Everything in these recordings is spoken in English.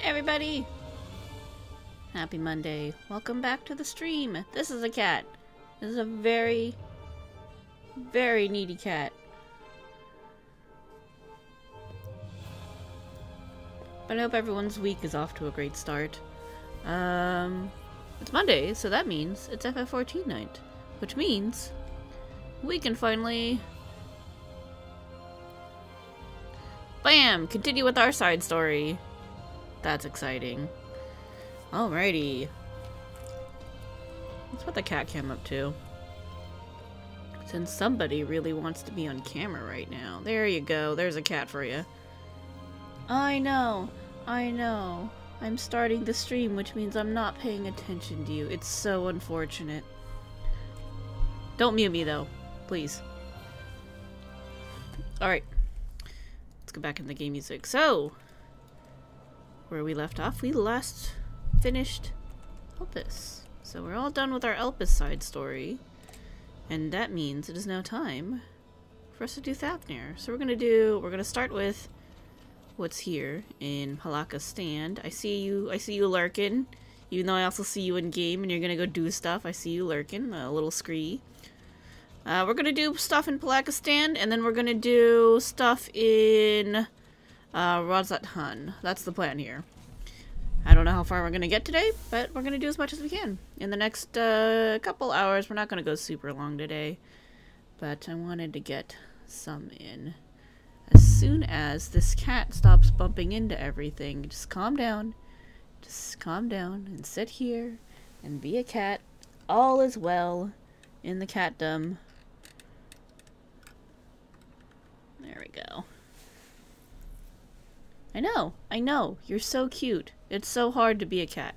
everybody! Happy Monday. Welcome back to the stream. This is a cat. This is a very, very needy cat. But I hope everyone's week is off to a great start. It's Monday, so that means it's FF14 night. Which means we can finally... Bam! Continue with our side story. That's exciting. Alrighty. Let's put the cat cam up too. Since somebody really wants to be on camera right now. There you go. There's a cat for you. I know. I know. I'm starting the stream, which means I'm not paying attention to you. It's so unfortunate. Don't mute me though. Please. Alright. Let's go back in the game music. So, where we left off, we last finished Elpis. So we're all done with our Elpis side story. And that means it is now time for us to do Thavnair. So we're gonna start with what's here in Palaka's stand. I see you lurking. Even though I also see you in game and you're gonna go do stuff, I see you lurking, a little scree. We're gonna do stuff in Palaka's stand, and then we're gonna do stuff in Razat-Han. That's the plan here. I don't know how far we're gonna get today, but we're gonna do as much as we can. In the next couple hours, we're not gonna go super long today, but I wanted to get some in. As soon as this cat stops bumping into everything, just calm down. Just calm down and sit here and be a cat. All is well in the catdom. There we go. I know, you're so cute. It's so hard to be a cat.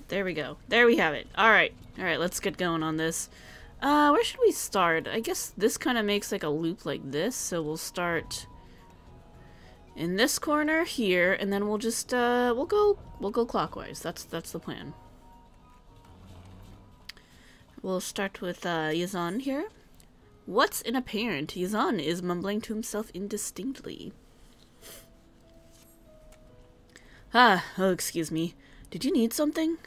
There we go. There we have it. Alright, let's get going on this. Where should we start? I guess this kind of makes like a loop like this, so we'll start in this corner here, and then we'll just, we'll go clockwise. That's the plan. We'll start with, Yazan here. What's inapparent? Yazan is mumbling to himself indistinctly. Oh, excuse me. Did you need something?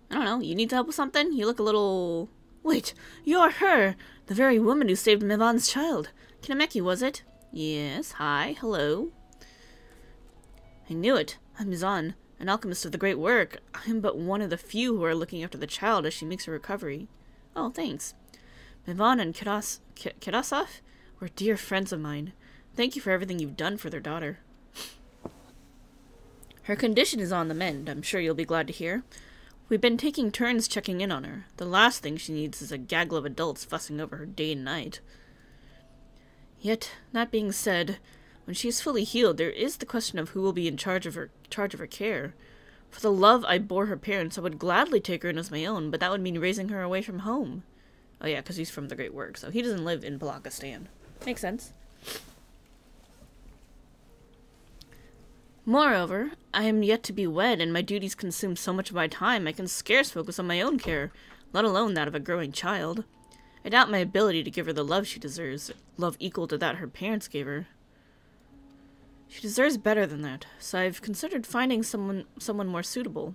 I don't know, you need help with something? You look a little... Wait, you're her! The very woman who saved Mivan's child. Kinameki, was it? Yes, hi, hello. I knew it. I'm Mizan, an alchemist of the great work. I'm but one of the few who are looking after the child as she makes her recovery. Oh, thanks. Mivan and Kirasov were dear friends of mine. Thank you for everything you've done for their daughter. Her condition is on the mend, I'm sure you'll be glad to hear. We've been taking turns checking in on her. The last thing she needs is a gaggle of adults fussing over her day and night. Yet, that being said, when she is fully healed, there is the question of who will be in charge of her care. For the love I bore her parents, I would gladly take her in as my own, but that would mean raising her away from home. Oh yeah, because he's from the Great Work, so he doesn't live in Palaka Stan. Makes sense. Moreover, I am yet to be wed, and my duties consume so much of my time I can scarce focus on my own care, let alone that of a growing child. I doubt my ability to give her the love she deserves, love equal to that her parents gave her. She deserves better than that, so I've considered finding someone more suitable.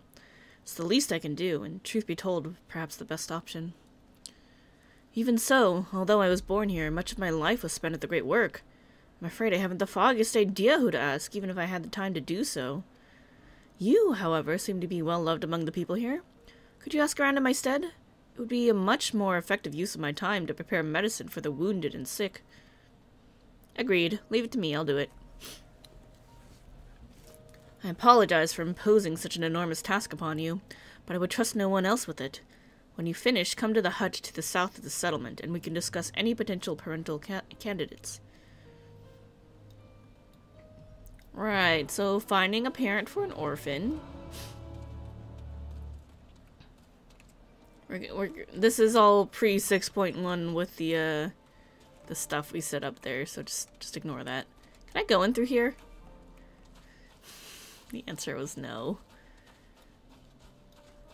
It's the least I can do, and truth be told, perhaps the best option. Even so, although I was born here, much of my life was spent at the Great Work. I'm afraid I haven't the foggiest idea who to ask, even if I had the time to do so. You, however, seem to be well loved among the people here. Could you ask around in my stead? It would be a much more effective use of my time to prepare medicine for the wounded and sick. Agreed. Leave it to me, I'll do it. I apologize for imposing such an enormous task upon you, but I would trust no one else with it. When you finish, come to the hut to the south of the settlement, and we can discuss any potential parental candidates. Right, so finding a parent for an orphan. This is all pre 6.1 with the stuff we set up there, so just ignore that. Can I go in through here? The answer was no.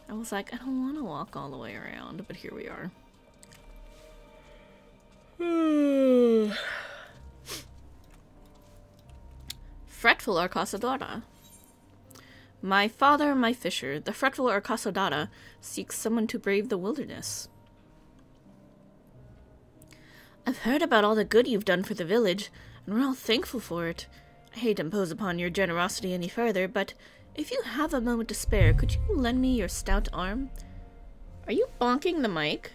I was like, I don't want to walk all the way around, but here we are. fretful Arcasadora. My father, my fisher, the fretful Arcasadora, seeks someone to brave the wilderness. I've heard about all the good you've done for the village, and we're all thankful for it. I hate to impose upon your generosity any further, but if you have a moment to spare, could you lend me your stout arm? Are you bonking the mic?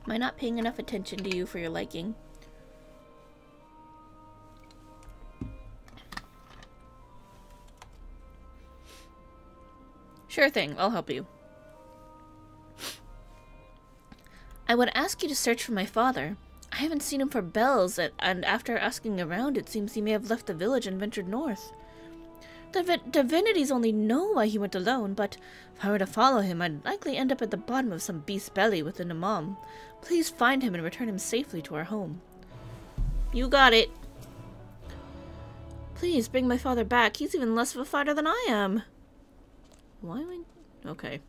Am I not paying enough attention to you for your liking? Sure thing, I'll help you. I would ask you to search for my father. I haven't seen him for bells, and after asking around, it seems he may have left the village and ventured north. The divinities only know why he went alone, but if I were to follow him, I'd likely end up at the bottom of some beast's belly with an imam. Please find him and return him safely to our home. You got it. Please bring my father back. He's even less of a fighter than I am. Why am I... Okay.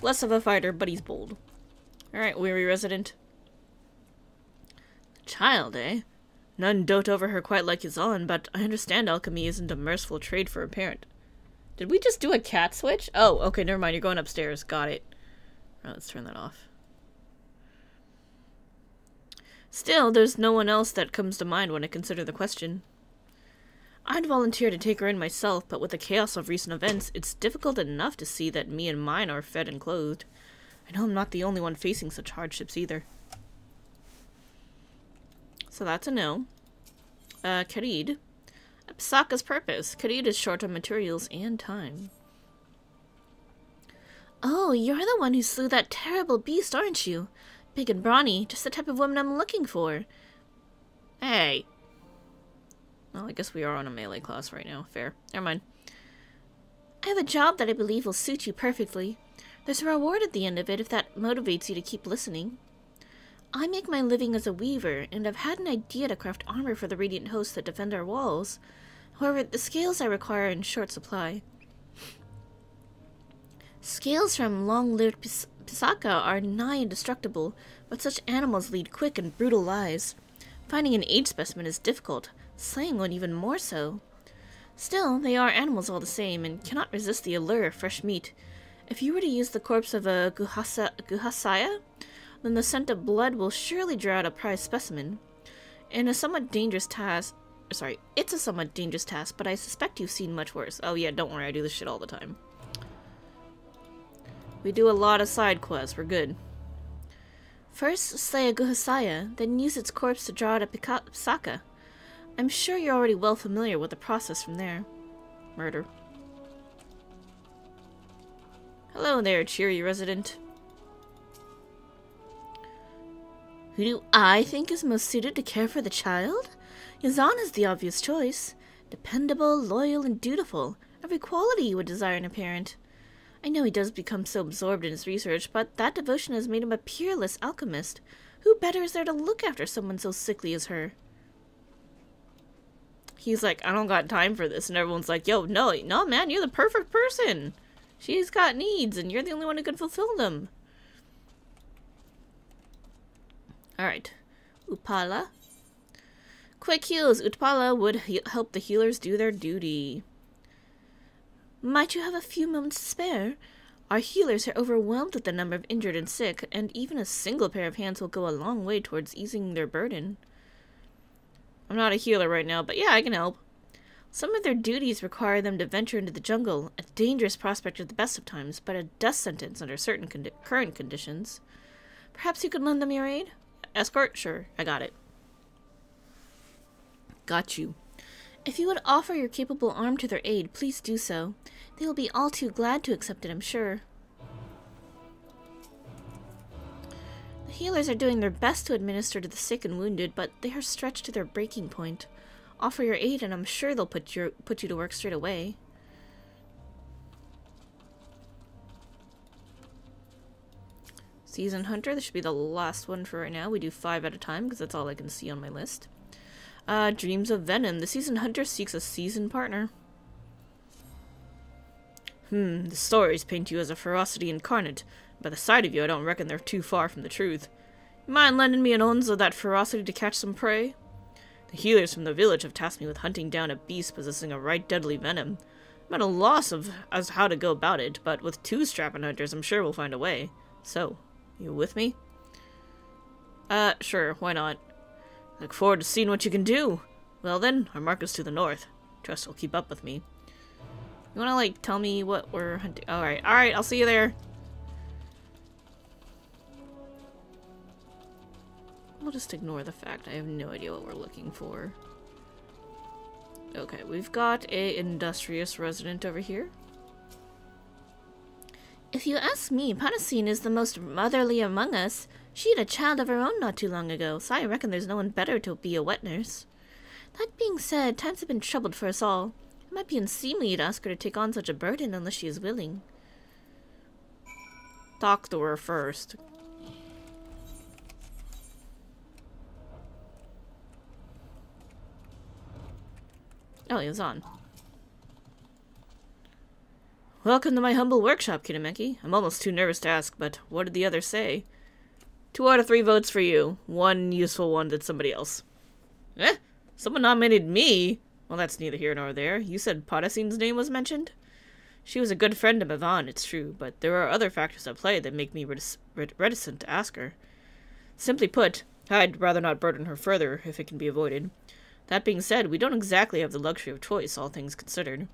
Less of a fighter, but he's bold. Alright, weary resident. Child, eh? None dote over her quite like his own, but I understand alchemy isn't a merciful trade for a parent. Did we just do a cat switch? Oh, okay, never mind. You're going upstairs. Got it. Right, let's turn that off. Still, there's no one else that comes to mind when I consider the question. I'd volunteer to take her in myself, but with the chaos of recent events, it's difficult enough to see that me and mine are fed and clothed. I know I'm not the only one facing such hardships either. So that's a no. Karid. Psaka's purpose. Karid is short on materials and time. Oh, you're the one who slew that terrible beast, aren't you? Big and brawny, just the type of woman I'm looking for. Hey. Well, I guess we are on a melee class right now. Fair. Never mind. I have a job that I believe will suit you perfectly. There's a reward at the end of it if that motivates you to keep listening. I make my living as a weaver, and I've had an idea to craft armor for the radiant hosts that defend our walls. However, the scales I require are in short supply. Scales from long-lived Psaka are nigh indestructible, but such animals lead quick and brutal lives. Finding an aged specimen is difficult, slaying one even more so. Still, they are animals all the same, and cannot resist the allure of fresh meat. If you were to use the corpse of a Guhasaya, then the scent of blood will surely draw out a prized specimen. It's a somewhat dangerous task, but I suspect you've seen much worse. Oh yeah, don't worry, I do this shit all the time. We do a lot of side quests, we're good. First, slay a Guhasaya, then use its corpse to draw out a Psaka. I'm sure you're already well familiar with the process from there. Murder. Hello there, cheery resident. Who do I think is most suited to care for the child? Yazan is the obvious choice. Dependable, loyal, and dutiful. Every quality you would desire in a parent. I know he does become so absorbed in his research, but that devotion has made him a peerless alchemist. Who better is there to look after someone so sickly as her? He's like, I don't got time for this, and everyone's like, yo, no man, you're the perfect person. She's got needs, and you're the only one who can fulfill them. Alright. Upala. Quick heals. Utpala would help the healers do their duty. Might you have a few moments to spare? Our healers are overwhelmed with the number of injured and sick, and even a single pair of hands will go a long way towards easing their burden. I'm not a healer right now, but yeah, I can help. Some of their duties require them to venture into the jungle, a dangerous prospect at the best of times, but a death sentence under certain current conditions. Perhaps you could lend them your aid? Escort? Sure, I got it. Got you. If you would offer your capable arm to their aid, please do so. They will be all too glad to accept it, I'm sure. The healers are doing their best to administer to the sick and wounded, but they are stretched to their breaking point. Offer your aid, and I'm sure they'll put you to work straight away. Seasoned Hunter, this should be the last one for right now. We do 5 at a time, because that's all I can see on my list. Dreams of Venom. The Seasoned Hunter seeks a seasoned partner. The stories paint you as a ferocity incarnate, By the sight of you, I don't reckon they're too far from the truth. You mind lending me an ounce of that ferocity to catch some prey? The healers from the village have tasked me with hunting down a beast possessing a right deadly venom. I'm at a loss as how to go about it, but with 2 strapping hunters, I'm sure we'll find a way. So, you with me? Sure, why not? Look forward to seeing what you can do. Well then, our mark is to the north. Trust you'll keep up with me. You wanna, like, tell me what we're hunting? Alright, I'll see you there. We'll just ignore the fact I have no idea what we're looking for. Okay, we've got a industrious resident over here. If you ask me, Panacine is the most motherly among us. She had a child of her own not too long ago, so I reckon there's no one better to be a wet nurse. That being said, times have been troubled for us all. It might be unseemly to ask her to take on such a burden unless she is willing. Talk to her first. Oh, he was on. Welcome to my humble workshop, Kitameki. I'm almost too nervous to ask, but what did the others say? 2 out of 3 votes for you. 1 useful one did somebody else. Eh? Someone nominated me? Well, that's neither here nor there. You said Potassine's name was mentioned? She was a good friend of Yvonne, it's true, but there are other factors at play that make me reticent to ask her. Simply put, I'd rather not burden her further if it can be avoided. That being said, we don't exactly have the luxury of choice, all things considered.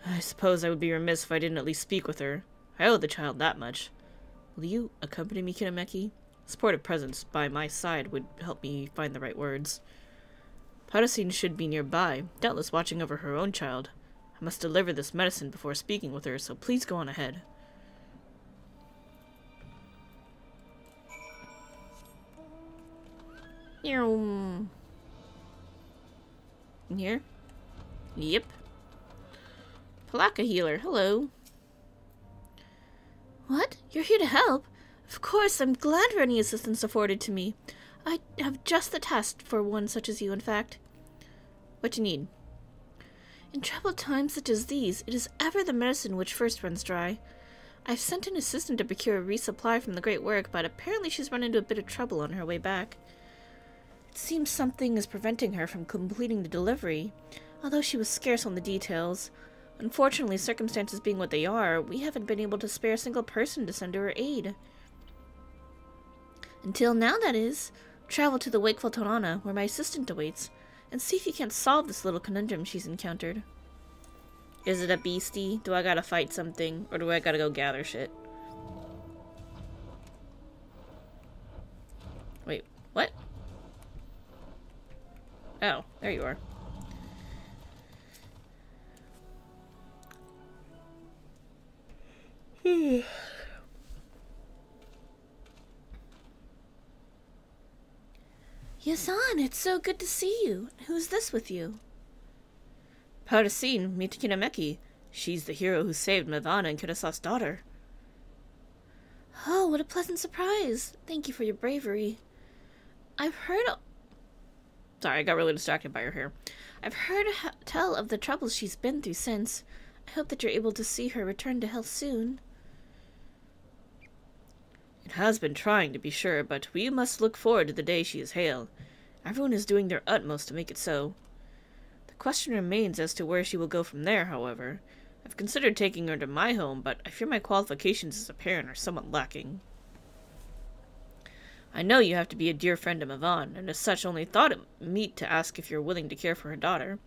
I suppose I would be remiss if I didn't at least speak with her. I owe the child that much. Will you accompany me, Kitameki? A supportive presence by my side would help me find the right words. Potassine should be nearby, doubtless watching over her own child. I must deliver this medicine before speaking with her, so please go on ahead. In here? Yep. Palaka healer, hello. What? You're here to help? Of course, I'm glad for any assistance afforded to me. I have just the task for one such as you, in fact. What you need? In troubled times such as these, it is ever the medicine which first runs dry. I've sent an assistant to procure a resupply from the Great Work, but apparently she's run into a bit of trouble on her way back. It seems something is preventing her from completing the delivery, although she was scarce on the details. Unfortunately, circumstances being what they are, we haven't been able to spare a single person to send to her aid. Until now, that is. Travel to the Wakeful Torana, where my assistant awaits, and see if you can't solve this little conundrum she's encountered. Is it a beastie? Do I gotta fight something? Or do I gotta go gather shit? Wait, what? Oh, there you are. Yazan, it's so good to see you. Who's this with you? Potassine, meet Kitameki. She's the hero who saved Mavana and Kitasa's daughter. Oh, what a pleasant surprise. Thank you for your bravery. Sorry, I got really distracted by her hair. I've heard tell of the troubles she's been through since. I hope that you're able to see her return to health soon. It has been trying, to be sure, but we must look forward to the day she is hale. Everyone is doing their utmost to make it so. The question remains as to where she will go from there, however. I've considered taking her to my home, but I fear my qualifications as a parent are somewhat lacking. I know you have to be a dear friend of Yvonne, and as such only thought it meet to ask if you're willing to care for her daughter.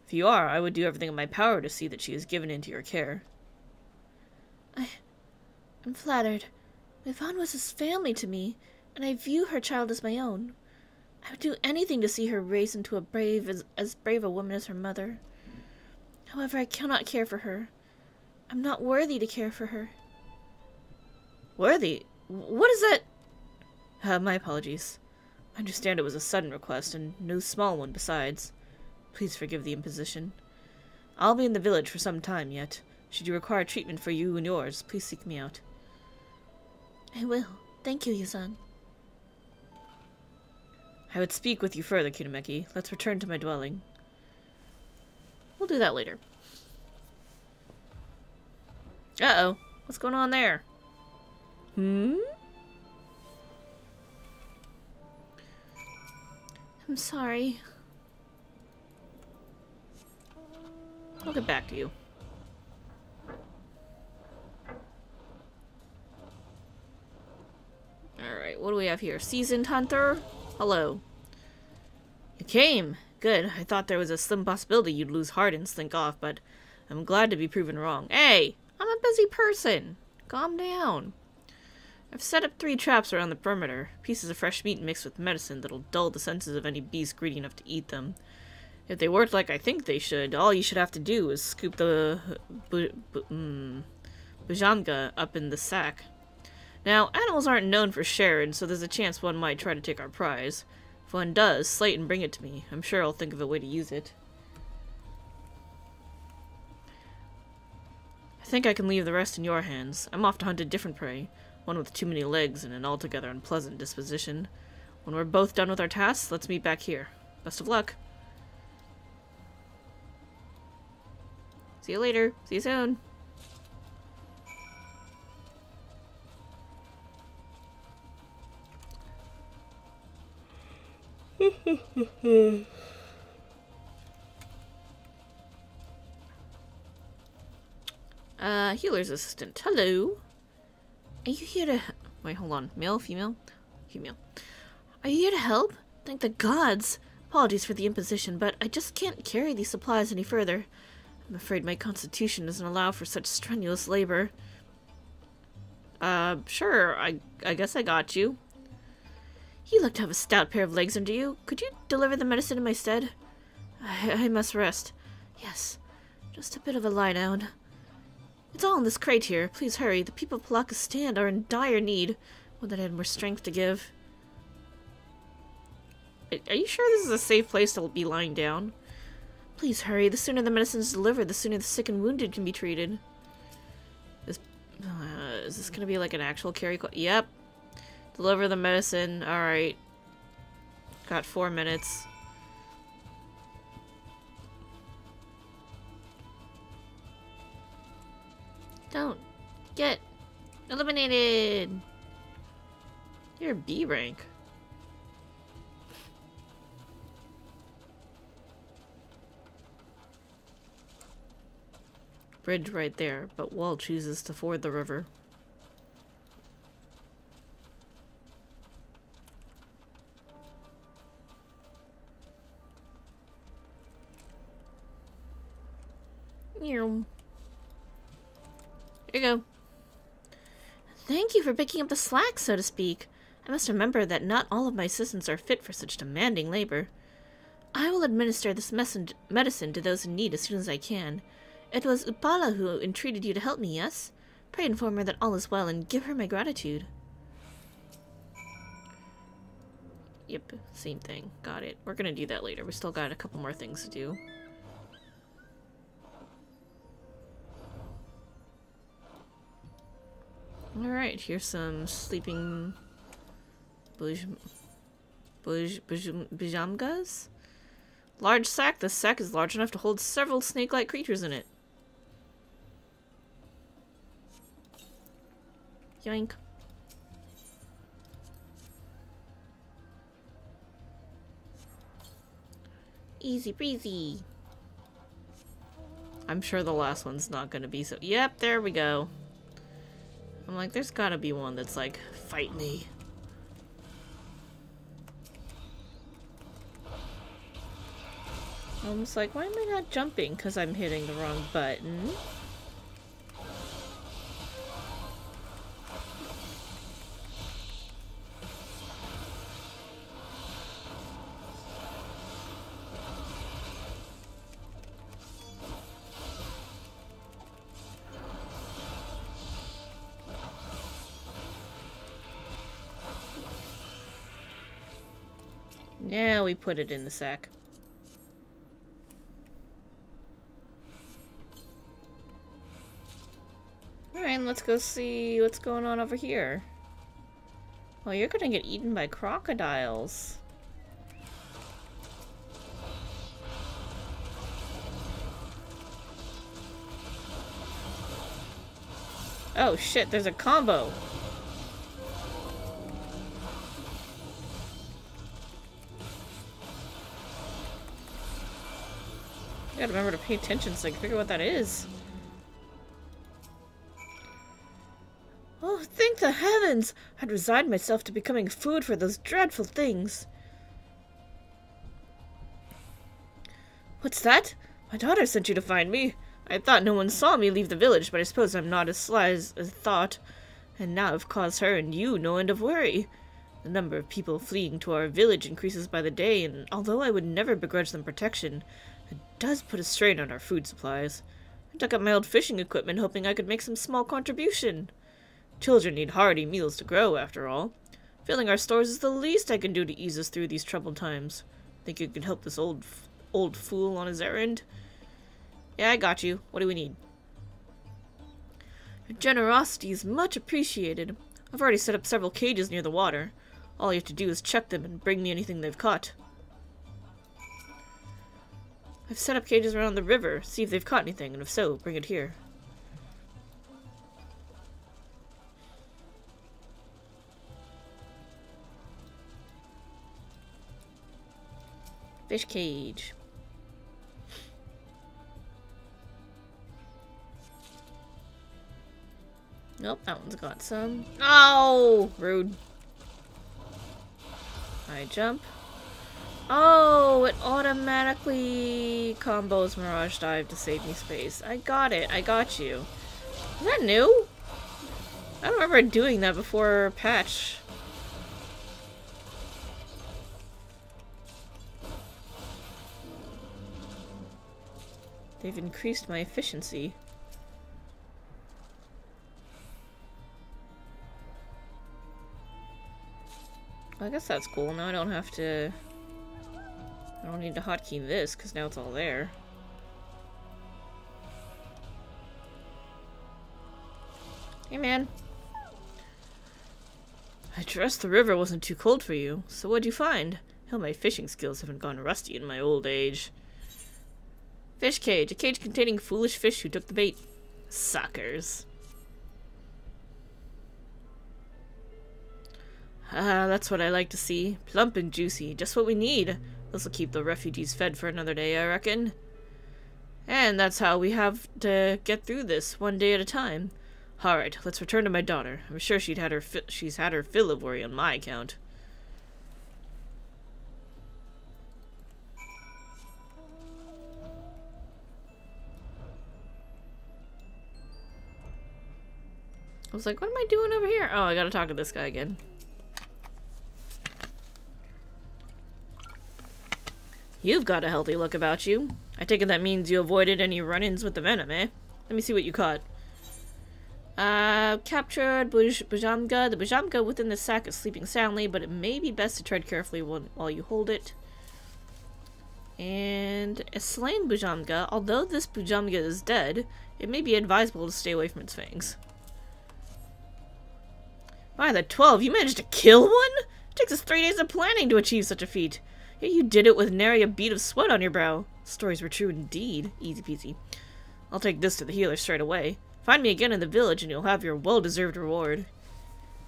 If you are, I would do everything in my power to see that she is given into your care. I'm flattered. Yvonne was as family to me, and I view her child as my own. I would do anything to see her raised into as brave a woman as her mother. However, I cannot care for her. I'm not worthy to care for her. Worthy? What is that? My apologies. I understand it was a sudden request, and no small one besides. Please forgive the imposition. I'll be in the village for some time yet. Should you require treatment for you and yours, please seek me out. I will. Thank you, Yazan. I would speak with you further, Kitameki. Let's return to my dwelling. We'll do that later. Uh-oh. What's going on there? Hmm? I'm sorry. I'll get back to you. Alright, what do we have here? Seasoned Hunter? Hello. You came. Good. I thought there was a slim possibility you'd lose heart and slink off, but I'm glad to be proven wrong. Hey! I'm a busy person. Calm down. I've set up 3 traps around the perimeter. Pieces of fresh meat mixed with medicine that'll dull the senses of any beast greedy enough to eat them. If they worked like I think they should, all you should have to do is scoop the bujamga up in the sack. Now, animals aren't known for sharing, so there's a chance one might try to take our prize. If one does, slate and bring it to me. I'm sure I'll think of a way to use it. I think I can leave the rest in your hands. I'm off to hunt a different prey, one with too many legs and an altogether unpleasant disposition. When we're both done with our tasks, let's meet back here. Best of luck. See you later. See you soon. Healer's assistant. Hello. Are you here to... Wait, hold on. Male, female? Female. Are you here to help? Thank the gods. Apologies for the imposition, but I just can't carry these supplies any further. I'm afraid my constitution doesn't allow for such strenuous labor. Sure. I guess I got you. You look to have a stout pair of legs under you. Could you deliver the medicine in my stead? I must rest. Yes. Just a bit of a lie down. It's all in this crate here. Please hurry. The people of Palaka's stand are in dire need. Would that I had more strength to give. Are you sure this is a safe place to be lying down? Please hurry. The sooner the medicine is delivered, the sooner the sick and wounded can be treated. Is this gonna be like an actual carry? Yep. Deliver the medicine. Alright. Got 4 minutes. Don't get eliminated. You're B rank. Bridge right there, but Wall chooses to ford the river. Here you go. Thank you for picking up the slack, so to speak. I must remember that not all of my assistants are fit for such demanding labor. I will administer this medicine to those in need as soon as I can. It was Upala who entreated you to help me, yes? Pray inform her that all is well and give her my gratitude. Yep, same thing. Got it. We're gonna do that later. We still got a couple more things to do. Alright, here's some sleeping bujamgas. Large sack. This sack is large enough to hold several snake-like creatures in it. Yoink. Easy breezy. I'm sure the last one's not gonna be so... Yep, there we go. I'm like, there's gotta be one that's like, fight me. I'm just like, why am I not jumping? Because I'm hitting the wrong button. Now we put it in the sack. Alright, let's go see what's going on over here. Well, you're gonna get eaten by crocodiles. Oh shit, there's a combo. gotta remember to pay attention so I can figure out what that is. Oh, thank the heavens! I'd resigned myself to becoming food for those dreadful things. What's that? My daughter sent you to find me. I thought no one saw me leave the village, but I suppose I'm not as sly as thought. And now I've caused her and you no end of worry. The number of people fleeing to our village increases by the day, and although I would never begrudge them protection, it does put a strain on our food supplies. I dug up my old fishing equipment, hoping I could make some small contribution. Children need hearty meals to grow, after all. Filling our stores is the least I can do to ease us through these troubled times. Think you can help this old fool on his errand? Yeah, I got you. What do we need? Your generosity is much appreciated. I've already set up several cages near the water. All you have to do is check them and bring me anything they've caught. I've set up cages around the river. See if they've caught anything, and if so, bring it here. Fish cage. Nope, that one's got some. Oh! Rude. I jump. Oh, it automatically combos Mirage Dive to save me space. I got it. I got you. Is that new? I don't remember doing that before patch. They've increased my efficiency. Well, I guess that's cool. Now I don't have to... I don't need to hotkey this, because now it's all there. Hey, man. I trust the river wasn't too cold for you. So what'd you find? Hell, my fishing skills haven't gone rusty in my old age. Fish cage. A cage containing foolish fish who took the bait. Suckers. Ah, that's what I like to see. Plump and juicy. Just what we need. This'll keep the refugees fed for another day, I reckon. And that's how we have to get through this, one day at a time. Alright, let's return to my daughter. I'm sure she's had her fill of worry on my account. I was like, what am I doing over here? Oh, I gotta talk to this guy again. You've got a healthy look about you. I take it that means you avoided any run-ins with the venom, eh? Let me see what you caught. Captured Bujamga. The Bujamga within the sack is sleeping soundly, but it may be best to tread carefully while you hold it. And a slain Bujamga. Although this Bujamga is dead, it may be advisable to stay away from its fangs. By the 12, you managed to kill one? It takes us 3 days of planning to achieve such a feat. Yet you did it with nary a bead of sweat on your brow. Stories were true indeed. Easy peasy. I'll take this to the healer straight away. Find me again in the village and you'll have your well-deserved reward.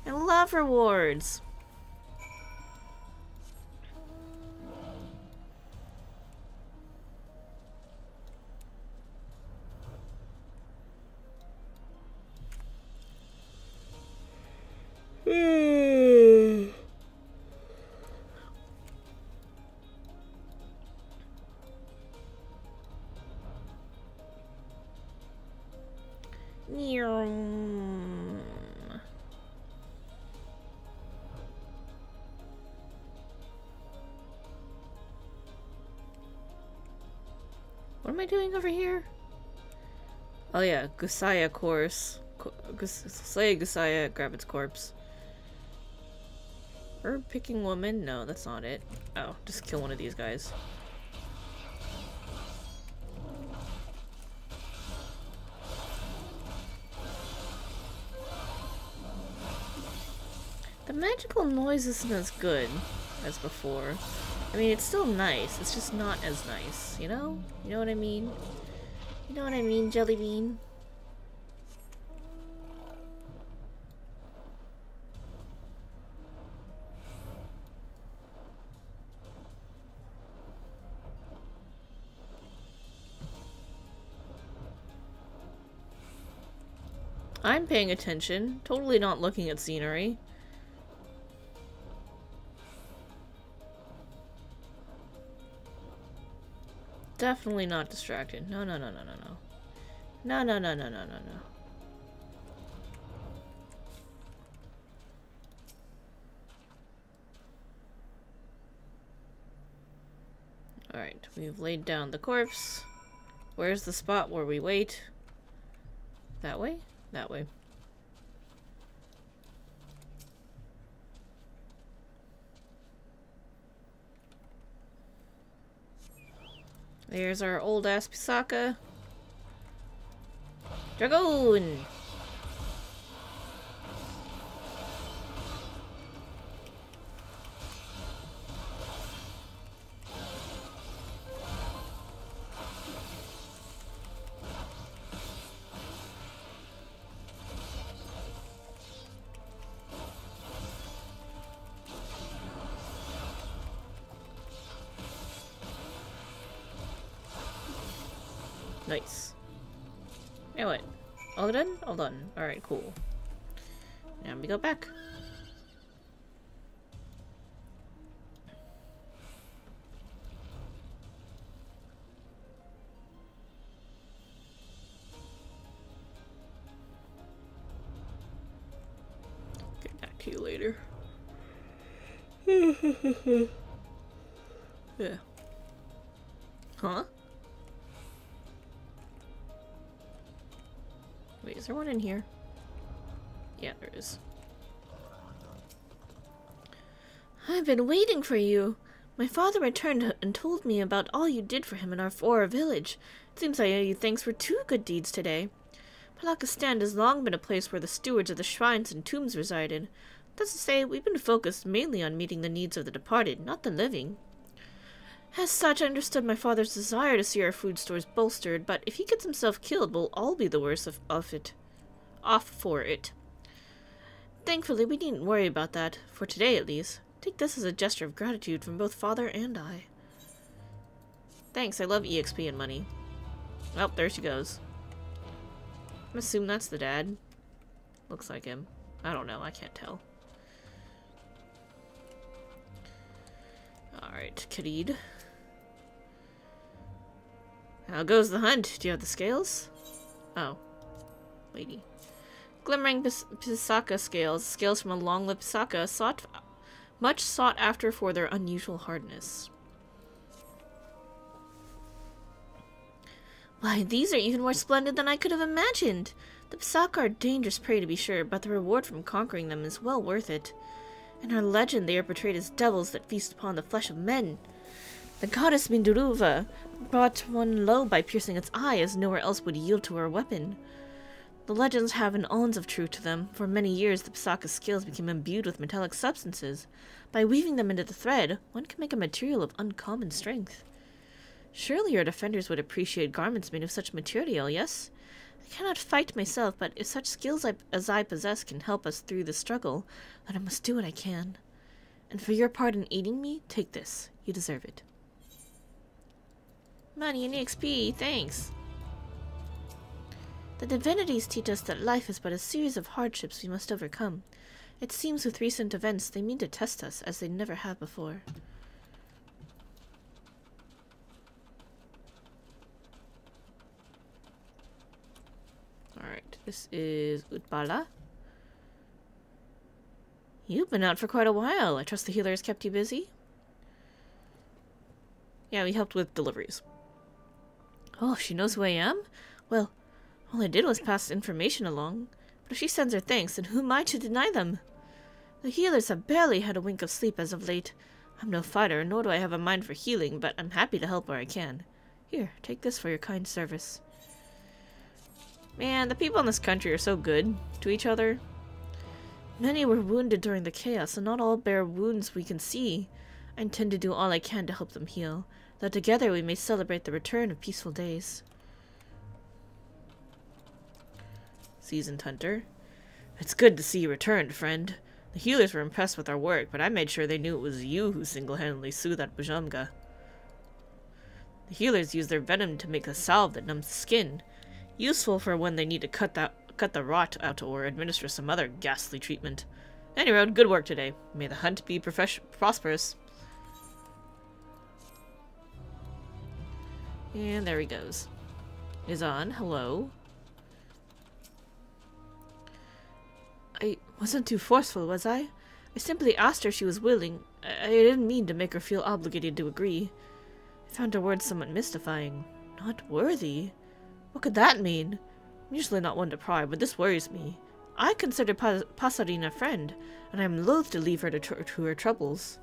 I love rewards. What am I doing over here? Oh yeah, Gusaya course. Slay Gusaya, grab its corpse. Herb picking woman? No, that's not it. Oh, just kill one of these guys. The magical noise isn't as good as before. I mean, it's still nice. It's just not as nice, you know? You know what I mean? You know what I mean, Jellybean? I'm paying attention. Totally not looking at scenery. Definitely not distracted. No, no, no, no, no, no. No, no, no, no, no, no, no. Alright, we've laid down the corpse. Where's the spot where we wait? That way? That way. There's our old ass Pisaka. Dragoon! Nice. Now what? All done? All done. Alright, cool. Now we go back. Get back to you later. Yeah. Huh? Wait, is there one in here? Yeah, there is. I've been waiting for you. My father returned and told me about all you did for him in our Fora village. It seems I owe you thanks for 2 good deeds today. Palakistan has long been a place where the stewards of the shrines and tombs resided. That's to say, we've been focused mainly on meeting the needs of the departed, not the living. As such, I understood my father's desire to see our food stores bolstered, but if he gets himself killed, we'll all be the worse off for it. Thankfully, we needn't worry about that, for today at least. Take this as a gesture of gratitude from both father and I. Thanks, I love EXP and money. Oh, there she goes. I'm assuming that's the dad. Looks like him. I don't know, I can't tell. Alright, Khalid. How goes the hunt? Do you have the scales? Oh. Lady. Glimmering Pisaka scales. Scales from a long-lipped Pisaka, much sought after for their unusual hardness. Why, these are even more splendid than I could have imagined. The Pisaka are dangerous prey to be sure, but the reward from conquering them is well worth it. In our legend, they are portrayed as devils that feast upon the flesh of men. The goddess Minduruva brought one low by piercing its eye, as nowhere else would yield to her weapon. The legends have an ounce of truth to them. For many years, the Pisaka's scales became imbued with metallic substances. By weaving them into the thread, one can make a material of uncommon strength. Surely your defenders would appreciate garments made of such material, yes? I cannot fight myself, but if such skills as I possess can help us through the struggle, then I must do what I can. And for your part in aiding me, take this. You deserve it. Money and EXP, thanks. The divinities teach us that life is but a series of hardships we must overcome. It seems with recent events they mean to test us as they never have before. Alright, this is Utbala. You've been out for quite a while. I trust the healer has kept you busy? Yeah, we helped with deliveries. Oh, she knows who I am? Well, all I did was pass information along. But if she sends her thanks, then who am I to deny them? The healers have barely had a wink of sleep as of late. I'm no fighter, nor do I have a mind for healing, but I'm happy to help where I can. Here, take this for your kind service. Man, the people in this country are so good to each other. Many were wounded during the chaos, and not all bear wounds we can see. I intend to do all I can to help them heal, that together we may celebrate the return of peaceful days. Seasoned Hunter. It's good to see you returned, friend. The healers were impressed with our work, but I made sure they knew it was you who single-handedly slew that Bujamga. The healers use their venom to make a salve that numbs the skin, useful for when they need to cut cut the rot out or administer some other ghastly treatment. Anyway, good work today. May the hunt be prosperous. And there he goes. Is on. Hello. I wasn't too forceful, was I? I simply asked her if she was willing. I didn't mean to make her feel obligated to agree. I found her words somewhat mystifying. Not worthy? What could that mean? I'm usually not one to pry, but this worries me. I consider Pasarina a friend, and I am loath to leave her to her troubles.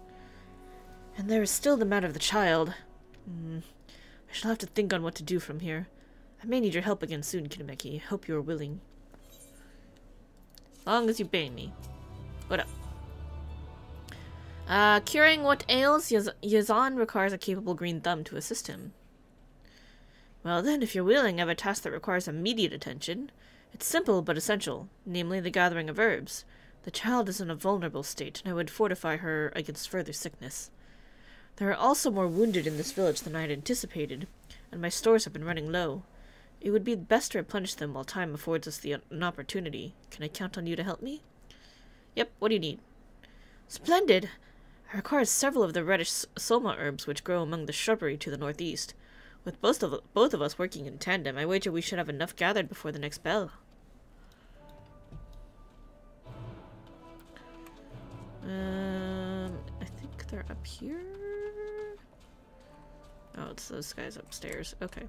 And there is still the matter of the child. I shall have to think on what to do from here. I may need your help again soon, Kinemeki. Hope you are willing. As long as you pay me. What up? Curing what ails Yazan requires a capable green thumb to assist him. Well then, if you're willing, I have a task that requires immediate attention. It's simple but essential, namely the gathering of herbs. The child is in a vulnerable state, and I would fortify her against further sickness. There are also more wounded in this village than I had anticipated, and my stores have been running low. It would be best to replenish them while time affords us an opportunity. Can I count on you to help me? Yep, what do you need? Splendid! I require several of the reddish soma herbs which grow among the shrubbery to the northeast. With both of us working in tandem, I wager we should have enough gathered before the next bell. I think they're up here? Oh, it's those guys upstairs. Okay.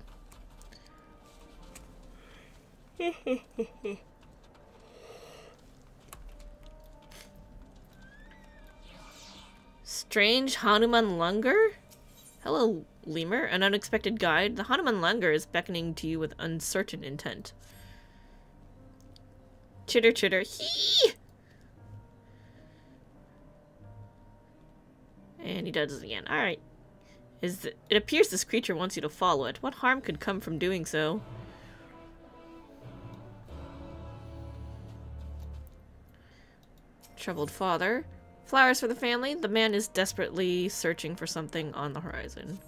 Strange Hanuman Langar? Hello, Lemur. An unexpected guide. The Hanuman Langar is beckoning to you with uncertain intent. Chitter chitter. Hee! And he does it again. Alright. It appears this creature wants you to follow it. What harm could come from doing so? Troubled father. Flowers for the family. The man is desperately searching for something on the horizon.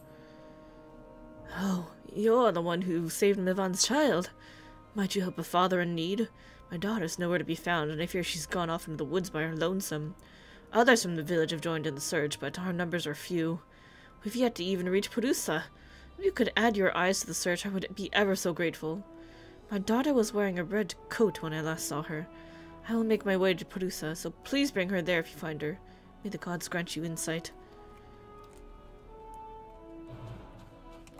Oh, you're the one who saved Mivan's child. Might you help a father in need? My daughter's nowhere to be found, and I fear she's gone off into the woods by her lonesome. Others from the village have joined in the search, but our numbers are few. We've yet to even reach Purusa. If you could add your eyes to the search, I would be ever so grateful. My daughter was wearing a red coat when I last saw her. I will make my way to Purusa, so please bring her there if you find her. May the gods grant you insight.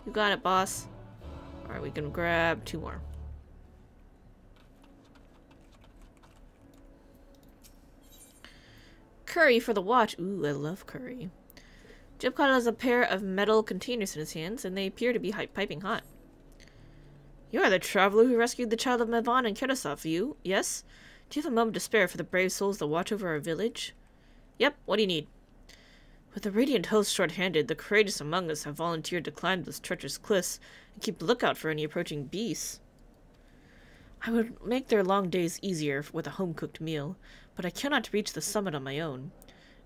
You got it, boss. Alright, we can grab 2 more. Curry for the watch. Ooh, I love curry. Jibcot has a pair of metal containers in his hands, and they appear to be piping hot. You are the traveler who rescued the child of Mevan and Keresov, you? Yes? Do you have a moment to spare for the brave souls that watch over our village? Yep, what do you need? With the radiant host short-handed, the courageous among us have volunteered to climb those treacherous cliffs and keep lookout for any approaching beasts. I would make their long days easier with a home-cooked meal, but I cannot reach the summit on my own.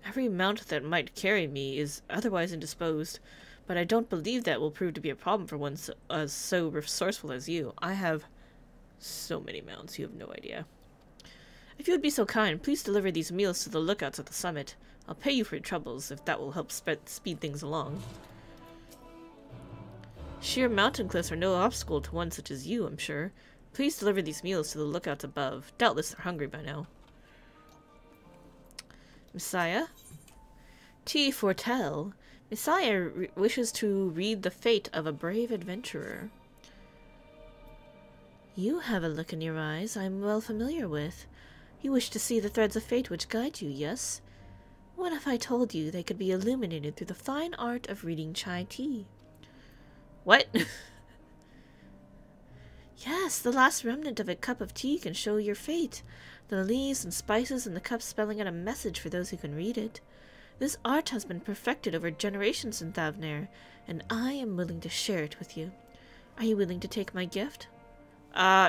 Every mount that might carry me is otherwise indisposed, but I don't believe that will prove to be a problem for one so resourceful as you. I have so many mounts, you have no idea. If you would be so kind, please deliver these meals to the lookouts at the summit. I'll pay you for your troubles, if that will help speed things along. Sheer mountain cliffs are no obstacle to one such as you, I'm sure. Please deliver these meals to the lookouts above. Doubtless they're hungry by now. Messiah? T. Fortell. Messiah wishes to read the fate of a brave adventurer. You have a look in your eyes I'm well familiar with. You wish to see the threads of fate which guide you, yes? What if I told you they could be illuminated through the fine art of reading chai tea? What? Yes, the last remnant of a cup of tea can show your fate. The leaves and spices in the cup spelling out a message for those who can read it. This art has been perfected over generations in Thavnair, and I am willing to share it with you. Are you willing to take my gift?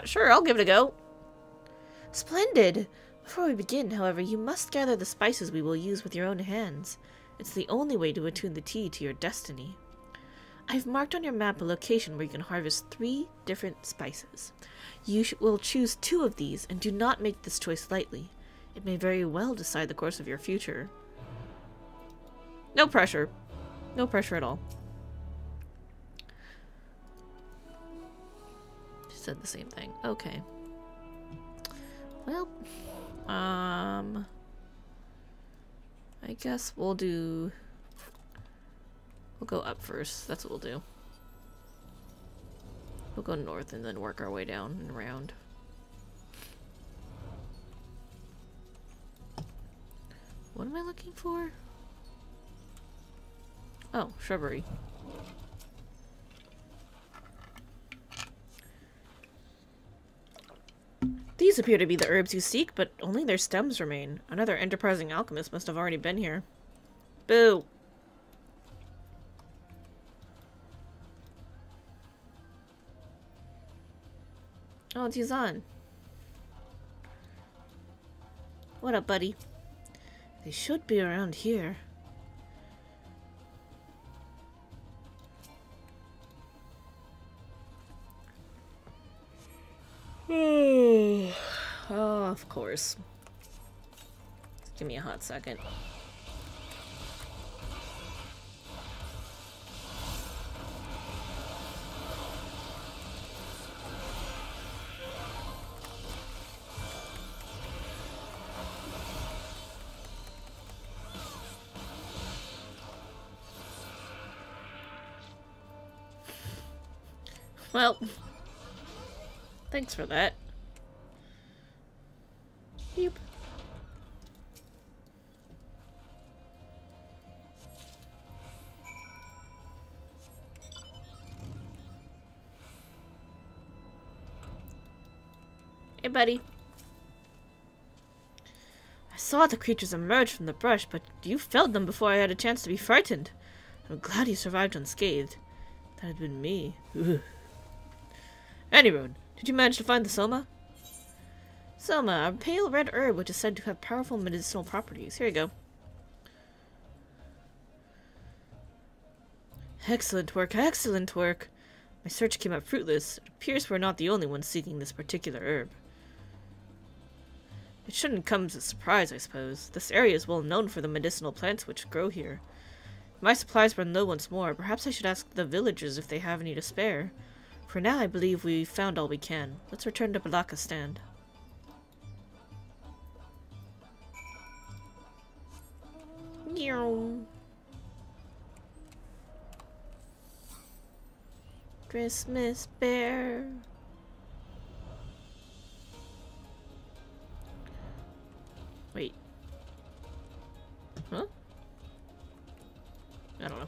Sure, I'll give it a go. Splendid! Before we begin, however, you must gather the spices we will use with your own hands. It's the only way to attune the tea to your destiny. I've marked on your map a location where you can harvest 3 different spices. You will choose 2 of these, and do not make this choice lightly. It may very well decide the course of your future. No pressure. No pressure at all. She said the same thing. Okay. Well, I guess we'll go up first. That's what we'll do. We'll go north and then work our way down and around. What am I looking for? Oh, shrubbery. These appear to be the herbs you seek, but only their stems remain. Another enterprising alchemist must have already been here. Boo! Oh, it's Yuzan. What up, buddy? They should be around here. Oh, of course. Just give me a hot second. Well, thanks for that. Beep. Hey, buddy. I saw the creatures emerge from the brush, but you felled them before I had a chance to be frightened. I'm glad you survived unscathed. That had been me. Anyway, did you manage to find the Soma? Soma, a pale red herb which is said to have powerful medicinal properties. Here you go. Excellent work, excellent work. My search came up fruitless. It appears we're not the only ones seeking this particular herb. It shouldn't come as a surprise, I suppose. This area is well known for the medicinal plants which grow here. My supplies run low once more. Perhaps I should ask the villagers if they have any to spare. For now, I believe we've found all we can. Let's return to Balaka's stand. Christmas bear. Wait. Huh? I don't know.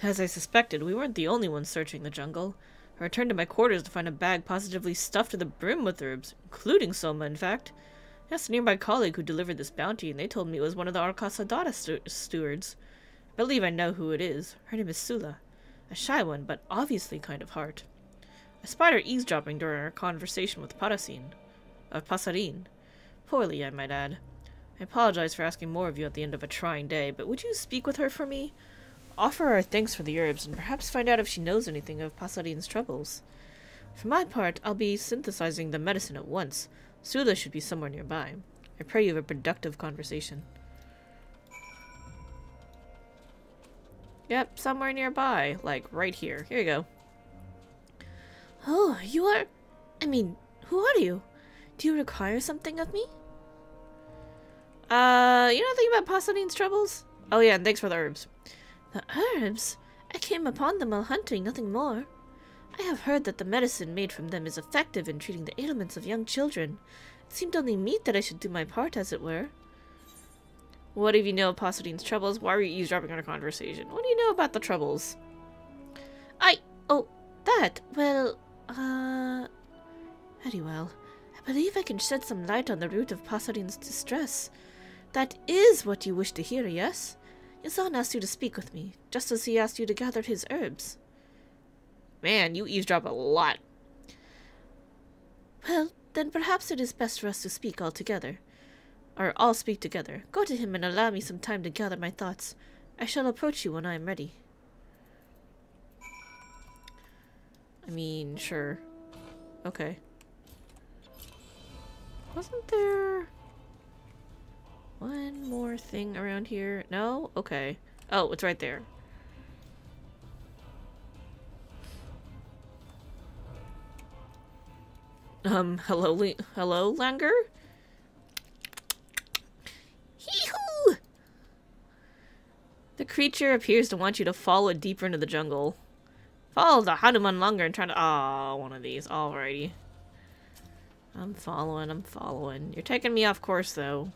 As I suspected, we weren't the only ones searching the jungle. I returned to my quarters to find a bag positively stuffed to the brim with herbs, including Soma, in fact. I asked a nearby colleague who delivered this bounty, and they told me it was one of the Arkasadata stewards. I believe I know who it is. Her name is Sula. A shy one, but obviously kind of heart. I spied her eavesdropping during our conversation with Passarin. Poorly, I might add. I apologize for asking more of you at the end of a trying day, but would you speak with her for me? Offer her thanks for the herbs, and perhaps find out if she knows anything of Passarin's troubles. For my part, I'll be synthesizing the medicine at once. Sula should be somewhere nearby. I pray you have a productive conversation. Yep, somewhere nearby. Like, right here. Here you go. Oh, you are... I mean, who are you? Do you require something of me? You know anything about Passarin's troubles? Oh yeah, and thanks for the herbs. The herbs? I came upon them while hunting, nothing more. I have heard that the medicine made from them is effective in treating the ailments of young children. It seemed only meet that I should do my part, as it were. What if you know of Passarin's troubles? Why are you eavesdropping on a conversation? What do you know about the troubles? Oh, that, well, very well. I believe I can shed some light on the root of Passarin's distress. That is what you wish to hear, yes? Yuzan asked you to speak with me, just as he asked you to gather his herbs. Man, you eavesdrop a lot. Well, then perhaps it is best for us to speak all together. Or all speak together. Go to him and allow me some time to gather my thoughts. I shall approach you when I am ready. I mean, sure. Okay. Wasn't there one more thing around here? No? Okay. Oh, it's right there. Hello, Langer? Hee-hoo! The creature appears to want you to follow it deeper into the jungle. Follow the Hanuman Langer and try to... Ah, one of these. Alrighty. I'm following. You're taking me off course, though.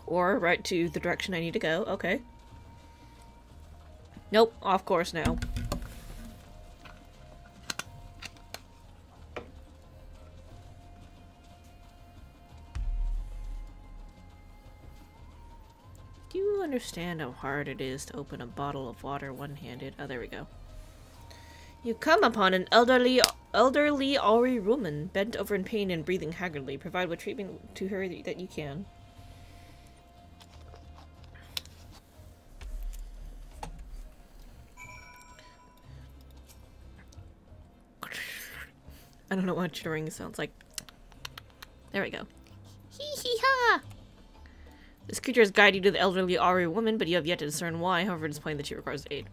Or right to the direction I need to go. Okay. Nope, off course now. Do you understand how hard it is to open a bottle of water one-handed? Oh, there we go. You come upon an elderly Auri woman, bent over in pain and breathing haggardly. Provide what treatment to her that you can. I don't know what chittering sounds like. There we go. Hee hee ha! This creature has guided you to the elderly Auri woman, but you have yet to discern why. However, it is plain that she requires aid.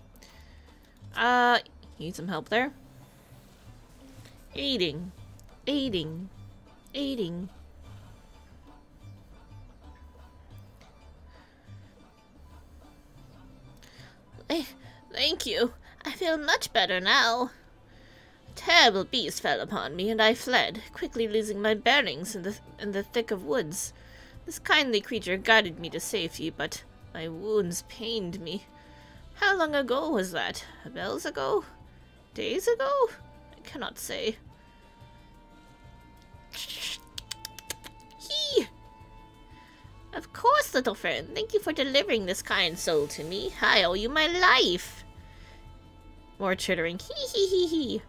You need some help there? Aiding. Thank you. I feel much better now. A terrible beast fell upon me, and I fled, quickly losing my bearings in the thick of woods. This kindly creature guided me to safety, but my wounds pained me. How long ago was that? Bells ago? Days ago? I cannot say. He! Of course, little friend. Thank you for delivering this kind soul to me. I owe you my life. More chittering. Hee hee hee hee.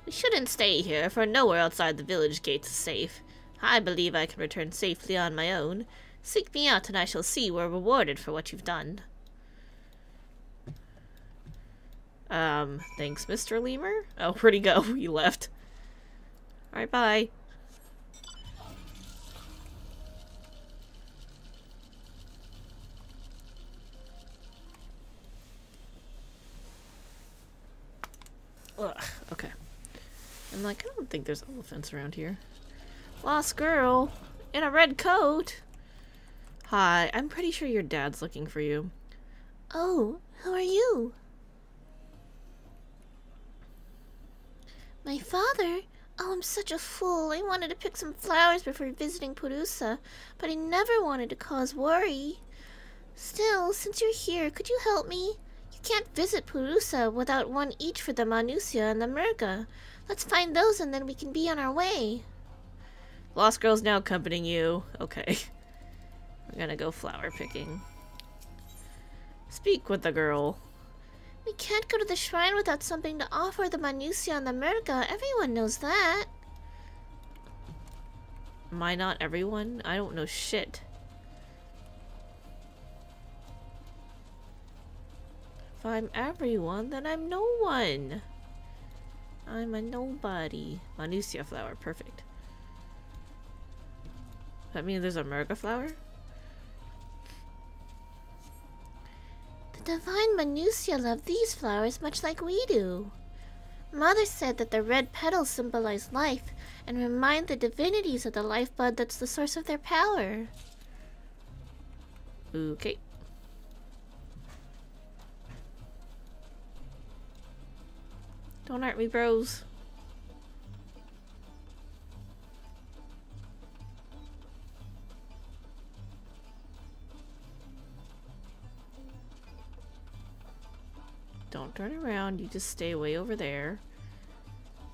We shouldn't stay here, for nowhere outside the village gates is safe. I believe I can return safely on my own. Seek me out and I shall see we're rewarded for what you've done. Thanks, Mr. Lemur? Oh, where'd he go? He left. Alright, bye. Ugh, okay. I'm like, I don't think there's elephants around here. Lost girl in a red coat. Hi, I'm pretty sure your dad's looking for you. Oh, who are you? My father? Oh, I'm such a fool. I wanted to pick some flowers before visiting Purusa, but I never wanted to cause worry. Still, since you're here, could you help me? You can't visit Purusa without one each for the Manusia and the Murga. Let's find those and then we can be on our way. Lost girl's now accompanying you. Okay. We're gonna go flower picking. Speak with the girl. We can't go to the shrine without something to offer the Manusia and the Murga. Everyone knows that. Am I not everyone? I don't know shit. If I'm everyone, then I'm no one. I'm a nobody. Manusia flower, perfect. That means there's a Murga flower? The divine Manusia love these flowers much like we do. Mother said that the red petals symbolize life and remind the divinities of the lifeblood that's the source of their power. Okay. Don't hurt me, bros. Don't turn around, you just stay way over there.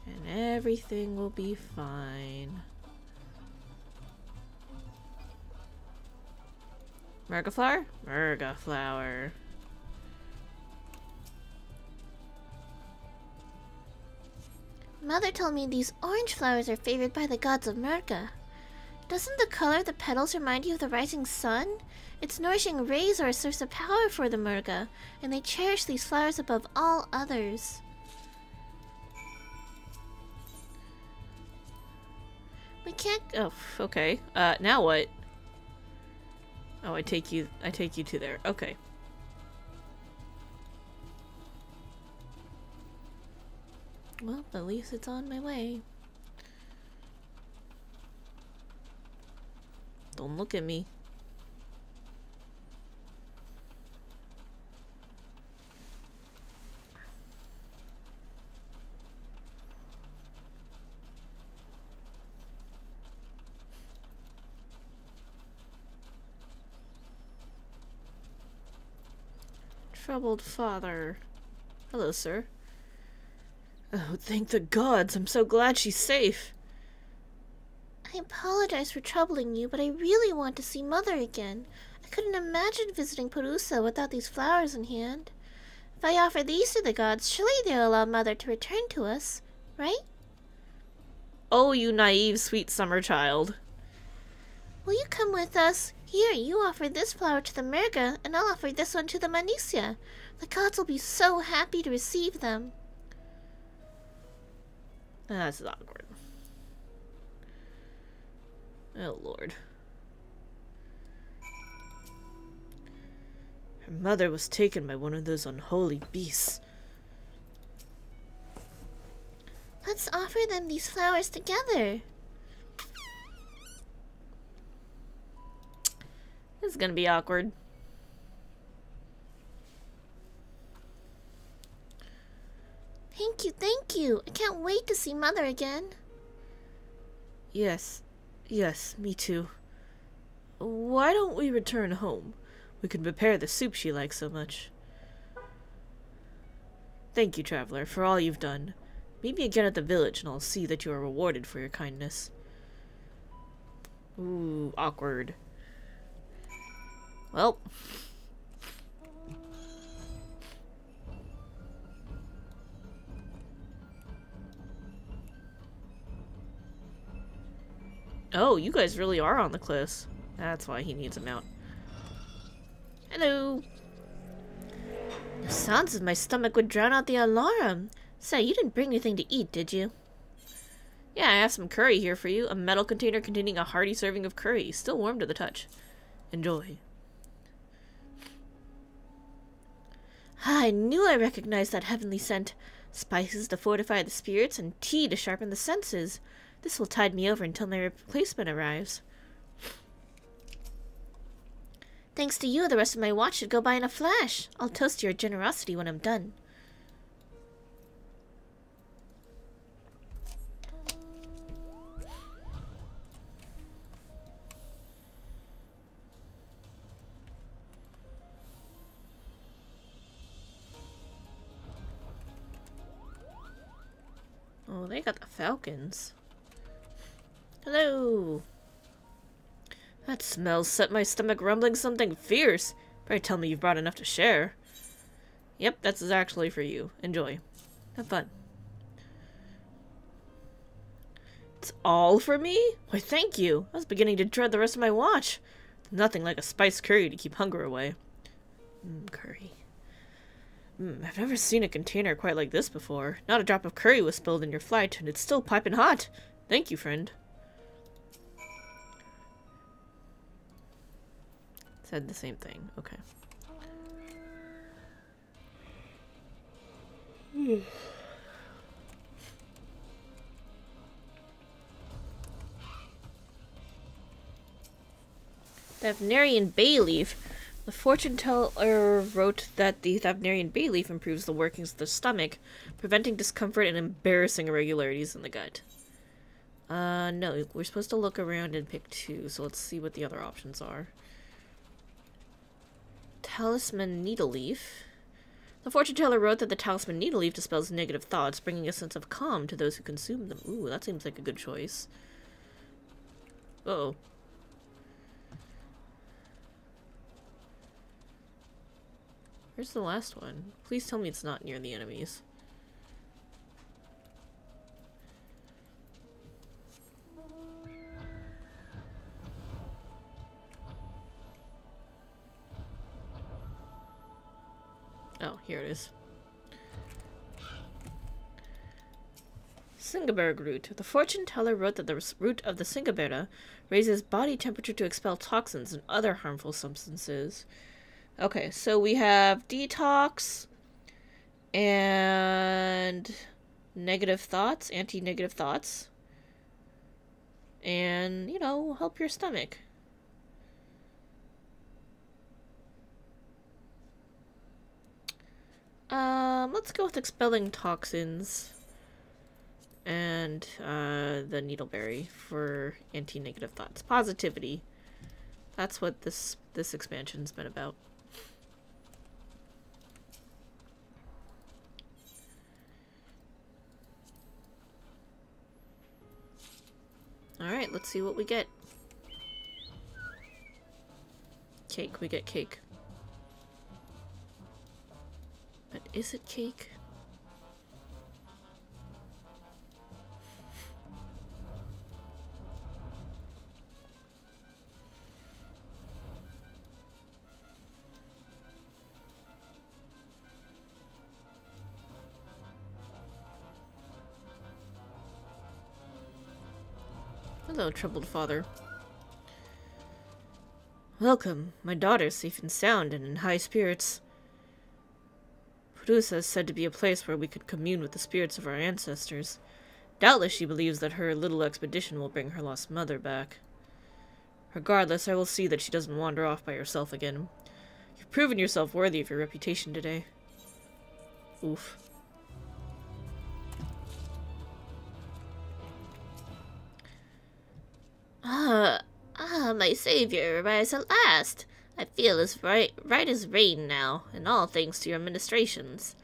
And everything will be fine. Merga flower? Merga flower. Mother told me these orange flowers are favored by the gods of Merga. Doesn't the color of the petals remind you of the rising sun? Its nourishing rays are a source of power for the Merga, and they cherish these flowers above all others. We can't. Oh, okay. Now what? Oh, I take you to there. Okay. Well, at least it's on my way. Don't look at me. Troubled father. Hello, sir. Oh, thank the gods. I'm so glad she's safe. I apologize for troubling you, but I really want to see Mother again. I couldn't imagine visiting Perusa without these flowers in hand. If I offer these to the gods, surely they'll allow Mother to return to us, right? Oh, you naive, sweet summer child. Will you come with us? Here, you offer this flower to the Merga, and I'll offer this one to the Manisia. The gods will be so happy to receive them. That's awkward. Oh, Lord. Her mother was taken by one of those unholy beasts. Let's offer them these flowers together. This is gonna be awkward. Thank you, thank you. I can't wait to see Mother again. Yes, me too. Why don't we return home? We can prepare the soup she likes so much. Thank you, traveler, for all you've done. Meet me again at the village, and I'll see that you are rewarded for your kindness. Ooh, awkward. Well. Oh, you guys really are on the cliffs. That's why he needs a mount. Hello. The sounds of my stomach would drown out the alarm. Say, you didn't bring anything to eat, did you? Yeah, I have some curry here for you. A metal container containing a hearty serving of curry. Still warm to the touch. Enjoy. I knew I recognized that heavenly scent. Spices to fortify the spirits and tea to sharpen the senses. This will tide me over until my replacement arrives. Thanks to you, the rest of my watch should go by in a flash. I'll toast your generosity when I'm done. Oh, they got the falcons. Hello. That smell set my stomach rumbling something fierce. Pray tell me you've brought enough to share. Yep, that's actually for you. Enjoy. Have fun. It's all for me? Why, thank you. I was beginning to dread the rest of my watch. Nothing like a spiced curry to keep hunger away. Curry. I've never seen a container quite like this before. Not a drop of curry was spilled in your flight, and it's still piping hot. Thank you, friend. Said the same thing. Okay. Thavnairian bay leaf. The fortune teller wrote that the Thavnairian bay leaf improves the workings of the stomach, preventing discomfort and embarrassing irregularities in the gut. No, we're supposed to look around and pick two, so let's see what the other options are. Talisman needle leaf. The fortune teller wrote that the talisman needle leaf dispels negative thoughts, bringing a sense of calm to those who consume them. Ooh, that seems like a good choice. Uh-oh. Where's the last one? Please tell me it's not near the enemies. Oh, here it is. Singaberg root. The fortune teller wrote that the root of the Singabera raises body temperature to expel toxins and other harmful substances. Okay, so we have detox and negative thoughts, anti-negative thoughts. And, you know, help your stomach. Let's go with expelling toxins and the needleberry for anti-negative thoughts. Positivity. That's what this expansion's been about. Alright, let's see what we get. Cake, we get cake. But is it cake? Hello, troubled father. Welcome. My daughter's safe and sound and in high spirits. Purusa is said to be a place where we could commune with the spirits of our ancestors. Doubtless she believes that her little expedition will bring her lost mother back. Regardless, I will see that she doesn't wander off by herself again. You've proven yourself worthy of your reputation today. Oof. My savior, rise at last. I feel as right as rain now, and all thanks to your ministrations.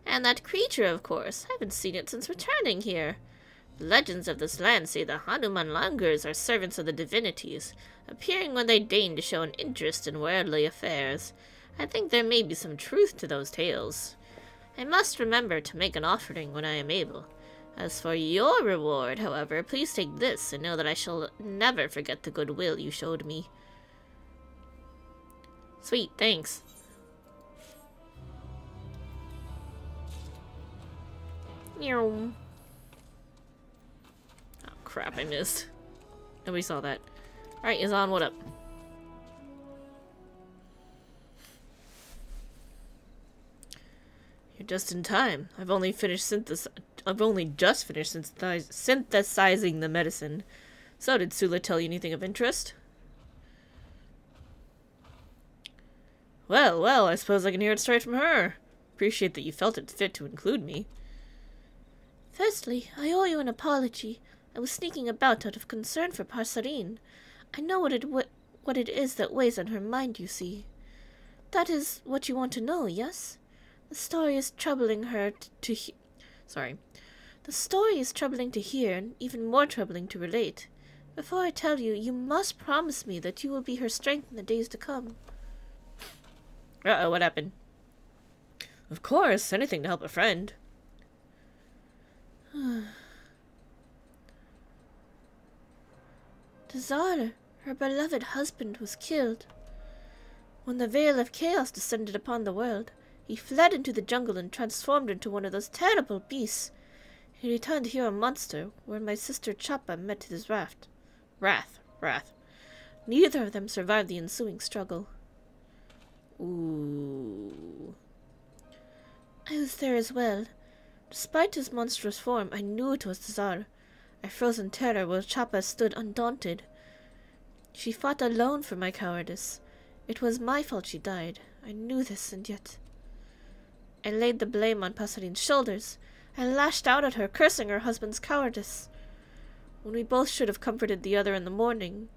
And that creature, of course. I haven't seen it since returning here. The legends of this land say the Hanuman Langurs are servants of the divinities, appearing when they deign to show an interest in worldly affairs. I think there may be some truth to those tales. I must remember to make an offering when I am able. As for your reward, however, please take this and know that I shall never forget the goodwill you showed me. Sweet, thanks. Oh crap, I missed. Nobody saw that. Alright, Yazan, what up? You're just in time. I've only just finished synthesizing the medicine. So, did Sula tell you anything of interest? Well, well, I suppose I can hear it straight from her. Appreciate that you felt it fit to include me. Firstly, I owe you an apology. I was sneaking about out of concern for Parsarin. I know what it is that weighs on her mind, you see. That is what you want to know, yes? The story is troubling her The story is troubling to hear, and even more troubling to relate. Before I tell you, you must promise me that you will be her strength in the days to come. Uh-oh, what happened? Of course, anything to help a friend. Tazar, her beloved husband, was killed. When the veil of chaos descended upon the world, he fled into the jungle and transformed into one of those terrible beasts. He returned here a monster, where my sister Chappa met his wrath. Neither of them survived the ensuing struggle. Ooh. I was there as well. Despite his monstrous form, I knew it was Tazar. I froze in terror while Chappa stood undaunted. She fought alone for my cowardice. It was my fault she died. I knew this, and yet... I laid the blame on Pasarin's shoulders. I lashed out at her, cursing her husband's cowardice. When we both should have comforted the other in the morning...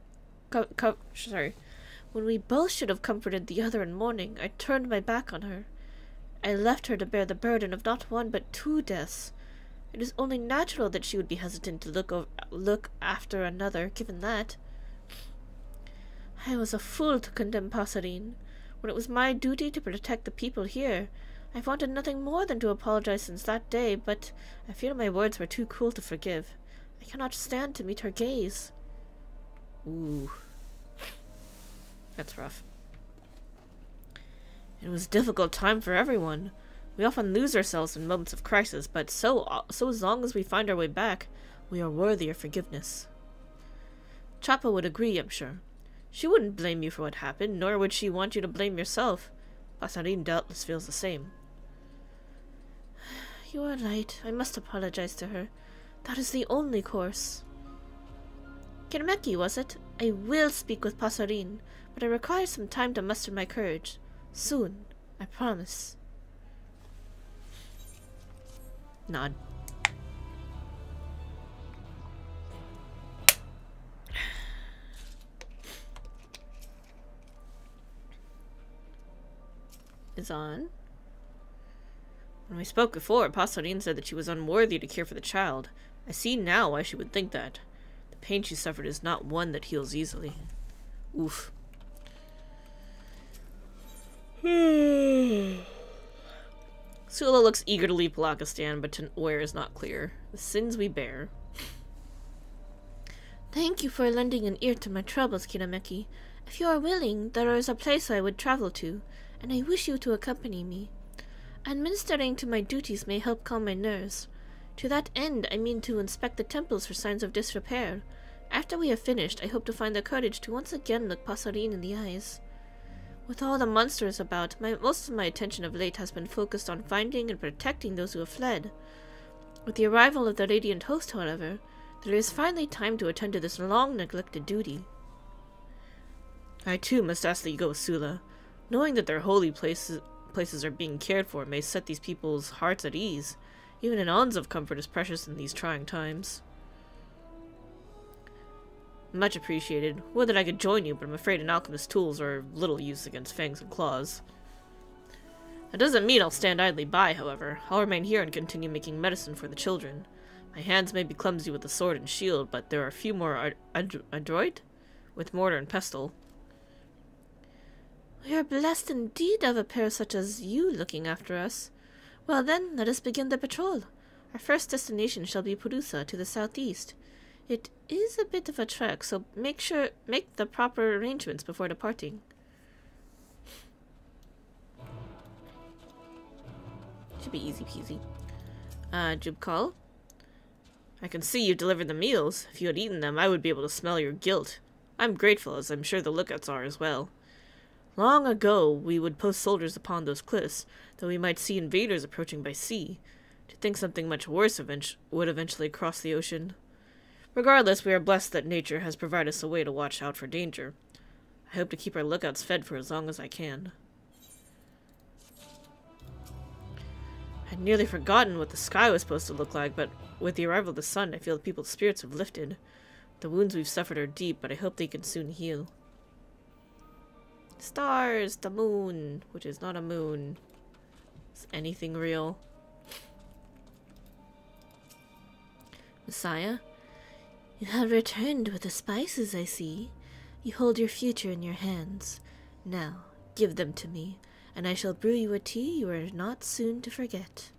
When we both should have comforted the other in mourning, I turned my back on her. I left her to bear the burden of not one but 2 deaths. It is only natural that she would be hesitant to look after another, given that. I was a fool to condemn Pasarin. when it was my duty to protect the people here. I've wanted nothing more than to apologize since that day, but I fear my words were too cruel to forgive. I cannot stand to meet her gaze. Ooh. That's rough. It was a difficult time for everyone. We often lose ourselves in moments of crisis, but so as long as we find our way back, we are worthy of forgiveness. Chappa would agree, I'm sure. She wouldn't blame you for what happened, nor would she want you to blame yourself. Passerine doubtless feels the same. You are right. I must apologize to her. That is the only course. Kirmeki, was it? I will speak with Passerine, but I require some time to muster my courage. Soon, I promise. Nod. Is on. When we spoke before, Passerine said that she was unworthy to care for the child. I see now why she would think that. The pain she suffered is not one that heals easily. Oof. Sula looks eager to leave Palakistan, but to where is not clear. The sins we bear. Thank you for lending an ear to my troubles, Kirameki. If you are willing, there is a place I would travel to, and I wish you to accompany me. Administering to my duties may help calm my nerves. To that end, I mean to inspect the temples for signs of disrepair. After we have finished, I hope to find the courage to once again look Passerine in the eyes. With all the monsters about, most of my attention of late has been focused on finding and protecting those who have fled. With the arrival of the Radiant Host, however, there is finally time to attend to this long-neglected duty. I too must ask that you go with Sula. Knowing that their holy places are being cared for may set these people's hearts at ease. Even an ounce of comfort is precious in these trying times. Much appreciated. Would that I could join you, but I'm afraid an alchemist's tools are of little use against fangs and claws. That doesn't mean I'll stand idly by, however. I'll remain here and continue making medicine for the children. My hands may be clumsy with the sword and shield, but there are a few more adroit with mortar and pestle. We are blessed indeed to have a pair such as you looking after us. Well then, let us begin the patrol. Our first destination shall be Purusa, to the southeast. It is a bit of a trek, so make the proper arrangements before departing. Should be easy peasy. Jubkal? I can see you've delivered the meals. If you had eaten them, I would be able to smell your guilt. I'm grateful, as I'm sure the lookouts are as well. Long ago, we would post soldiers upon those cliffs, though we might see invaders approaching by sea. To think something much worse would eventually cross the ocean. Regardless, we are blessed that nature has provided us a way to watch out for danger. I hope to keep our lookouts fed for as long as I can. I'd nearly forgotten what the sky was supposed to look like, but with the arrival of the sun, I feel that people's spirits have lifted. The wounds we've suffered are deep, but I hope they can soon heal. Stars! The moon! Which is not a moon. Is anything real? Messiah? You have returned with the spices, I see. You hold your future in your hands. Now, give them to me, and I shall brew you a tea you are not soon to forget.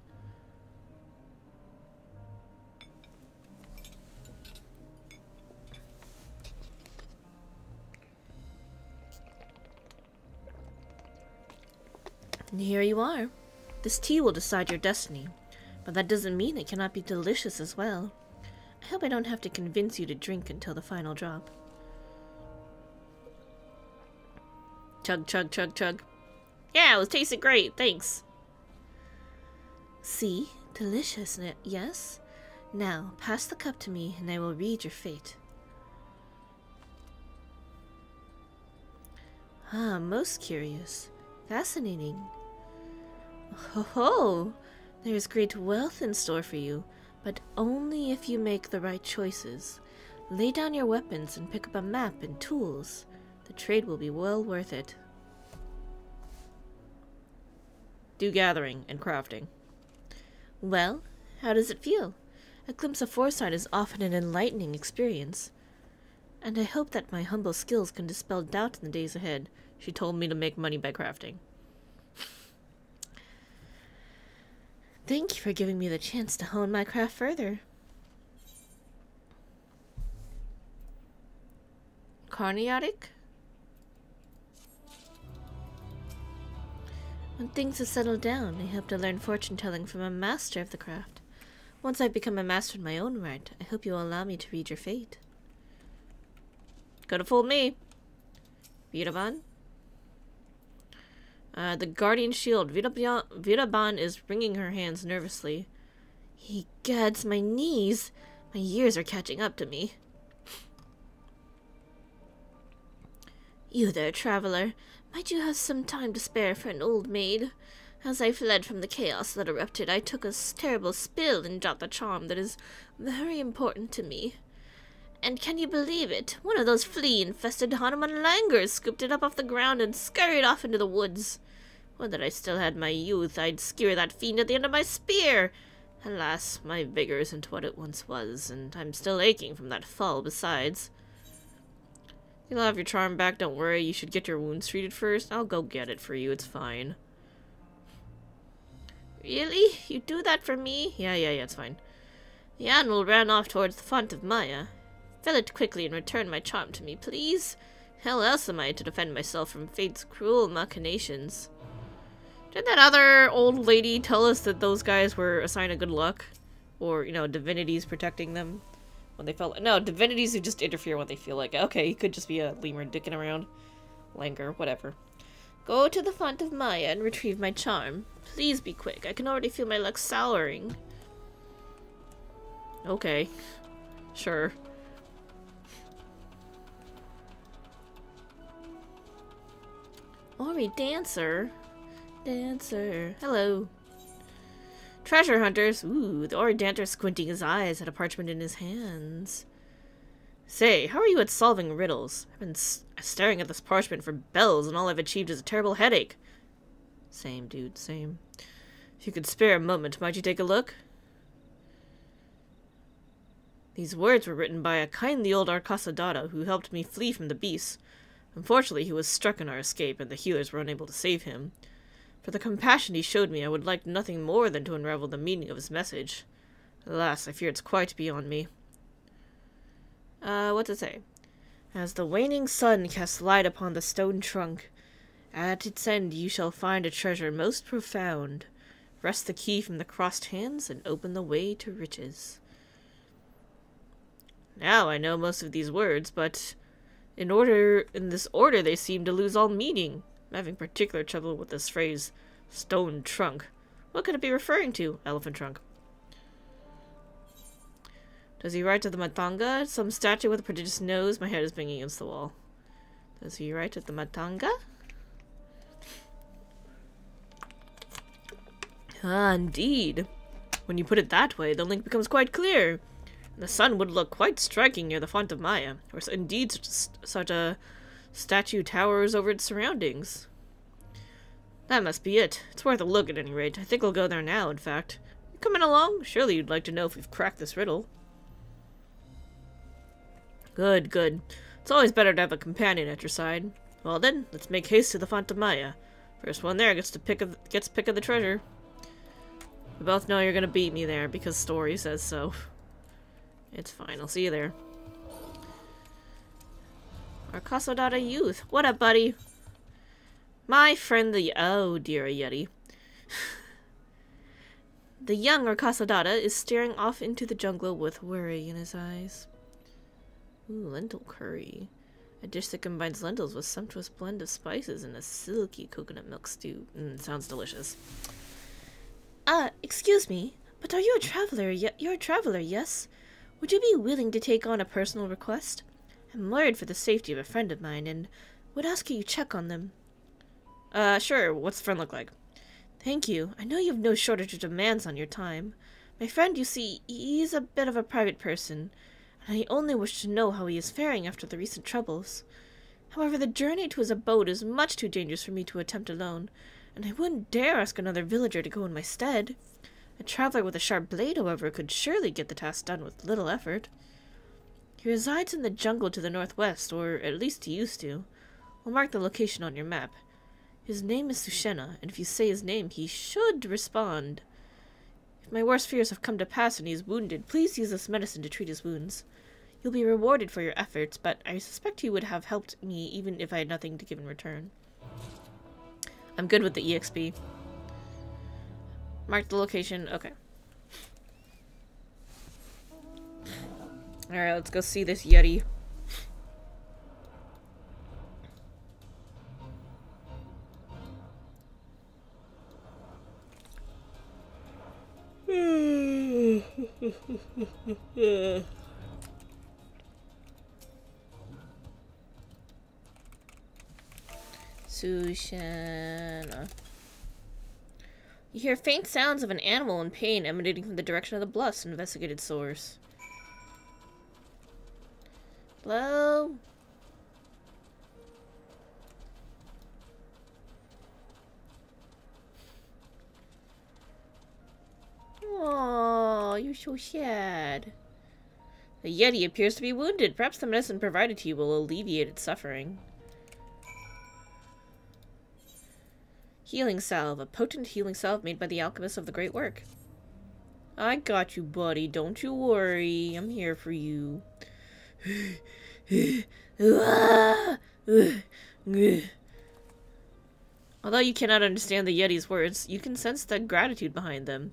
And here you are. This tea will decide your destiny, but that doesn't mean it cannot be delicious as well. I hope I don't have to convince you to drink until the final drop. Chug, chug, chug, chug. Yeah, it was tasting great, thanks. See? Delicious, yes? Now, pass the cup to me, and I will read your fate. Ah, most curious. Fascinating. Ho ho! There is great wealth in store for you, but only if you make the right choices. Lay down your weapons and pick up a map and tools. The trade will be well worth it. Do gathering and crafting. Well, how does it feel? A glimpse of foresight is often an enlightening experience. And I hope that my humble skills can dispel doubt in the days ahead. She told me to make money by crafting. Thank you for giving me the chance to hone my craft further. Carniotic? When things have settled down, I hope to learn fortune-telling from a master of the craft. Once I become a master in my own right, I hope you will allow me to read your fate. Could have fooled me. Vitaban? The Guardian Shield. Vitaban is wringing her hands nervously. Egads, my knees! My years are catching up to me. You there, traveler. Might you have some time to spare for an old maid? As I fled from the chaos that erupted, I took a terrible spill and dropped a charm that is very important to me. And can you believe it? One of those flea-infested Hanuman langurs scooped it up off the ground and scurried off into the woods. Would that I still had my youth, I'd skewer that fiend at the end of my spear. Alas, my vigor isn't what it once was, and I'm still aching from that fall besides. You'll have your charm back, don't worry. You should get your wounds treated first. I'll go get it for you, it's fine. Really? You do that for me? Yeah, it's fine. The animal ran off towards the font of Maya. Fill it quickly and return my charm to me, please. How else am I to defend myself from fate's cruel machinations? Didn't that other old lady tell us that those guys were a sign of good luck? Or, you know, divinities protecting them? When they felt... No, divinities who just interfere when they feel like... Okay, he could just be a lemur dicking around. Langur, whatever. Go to the font of Maya and retrieve my charm. Please be quick. I can already feel my luck souring. Okay. Sure. Ori, dancer. Dancer. Hello. Treasure hunters. Ooh, the Ori dancer squinting his eyes at a parchment in his hands. Say, how are you at solving riddles? I've been staring at this parchment for bells, and all I've achieved is a terrible headache. Same, dude, same. If you could spare a moment, might you take a look? These words were written by a kindly old Arcasadata who helped me flee from the beasts. Unfortunately, he was struck in our escape, and the healers were unable to save him. For the compassion he showed me, I would like nothing more than to unravel the meaning of his message. Alas, I fear it's quite beyond me. What's it say? As the waning sun casts light upon the stone trunk, at its end you shall find a treasure most profound. Wrest the key from the crossed hands and open the way to riches. Now I know most of these words, but in this order they seem to lose all meaning. I'm having particular trouble with this phrase, stone trunk. What could it be referring to? Elephant trunk. Does he write to the Matanga? Some statue with a prodigious nose? My head is banging against the wall. Does he write at the Matanga? Ah, indeed. When you put it that way, the link becomes quite clear. The sun would look quite striking near the font of Maya, where indeed such a statue towers over its surroundings. That must be it. It's worth a look at any rate. I think I'll go there now, in fact. You coming along? Surely you'd like to know if we've cracked this riddle. Good, good. It's always better to have a companion at your side. Well then, let's make haste to the font of Maya. First one there gets pick of the treasure. We both know you're gonna beat me there, because story says so. It's fine, I'll see you there. Arcasodata youth. What up, buddy? My friend the... Oh, dear, a Yeti. The young Arcasodata is staring off into the jungle with worry in his eyes. Ooh, lentil curry. A dish that combines lentils with sumptuous blend of spices and a silky coconut milk stew. Sounds delicious. Excuse me, but are you a traveler? You're a traveler, yes? Would you be willing to take on a personal request? I'm worried for the safety of a friend of mine and would ask you check on them. Sure. What's the friend look like? Thank you. I know you have no shortage of demands on your time. My friend, you see, he's a bit of a private person, and I only wish to know how he is faring after the recent troubles. However, the journey to his abode is much too dangerous for me to attempt alone, and I wouldn't dare ask another villager to go in my stead. A traveler with a sharp blade, however, could surely get the task done with little effort. He resides in the jungle to the northwest, or at least he used to. We'll mark the location on your map. His name is Sushena, and if you say his name, he should respond. If my worst fears have come to pass and he is wounded, please use this medicine to treat his wounds. You'll be rewarded for your efforts, but I suspect you would have helped me even if I had nothing to give in return. I'm good with the EXP. Mark the location. Okay. Alright, let's go see this Yeti. Sushena. You hear faint sounds of an animal in pain emanating from the direction of the bluffs. Investigated source. Hello? Oh, you're so sad. The Yeti appears to be wounded. Perhaps the medicine provided to you will alleviate its suffering. Healing salve. A potent healing salve made by the alchemists of the Great Work. I got you, buddy. Don't you worry. I'm here for you. Although you cannot understand the Yeti's words, you can sense the gratitude behind them.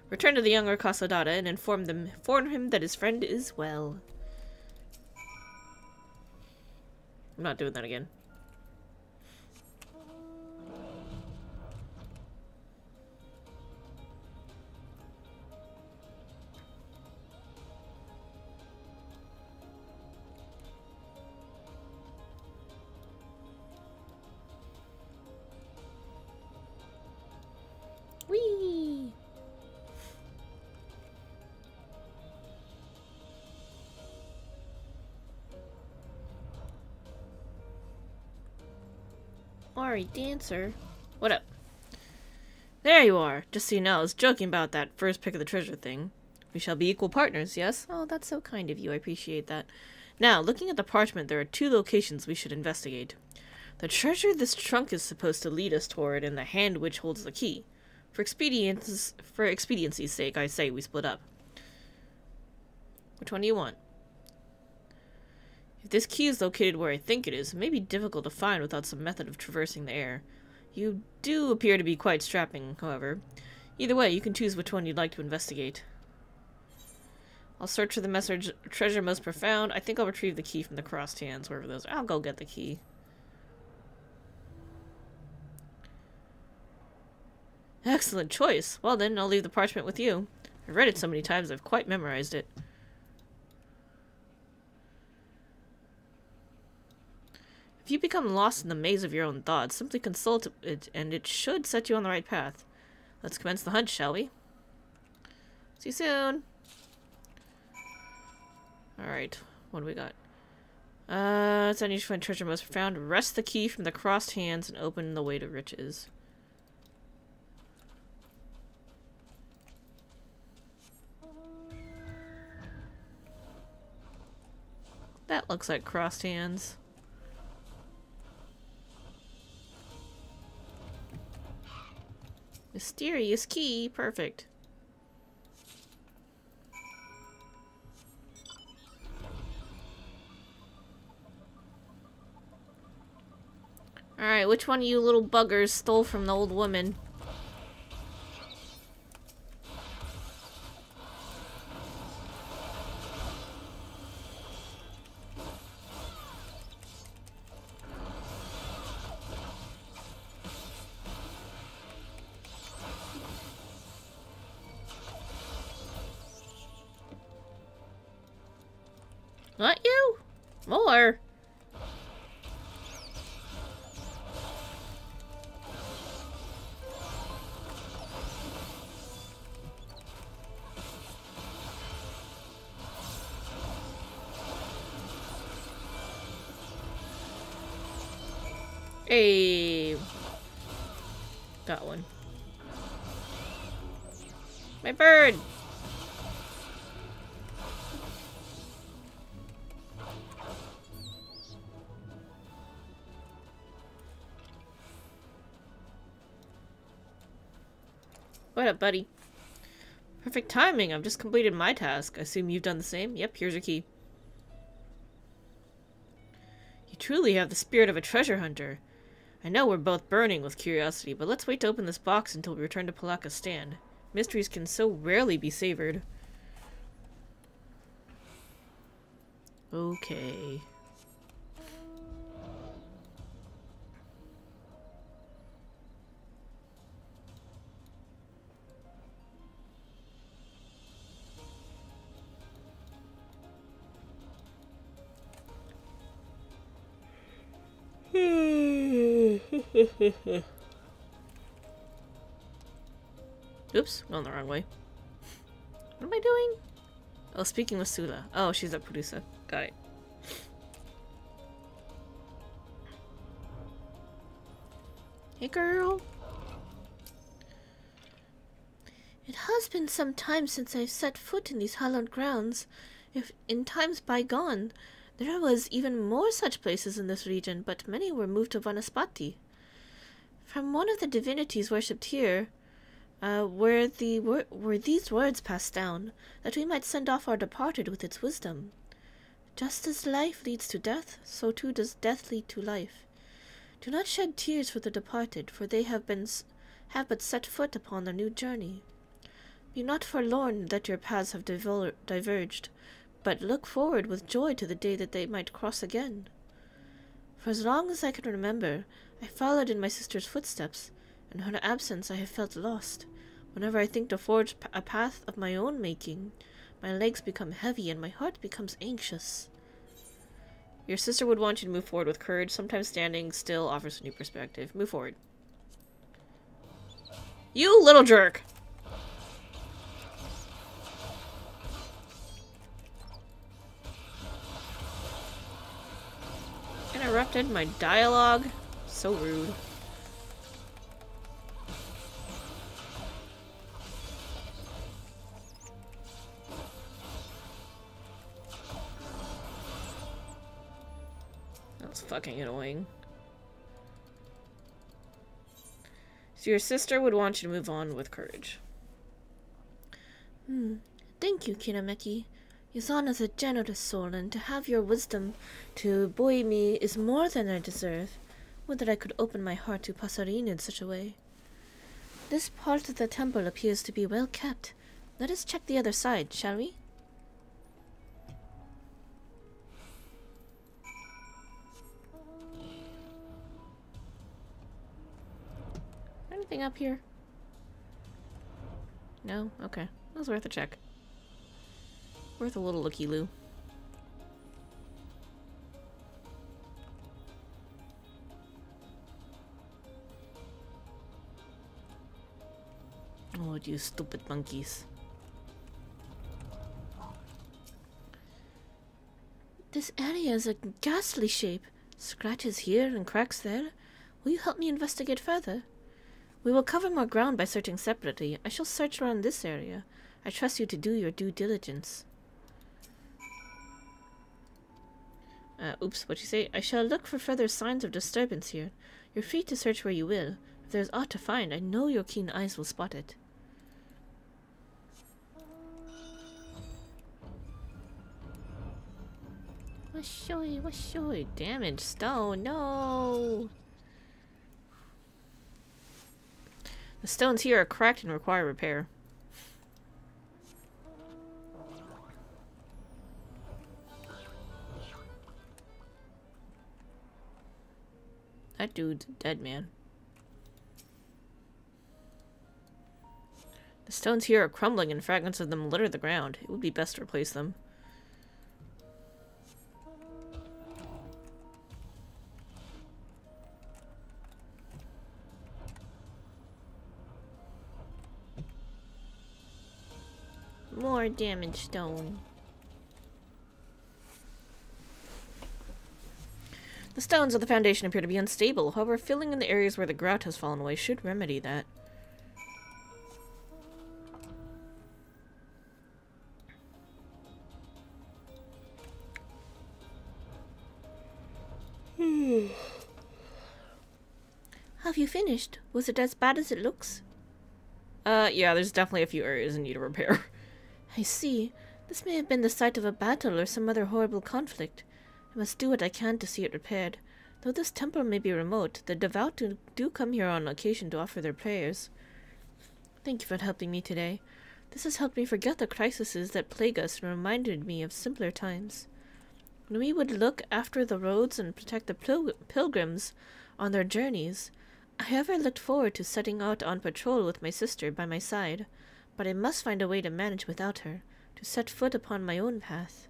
Return to the younger Kasodata and inform him that his friend is well. I'm not doing that again. Whee! Ori, dancer. What up? There you are. Just so you know, I was joking about that first pick of the treasure thing. We shall be equal partners, yes? Oh, that's so kind of you. I appreciate that. Now, looking at the parchment, there are 2 locations we should investigate. The treasure this trunk is supposed to lead us toward, and the hand which holds the key. For expediency's sake, I say we split up. Which one do you want? If this key is located where I think it is, it may be difficult to find without some method of traversing the air. You do appear to be quite strapping, however. Either way, you can choose which one you'd like to investigate. I'll search for the treasure most profound. I think I'll retrieve the key from the crossed hands, wherever those are. I'll go get the key. Excellent choice. Well then, I'll leave the parchment with you. I've read it so many times I've quite memorized it. If you become lost in the maze of your own thoughts, simply consult it and it should set you on the right path. Let's commence the hunt, shall we? See you soon! Alright, what do we got? It's unusual to find treasure most profound. Wrest the key from the crossed hands and open the way to riches. That looks like crossed hands. Mysterious key. Perfect. Alright, which one of you little buggers stole from the old woman? Not you? More. Hey. Got one. My bird. What up, buddy? Perfect timing. I've just completed my task. I assume you've done the same? Yep, here's your key. You truly have the spirit of a treasure hunter. I know we're both burning with curiosity, but let's wait to open this box until we return to Palaka's stand. Mysteries can so rarely be savored. Okay. Oops, going the wrong way. What am I doing? Oh, speaking with Sula. Oh, she's at Pudusa. Got it. Hey, girl. It has been some time since I've set foot in these hallowed grounds. If in times bygone, there was even more such places in this region, but many were moved to Vanaspati. From one of the divinities worshipped here, were these words passed down, that we might send off our departed with its wisdom. Just as life leads to death, so too does death lead to life. Do not shed tears for the departed, for they have but set foot upon their new journey. Be not forlorn that your paths have diverged, but look forward with joy to the day that they might cross again. For as long as I can remember, I followed in my sister's footsteps, and in her absence I have felt lost. Whenever I think to forge a path of my own making, my legs become heavy and my heart becomes anxious. Your sister would want you to move forward with courage. Sometimes standing still offers a new perspective. Move forward. You little jerk! Interrupted my dialogue. So rude. That's fucking annoying. So your sister would want you to move on with courage. Thank you, Kinameki. Yuzana's a generous soul, and to have your wisdom to buoy me is more than I deserve. Would that I could open my heart to Pasarin in such a way. This part of the temple appears to be well kept. Let us check the other side, shall we? Anything up here? No? Okay. That was worth a check. Worth a little looky-loo. Oh, you stupid monkeys. This area is a ghastly shape. Scratches here and cracks there. Will you help me investigate further? We will cover more ground by searching separately. I shall search around this area. I trust you to do your due diligence. Oops, what'd you say? I shall look for further signs of disturbance here. You're free to search where you will. If there's aught to find, I know your keen eyes will spot it. Washoy, damaged stone, no! The stones here are cracked and require repair. That dude's dead, man. The stones here are crumbling and fragments of them litter the ground. It would be best to replace them. More damaged stone. The stones of the foundation appear to be unstable. However, filling in the areas where the grout has fallen away should remedy that. Have you finished? Was it as bad as it looks? Yeah, there's definitely a few areas in need of repair. I see. This may have been the site of a battle or some other horrible conflict. I must do what I can to see it repaired. Though this temple may be remote, the devout do come here on occasion to offer their prayers. Thank you for helping me today. This has helped me forget the crises that plague us and reminded me of simpler times. When we would look after the roads and protect the pilgrims on their journeys, I ever looked forward to setting out on patrol with my sister by my side, but I must find a way to manage without her, to set foot upon my own path.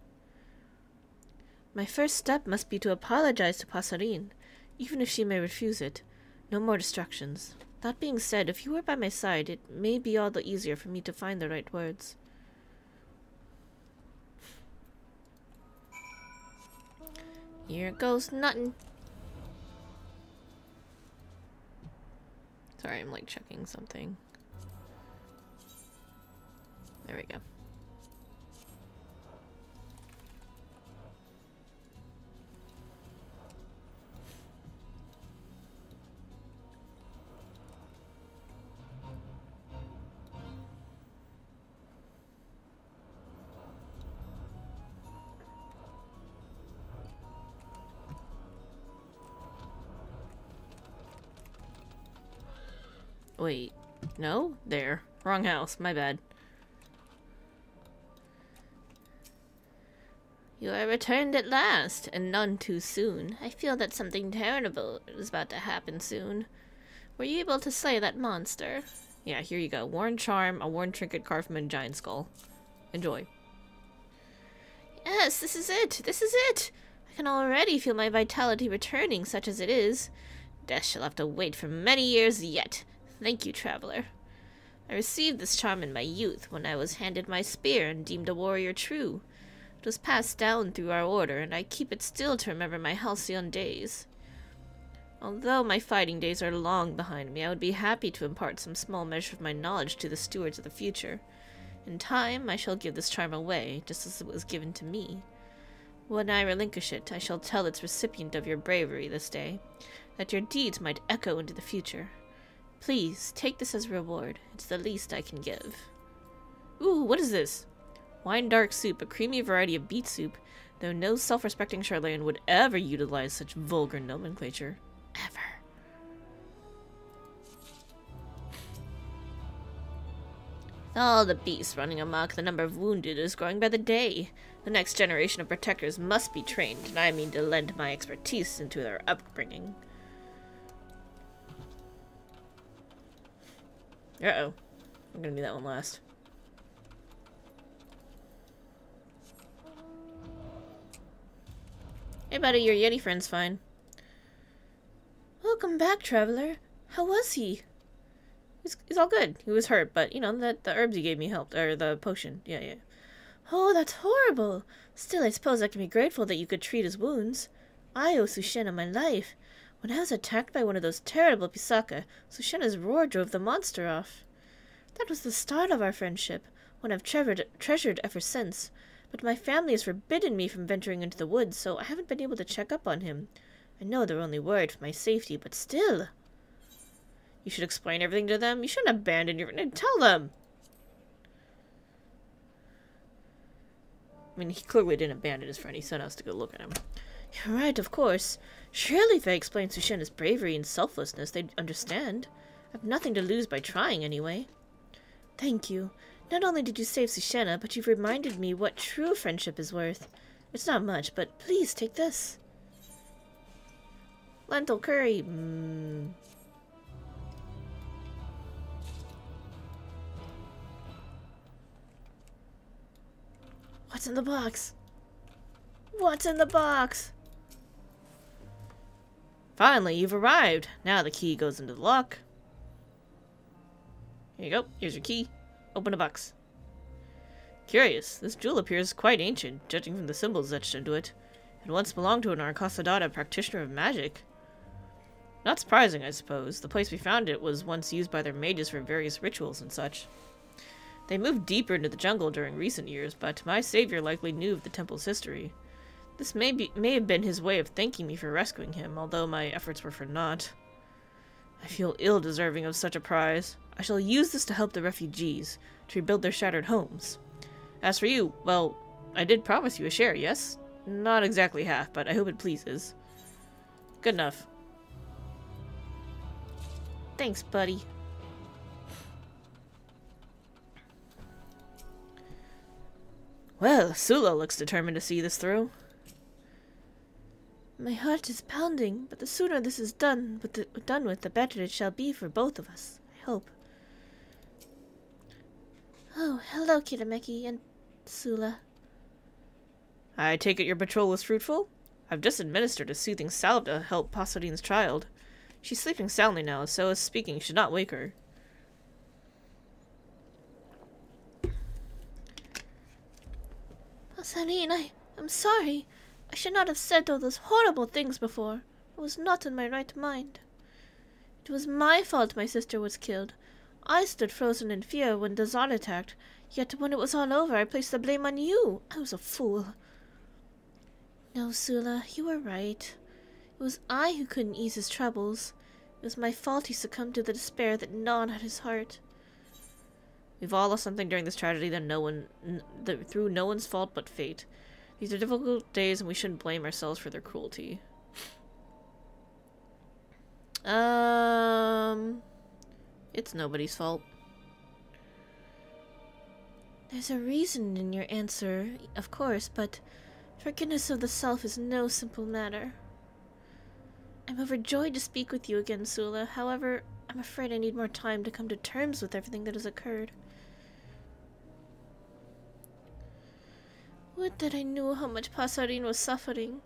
My first step must be to apologize to Passerine, even if she may refuse it. No more distractions. That being said, if you were by my side, it may be all the easier for me to find the right words. Here goes nothing. Sorry, I'm like checking something. There we go. Wait, no? There. Wrong house. My bad. You are returned at last, and none too soon. I feel that something terrible is about to happen soon. Were you able to slay that monster? Yeah, here you go. Worn charm, a worn trinket carved from a giant skull. Enjoy. Yes, this is it! This is it! I can already feel my vitality returning, such as it is. Death shall have to wait for many years yet. Thank you, traveler. I received this charm in my youth, when I was handed my spear and deemed a warrior true. It was passed down through our order, and I keep it still to remember my halcyon days. Although my fighting days are long behind me, I would be happy to impart some small measure of my knowledge to the stewards of the future. In time, I shall give this charm away, just as it was given to me. When I relinquish it, I shall tell its recipient of your bravery this day, that your deeds might echo into the future. Please, take this as a reward. It's the least I can give. Ooh, what is this? Wine dark soup, a creamy variety of beet soup, though no self-respecting Charlatan would ever utilize such vulgar nomenclature. Ever. With all the beasts running amok, the number of wounded is growing by the day. The next generation of protectors must be trained, and I mean to lend my expertise into their upbringing. Uh-oh. I'm gonna do that one last. Hey buddy, your Yeti friend's fine. Welcome back, traveler. How was he? He's all good. He was hurt, but, you know, the herbs he gave me helped. Or the potion. Yeah. Oh, that's horrible. Still, I suppose I can be grateful that you could treat his wounds. I owe Sushena my life. When I was attacked by one of those terrible Pisaka, Sushena's roar drove the monster off. That was the start of our friendship, one I've treasured ever since. But my family has forbidden me from venturing into the woods, so I haven't been able to check up on him. I know they're only worried for my safety, but still. You should explain everything to them. You shouldn't abandon your friend. Tell them! I mean, he clearly didn't abandon his friend. He sent us to go look at him. You're right, of course. Surely if I explained Sushena's bravery and selflessness, they'd understand. I've nothing to lose by trying, anyway. Thank you. Not only did you save Sushena, but you've reminded me what true friendship is worth. It's not much, but please take this. Lentil curry. What's in the box? What's in the box? Finally, you've arrived. Now the key goes into the lock. Here you go. Here's your key. Open the box. Curious. This jewel appears quite ancient, judging from the symbols etched into it. It once belonged to an Arcasadata practitioner of magic. Not surprising, I suppose. The place we found it was once used by their mages for various rituals and such. They moved deeper into the jungle during recent years, but my savior likely knew of the temple's history. This may have been his way of thanking me for rescuing him, although my efforts were for naught. I feel ill-deserving of such a prize. I shall use this to help the refugees, to rebuild their shattered homes. As for you, well, I did promise you a share, yes? Not exactly half, but I hope it pleases. Good enough. Thanks, buddy. Well, Sula looks determined to see this through. My heart is pounding, but the sooner this is done with, the better it shall be for both of us, I hope. Oh, hello, Kirameki and Sula. I take it your patrol was fruitful? I've just administered a soothing salve to help Pasadine's child. She's sleeping soundly now, so as speaking should not wake her. Pasadine, I'm sorry. I should not have said all those horrible things before. I was not in my right mind. It was my fault my sister was killed. I stood frozen in fear when Dazan attacked, yet when it was all over I placed the blame on you. I was a fool. No, Sula, you were right. It was I who couldn't ease his troubles. It was my fault he succumbed to the despair that gnawed at his heart. We've all lost something during this tragedy through no one's fault but fate. These are difficult days and we shouldn't blame ourselves for their cruelty. It's nobody's fault. There's a reason in your answer, of course, but forgiveness of the self is no simple matter. I'm overjoyed to speak with you again, Sula. However, I'm afraid I need more time to come to terms with everything that has occurred. Would that I knew how much Pasadine was suffering.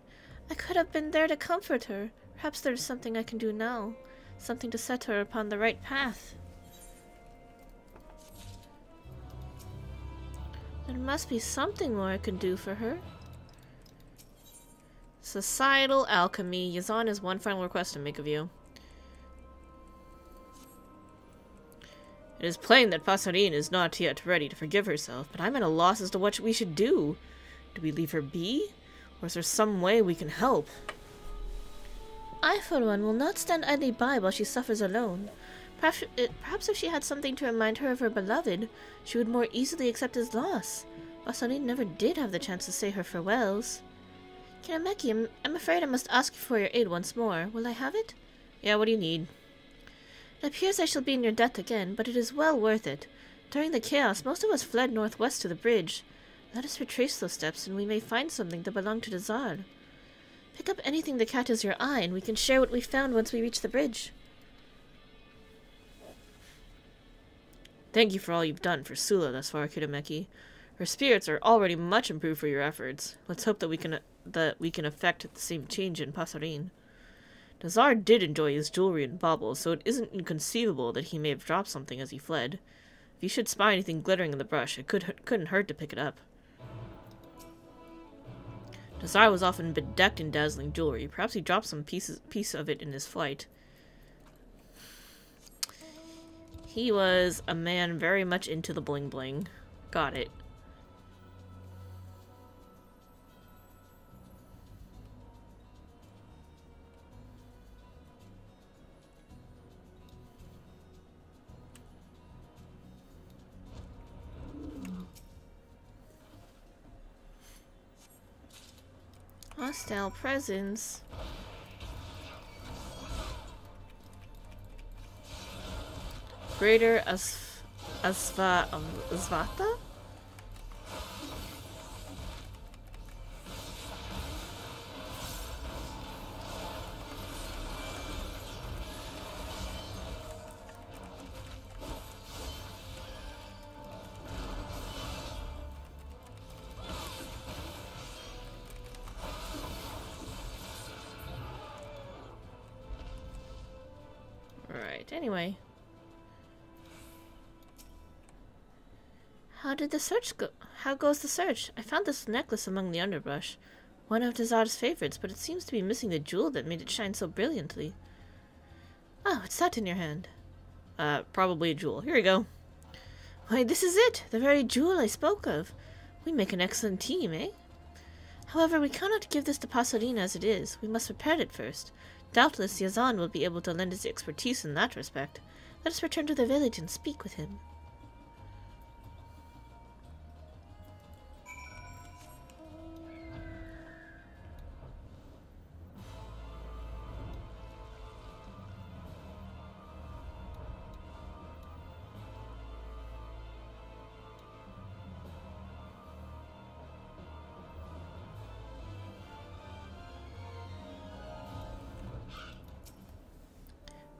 I could have been there to comfort her. Perhaps there is something I can do now. Something to set her upon the right path. There must be something more I can do for her. Societal alchemy. Yazan has one final request to make of you. It is plain that Pasadine is not yet ready to forgive herself, but I'm at a loss as to what we should do. Do we leave her be? Or is there some way we can help? I, for one, will not stand idly by while she suffers alone. Perhaps if she had something to remind her of her beloved, she would more easily accept his loss. Pasadine never did have the chance to say her farewells. Kirameki, I'm afraid I must ask you for your aid once more. Will I have it? Yeah, what do you need? It appears I shall be in your debt again, but it is well worth it. During the chaos, most of us fled northwest to the bridge. Let us retrace those steps, and we may find something that belonged to the Tsar. Pick up anything that catches your eye, and we can share what we found once we reach the bridge. Thank you for all you've done for Sula thus far, Kirameki. Her spirits are already much improved for your efforts. Let's hope that we can effect the same change in Pasadine. The Tsar did enjoy his jewelry and baubles, so it isn't inconceivable that he may have dropped something as he fled. If you should spy anything glittering in the brush, it couldn't hurt to pick it up. The Tsar was often bedecked in dazzling jewelry. Perhaps he dropped some piece of it in his flight. He was a man very much into the bling bling. Got it. Hostile presence. Greater Asvata? Right, anyway. How did the search go? How goes the search? I found this necklace among the underbrush. One of Dazar's favorites, but it seems to be missing the jewel that made it shine so brilliantly. Oh, it's that in your hand. Probably a jewel. Here you go. Why, this is it! The very jewel I spoke of. We make an excellent team, eh? However, we cannot give this to Pasadena as it is. We must prepare it first. Doubtless, Yazan will be able to lend his expertise in that respect. Let us return to the village and speak with him.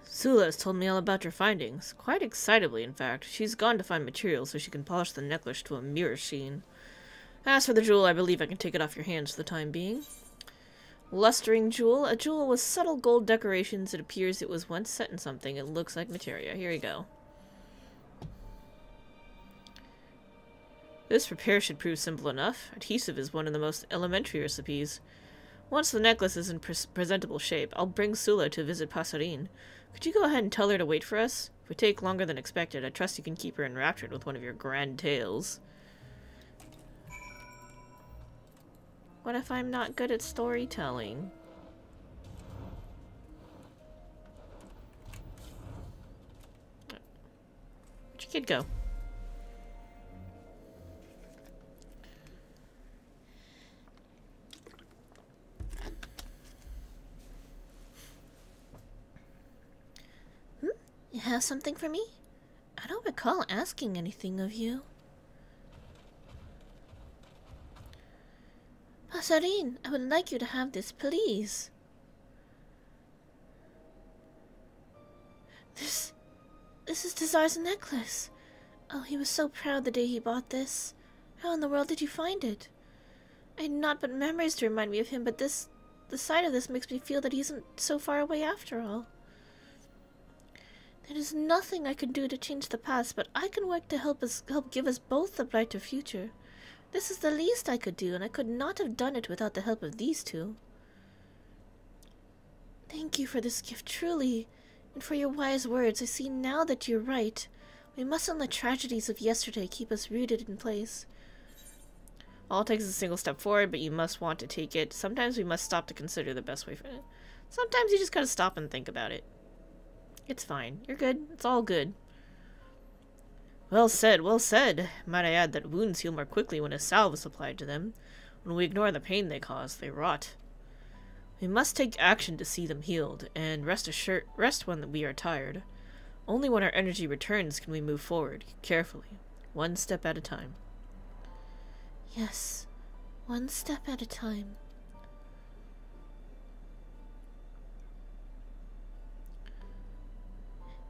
Sula has told me all about your findings. Quite excitably, in fact. She's gone to find materials so she can polish the necklace to a mirror sheen. As for the jewel, I believe I can take it off your hands for the time being. Lustering jewel. A jewel with subtle gold decorations. It appears it was once set in something. It looks like materia. Here you go. This repair should prove simple enough. Adhesive is one of the most elementary recipes. Once the necklace is in presentable shape, I'll bring Sula to visit Passerine. Could you go ahead and tell her to wait for us? If we take longer than expected, I trust you can keep her enraptured with one of your grand tales. What if I'm not good at storytelling? Where'd your kid go? You have something for me? I don't recall asking anything of you. Passerine, I would like you to have this, please. This is Desar's necklace. Oh, he was so proud the day he bought this. How in the world did you find it? I had naught but memories to remind me of him, but the sight of this makes me feel that he isn't so far away after all. There is nothing I can do to change the past, but I can work to help give us both a brighter future. This is the least I could do, and I could not have done it without the help of these two. Thank you for this gift, truly, and for your wise words. I see now that you're right. We mustn't let tragedies of yesterday keep us rooted in place. All it takes is a single step forward, but you must want to take it. Sometimes we must stop to consider the best way for it. Sometimes you just gotta stop and think about it. It's fine. You're good. It's all good. Well said, well said. Might I add that wounds heal more quickly when a salve is applied to them. When we ignore the pain they cause, they rot. We must take action to see them healed, and rest when we are tired. Only when our energy returns can we move forward, carefully, one step at a time. Yes, one step at a time.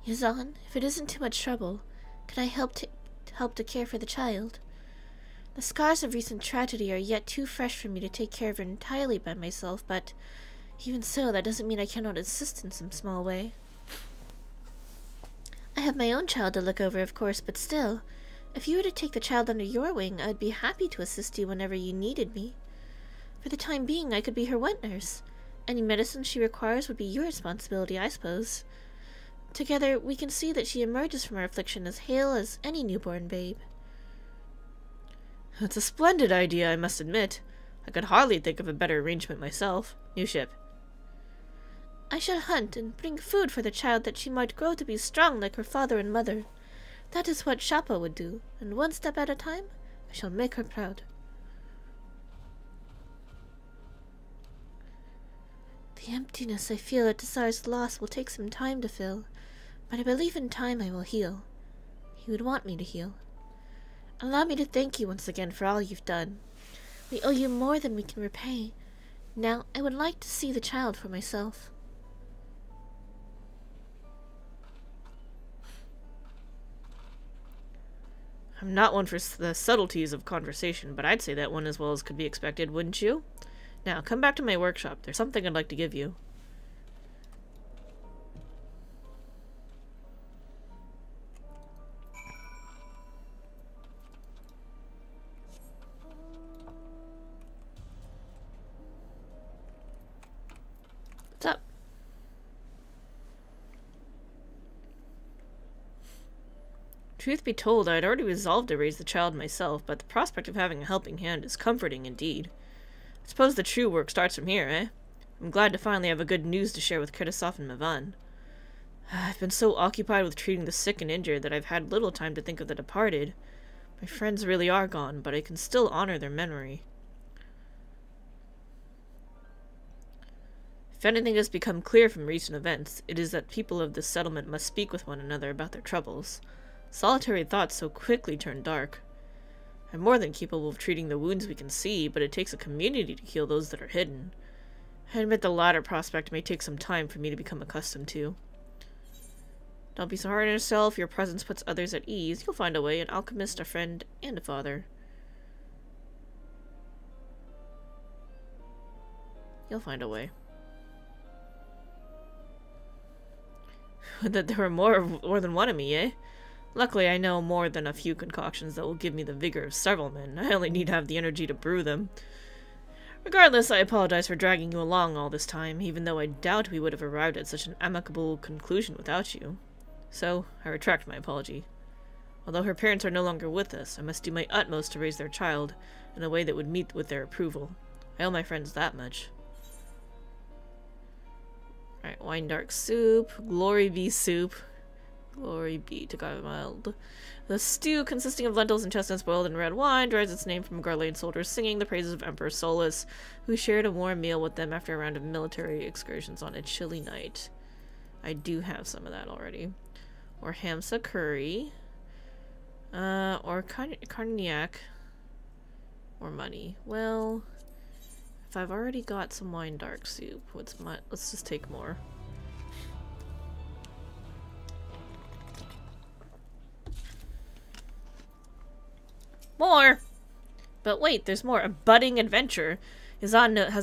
Yazan, if it isn't too much trouble, could I help to care for the child? The scars of recent tragedy are yet too fresh for me to take care of her entirely by myself, but even so, that doesn't mean I cannot assist in some small way. I have my own child to look over, of course, but still, if you were to take the child under your wing, I would be happy to assist you whenever you needed me. For the time being, I could be her wet nurse. Any medicine she requires would be your responsibility, I suppose. Together, we can see that she emerges from her affliction as hale as any newborn babe. That's a splendid idea, I must admit. I could hardly think of a better arrangement myself. New ship. I shall hunt and bring food for the child that she might grow to be strong like her father and mother. That is what Shapa would do, and one step at a time, I shall make her proud. The emptiness I feel at Desar's loss will take some time to fill, but I believe in time I will heal. He would want me to heal. Allow me to thank you once again for all you've done. We owe you more than we can repay. Now, I would like to see the child for myself. I'm not one for the subtleties of conversation, but I'd say that one as well as could be expected, wouldn't you? Now, come back to my workshop. There's something I'd like to give you. What's up? Truth be told, I had already resolved to raise the child myself, but the prospect of having a helping hand is comforting indeed. I suppose the true work starts from here, eh? I'm glad to finally have a good news to share with Kurtisov and Mavan. I've been so occupied with treating the sick and injured that I've had little time to think of the departed. My friends really are gone, but I can still honor their memory. If anything has become clear from recent events, it is that people of this settlement must speak with one another about their troubles. Solitary thoughts so quickly turn dark. I'm more than capable of treating the wounds we can see, but it takes a community to heal those that are hidden. I admit the latter prospect may take some time for me to become accustomed to. Don't be so hard on yourself. Your presence puts others at ease. You'll find a way, an alchemist, a friend, and a father. You'll find a way. That there were more than one of me, eh? Luckily, I know more than a few concoctions that will give me the vigor of several men. I only need to have the energy to brew them. Regardless, I apologize for dragging you along all this time, even though I doubt we would have arrived at such an amicable conclusion without you. So, I retract my apology. Although her parents are no longer with us, I must do my utmost to raise their child in a way that would meet with their approval. I owe my friends that much. Alright, wine dark soup. Glory be soup. Glory be to God mild. The stew, consisting of lentils and chestnuts boiled in red wine, derives its name from Garlean soldiers singing the praises of Emperor Solus, who shared a warm meal with them after a round of military excursions on a chilly night. I do have some of that already. Or Hamsa curry. Or Carniac. Or money. Well, if I've already got some wine dark soup, let's just take more. More! But wait, there's more. A budding adventurer has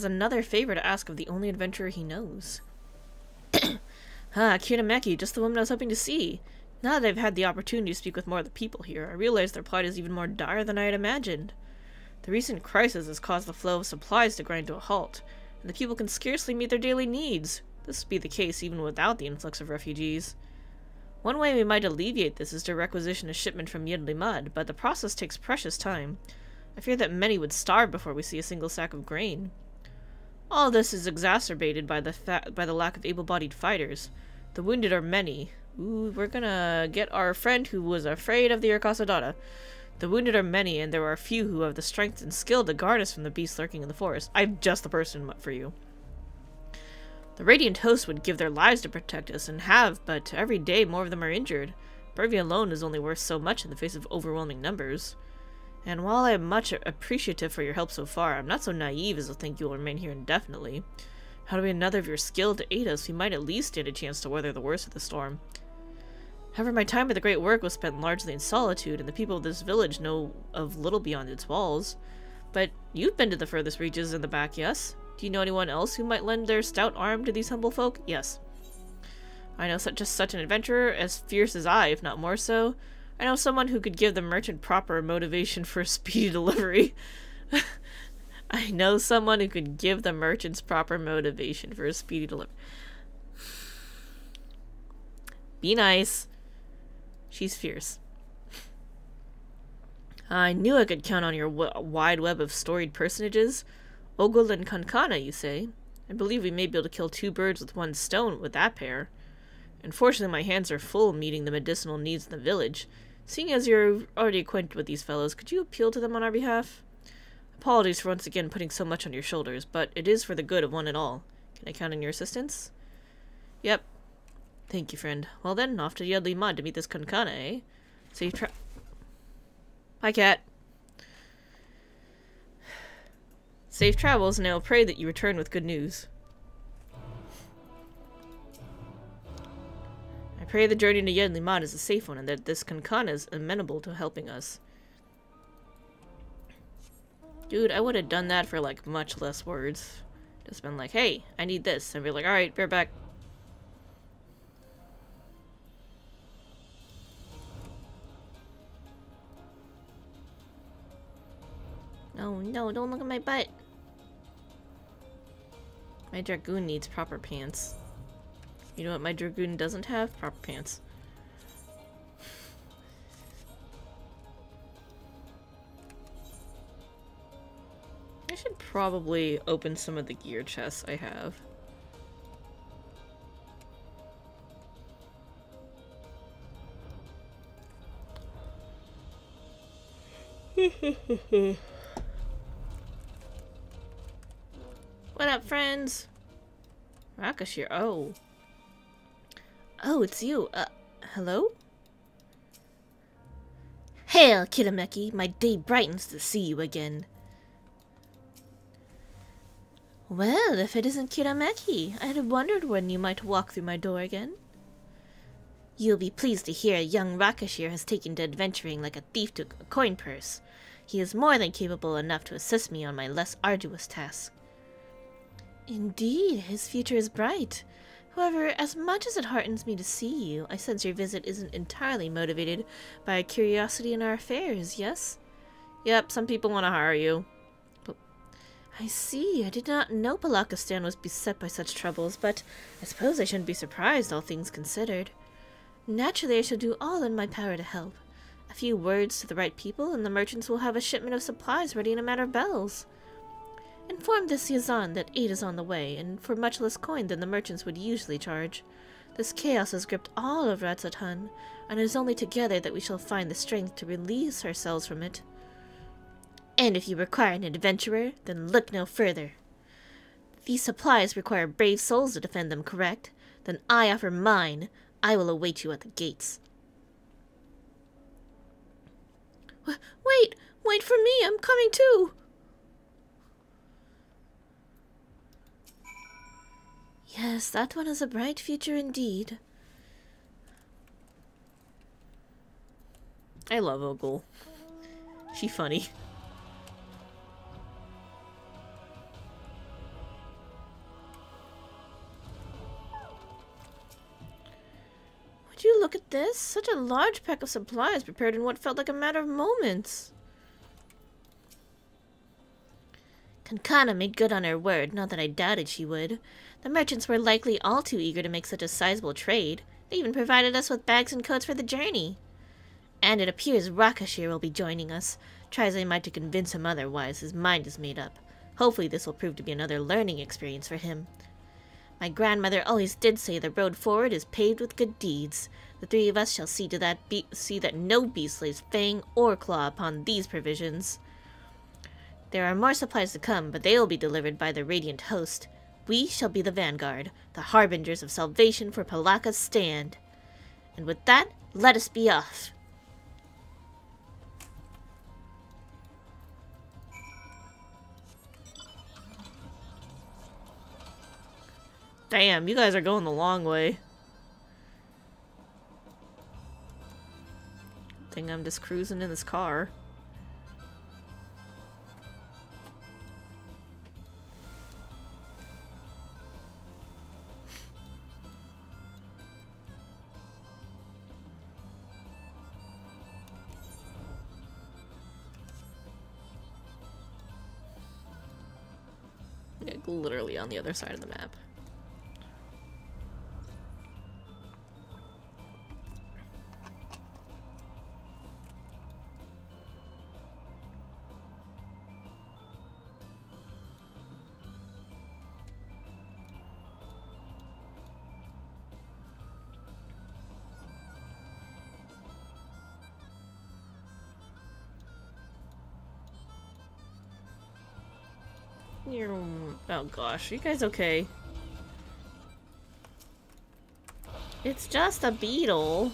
another favor to ask of the only adventurer he knows. Kirameki, just the woman I was hoping to see. Now that I've had the opportunity to speak with more of the people here, I realize their plight is even more dire than I had imagined. The recent crisis has caused the flow of supplies to grind to a halt, and the people can scarcely meet their daily needs. This would be the case even without the influx of refugees. One way we might alleviate this is to requisition a shipment from Yedli Mud, but the process takes precious time. I fear that many would starve before we see a single sack of grain. All this is exacerbated by the lack of able-bodied fighters. The wounded are many. Ooh, we're gonna get our friend who was afraid of the Urkasadata. The wounded are many, and there are few who have the strength and skill to guard us from the beasts lurking in the forest. I'm just the person for you. The Radiant Host would give their lives to protect us, and have, but every day more of them are injured. Bravery alone is only worth so much in the face of overwhelming numbers. And while I am much appreciative for your help so far, I'm not so naive as to think you will remain here indefinitely. Had we another of your skill to aid us, we might at least stand a chance to weather the worst of the storm. However, my time at the Great Work was spent largely in solitude, and the people of this village know of little beyond its walls. But you've been to the furthest reaches in the back, yes? Do you know anyone else who might lend their stout arm to these humble folk? Yes. I know just such an adventurer, as fierce as I, if not more so. I know someone who could give the merchant proper motivation for a speedy delivery. I know someone who could give the merchants proper motivation for a speedy delivery. Be nice. She's fierce. I knew I could count on your wide web of storied personages. Ogul and Kankana, you say? I believe we may be able to kill two birds with one stone with that pair. Unfortunately, my hands are full meeting the medicinal needs in the village. Seeing as you're already acquainted with these fellows, could you appeal to them on our behalf? Apologies for once again putting so much on your shoulders, but it is for the good of one and all. Can I count on your assistance? Yep. Thank you, friend. Well then, off to Yedli Mud to meet this Kankana, eh? Safe Hi, cat. Safe travels, and I will pray that you return with good news. I pray the journey to Yedli Mud is a safe one, and that this Kankana is amenable to helping us. Dude, I would have done that for, like, much less words. Just been like, hey, I need this. And be like, alright, bear back. No, no, don't look at my butt. My Dragoon needs proper pants. You know what my Dragoon doesn't have? Proper pants. I should probably open some of the gear chests I have. What up, friends? Rakashir, oh. Oh, it's you. Hello? Hail, Kitameki. My day brightens to see you again. Well, if it isn't Kitameki, I had wondered when you might walk through my door again. You'll be pleased to hear young Rakashir has taken to adventuring like a thief to a coin purse. He is more than capable enough to assist me on my less arduous tasks. Indeed, his future is bright. However, as much as it heartens me to see you, I sense your visit isn't entirely motivated by a curiosity in our affairs, yes? Yep, some people want to hire you. But I see. I did not know Palakistan was beset by such troubles, but I suppose I shouldn't be surprised, all things considered. Naturally, I shall do all in my power to help. A few words to the right people, and the merchants will have a shipment of supplies ready in a matter of bells. Inform the Siazan that aid is on the way, and for much less coin than the merchants would usually charge. This chaos has gripped all of Ratsatan, and it is only together that we shall find the strength to release ourselves from it. And if you require an adventurer, then look no further. These supplies require brave souls to defend them, correct? Then I offer mine. I will await you at the gates. Wait! Wait for me! I'm coming too! Yes, that one has a bright future indeed. I love Ogul. She funny. Would you look at this? Such a large pack of supplies prepared in what felt like a matter of moments. Kankana made good on her word, not that I doubted she would. The merchants were likely all too eager to make such a sizable trade. They even provided us with bags and coats for the journey. And it appears Rakashir will be joining us. Try as I might to convince him otherwise, his mind is made up. Hopefully this will prove to be another learning experience for him. My grandmother always did say the road forward is paved with good deeds. The three of us shall see to that no beast lays fang or claw upon these provisions. There are more supplies to come, but they will be delivered by the Radiant Host. We shall be the vanguard, the harbingers of salvation for Palaka's stand. And with that, let us be off. Damn, you guys are going the long way. I think I'm just cruising in this car. Like, literally on the other side of the map. Oh gosh, are you guys okay? It's just a beetle.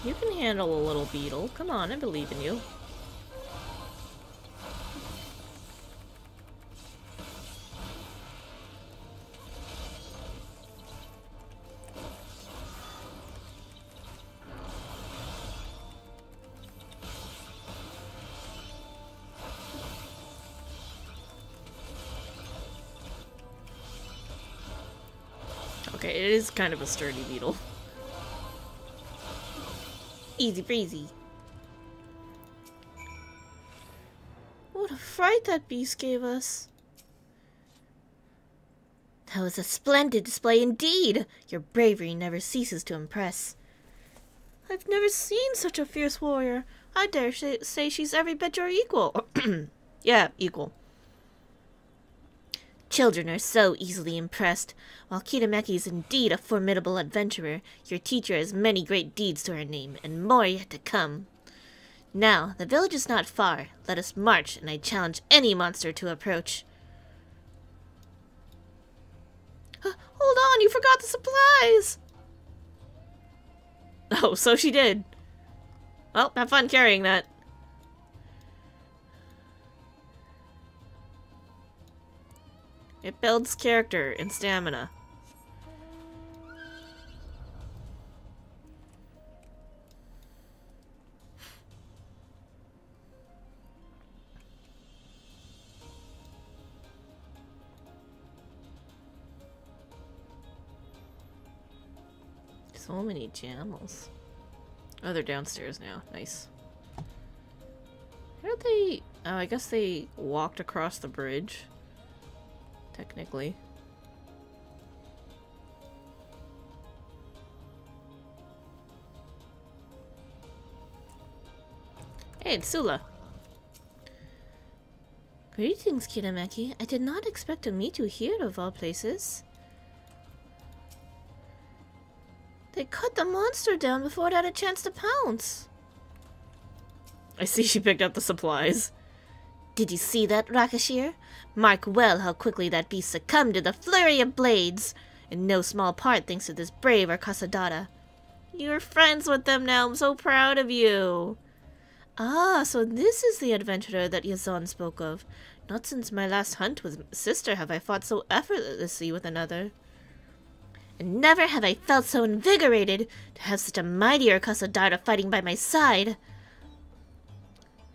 You can handle a little beetle. Come on, I believe in you. Okay, it is kind of a sturdy beetle. Easy breezy. What a fright that beast gave us. That was a splendid display indeed. Your bravery never ceases to impress. I've never seen such a fierce warrior. I dare say she's every bit your equal. Yeah, equal. Children are so easily impressed. While Kitameki is indeed a formidable adventurer, your teacher has many great deeds to her name, and more yet to come. Now, the village is not far. Let us march, and I challenge any monster to approach. Hold on, you forgot the supplies! Oh, so she did. Well, have fun carrying that. It builds character and stamina. So many jammels. Oh, they're downstairs now. Nice. How did they... Oh, I guess they walked across the bridge. Technically. Hey, it's Sula. Greetings, Kitameki. I did not expect to meet you here, of all places. They cut the monster down before it had a chance to pounce. I see she picked up the supplies. Did you see that, Rakashir? Mark well how quickly that beast succumbed to the flurry of blades, in no small part thanks to this brave Arkasadata. You're friends with them now, I'm so proud of you. Ah, so this is the adventurer that Yazan spoke of. Not since my last hunt with sister have I fought so effortlessly with another. And never have I felt so invigorated to have such a mighty Arkasadata fighting by my side.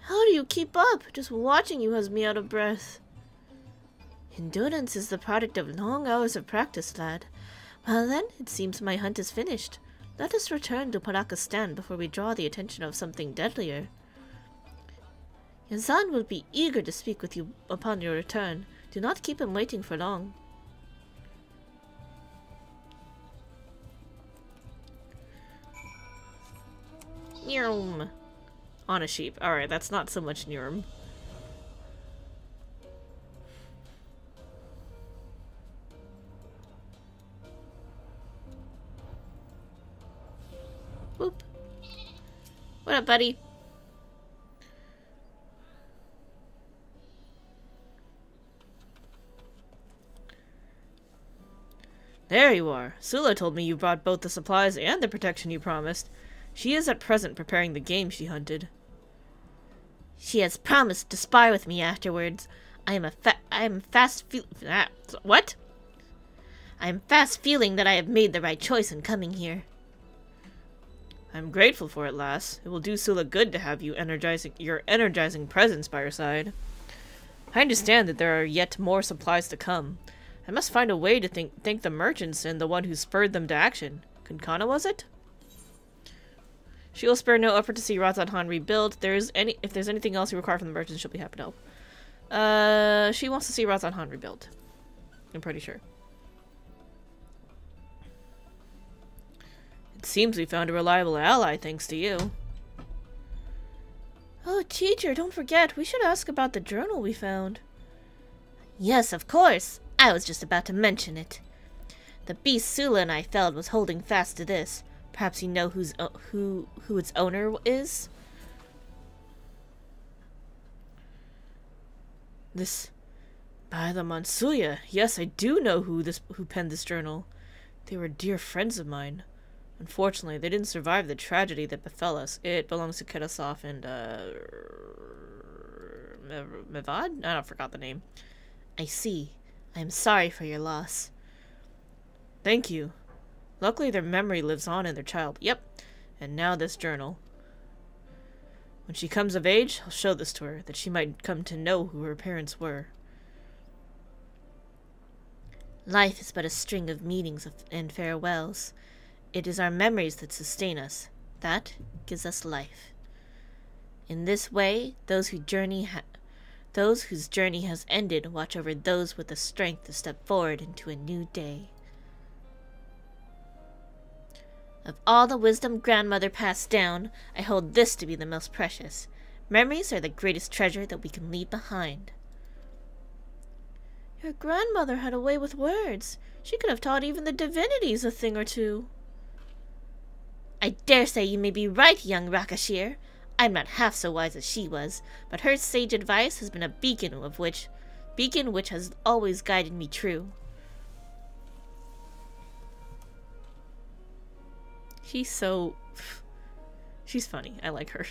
How do you keep up? Just watching you has me out of breath. Endurance is the product of long hours of practice, lad. Well then, it seems my hunt is finished. Let us return to Paraka's stand before we draw the attention of something deadlier. Yazan will be eager to speak with you upon your return. Do not keep him waiting for long. Nurm. On a sheep. Alright, that's not so much Nurm. Whoop. What up, buddy? There you are. Sula told me you brought both the supplies and the protection you promised. She is at present preparing the game she hunted. She has promised to spar with me afterwards. I am fast feeling that I have made the right choice in coming here. I'm grateful for it, lass. It will do Sula good to have your energizing presence by her side. I understand that there are yet more supplies to come. I must find a way to thank the merchants and the one who spurred them to action. Kunkana, was it? She will spare no effort to see Razan rebuild. If there's anything else you require from the merchants, she'll be happy to help. She wants to see Razan rebuild. I'm pretty sure. It seems we found a reliable ally, thanks to you. Oh, teacher, don't forget. We should ask about the journal we found. Yes, of course. I was just about to mention it. The beast Sula and I felled was holding fast to this. Perhaps you know who its owner is? This... By the Mansuya. Yes, I do know who penned this journal. They were dear friends of mine. Unfortunately, they didn't survive the tragedy that befell us. It belongs to Kedasov and, Mevad? I forgot the name. I see. I am sorry for your loss. Thank you. Luckily, their memory lives on in their child. Yep. And now this journal. When she comes of age, I'll show this to her, that she might come to know who her parents were. Life is but a string of meetings and farewells. It is our memories that sustain us. That gives us life. In this way, those whose journey has ended watch over those with the strength to step forward into a new day. Of all the wisdom grandmother passed down, I hold this to be the most precious. Memories are the greatest treasure that we can leave behind. Your grandmother had a way with words. She could have taught even the divinities a thing or two. I dare say you may be right, young Rakashir. I'm not half so wise as she was, but her sage advice has been a beacon which has always guided me true. She's funny. I like her.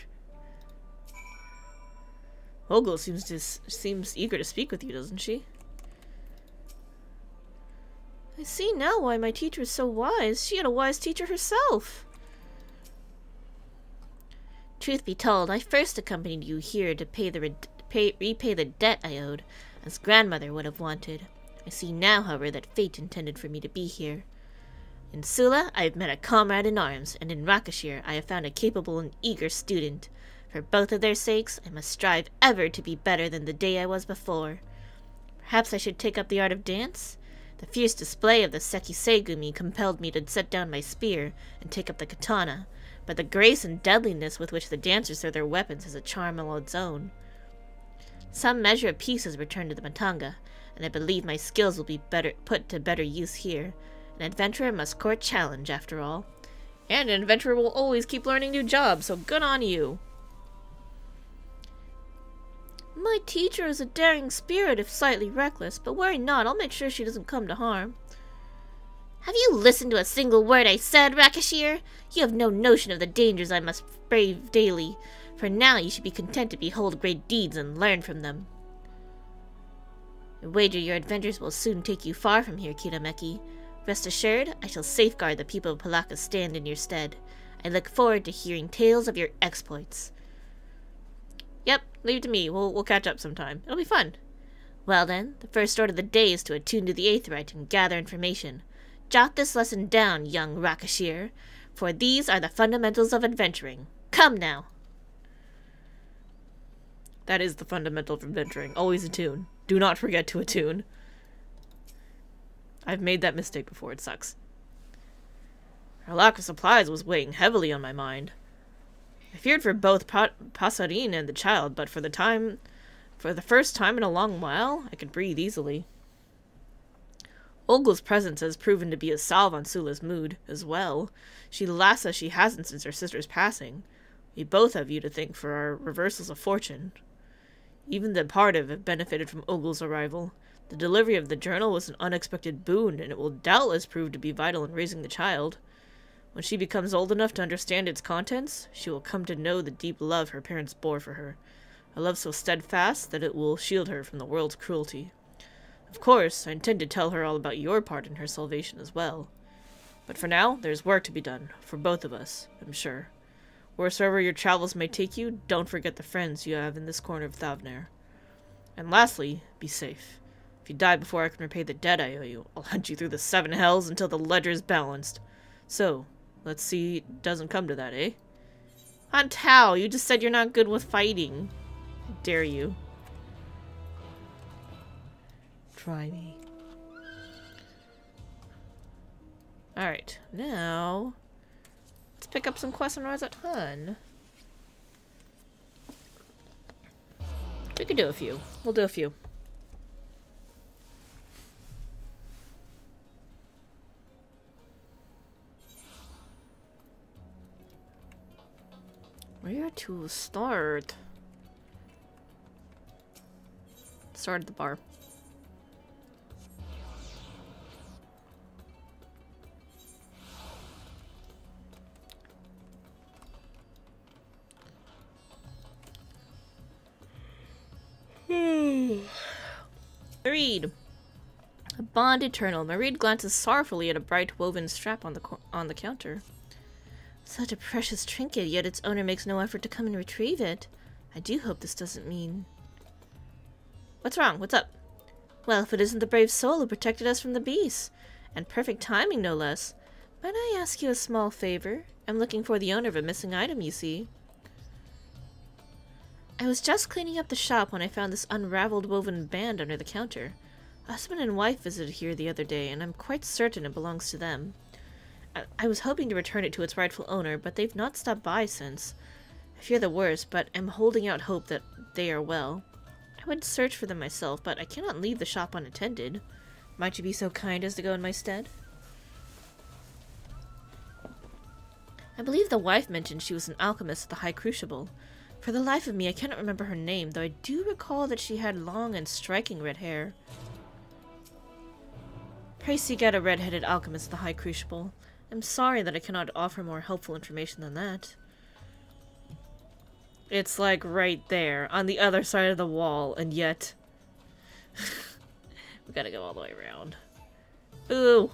Ogul seems eager to speak with you, doesn't she? I see now why my teacher is so wise. She had a wise teacher herself. Truth be told, I first accompanied you here to repay the debt I owed, as grandmother would have wanted. I see now, however, that fate intended for me to be here. In Sula, I have met a comrade in arms, and in Rakashir, I have found a capable and eager student. For both of their sakes, I must strive ever to be better than the day I was before. Perhaps I should take up the art of dance? The fierce display of the Sekisegumi compelled me to set down my spear and take up the katana, but the grace and deadliness with which the dancers throw their weapons has a charm all its own. Some measure of peace has returned to the Matanga, and I believe my skills will be put to better use here. An adventurer must court challenge, after all. And an adventurer will always keep learning new jobs, so good on you. My teacher is a daring spirit if slightly reckless, but worry not, I'll make sure she doesn't come to harm. Have you listened to a single word I said, Rakashir? You have no notion of the dangers I must brave daily. For now you should be content to behold great deeds and learn from them. I wager your adventures will soon take you far from here, Kirameki. Rest assured, I shall safeguard the people of Palaka stand in your stead. I look forward to hearing tales of your exploits. Yep, leave it to me. We'll catch up sometime. It'll be fun. Well then, the first order of the day is to attune to the Aetheryte and gather information. Jot this lesson down, young Rakashir, for these are the fundamentals of adventuring. Come now! That is the fundamental of adventuring. Always attune. Do not forget to attune. I've made that mistake before. It sucks. Our lack of supplies was weighing heavily on my mind. I feared for both Passerine and the child, but for the first time in a long while, I could breathe easily. Olga's presence has proven to be a salve on Sula's mood, as well. She laughs as she hasn't since her sister's passing. We both have you to thank for our reversals of fortune. Even the Partiv have benefited from Ogul's arrival. The delivery of the journal was an unexpected boon, and it will doubtless prove to be vital in raising the child. When she becomes old enough to understand its contents, she will come to know the deep love her parents bore for her, a love so steadfast that it will shield her from the world's cruelty. Of course, I intend to tell her all about your part in her salvation as well. But for now, there's work to be done, for both of us, I'm sure. Wheresoever your travels may take you, don't forget the friends you have in this corner of Thavnair. And lastly, be safe. If you die before I can repay the debt I owe you, I'll hunt you through the 7 hells until the ledger is balanced. So, let's see it doesn't come to that, eh? Aunt Tao, you just said you're not good with fighting. How dare you. Try me. Alright, now let's pick up some quests on Rise Hun. We could do a few. We'll do a few. Where to start? Start at the bar. Mareed. A bond eternal. Mareed glances sorrowfully at a bright woven strap on the counter. Such a precious trinket, yet its owner makes no effort to come and retrieve it. I do hope this doesn't mean... What's wrong? What's up? Well, if it isn't the brave soul who protected us from the beasts. And perfect timing, no less. Might I ask you a small favor? I'm looking for the owner of a missing item, you see. I was just cleaning up the shop when I found this unraveled woven band under the counter. Husband and wife visited here the other day, and I'm quite certain it belongs to them. I was hoping to return it to its rightful owner, but they've not stopped by since. I fear the worst, but am holding out hope that they are well. I would search for them myself, but I cannot leave the shop unattended. Might you be so kind as to go in my stead? I believe the wife mentioned she was an alchemist at the High Crucible. For the life of me, I cannot remember her name, though I do recall that she had long and striking red hair. Pray seek out a red-headed alchemist at the High Crucible. I'm sorry that I cannot offer more helpful information than that. It's like right there, on the other side of the wall, and yet... we gotta go all the way around. Ooh!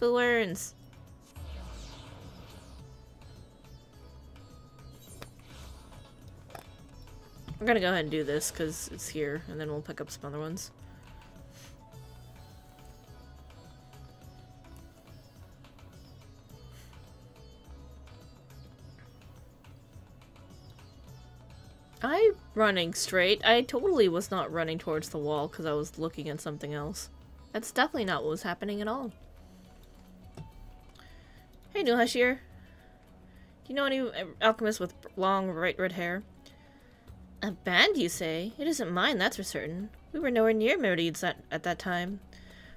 Boo earns! We're gonna go ahead and do this, because it's here, and then we'll pick up some other ones. I'm running straight. I totally was not running towards the wall because I was looking at something else. That's definitely not what was happening at all. Hey, Nuhashir. Do you know any alchemists with long, bright red hair? A band, you say? It isn't mine, that's for certain. We were nowhere near Meridians at that time.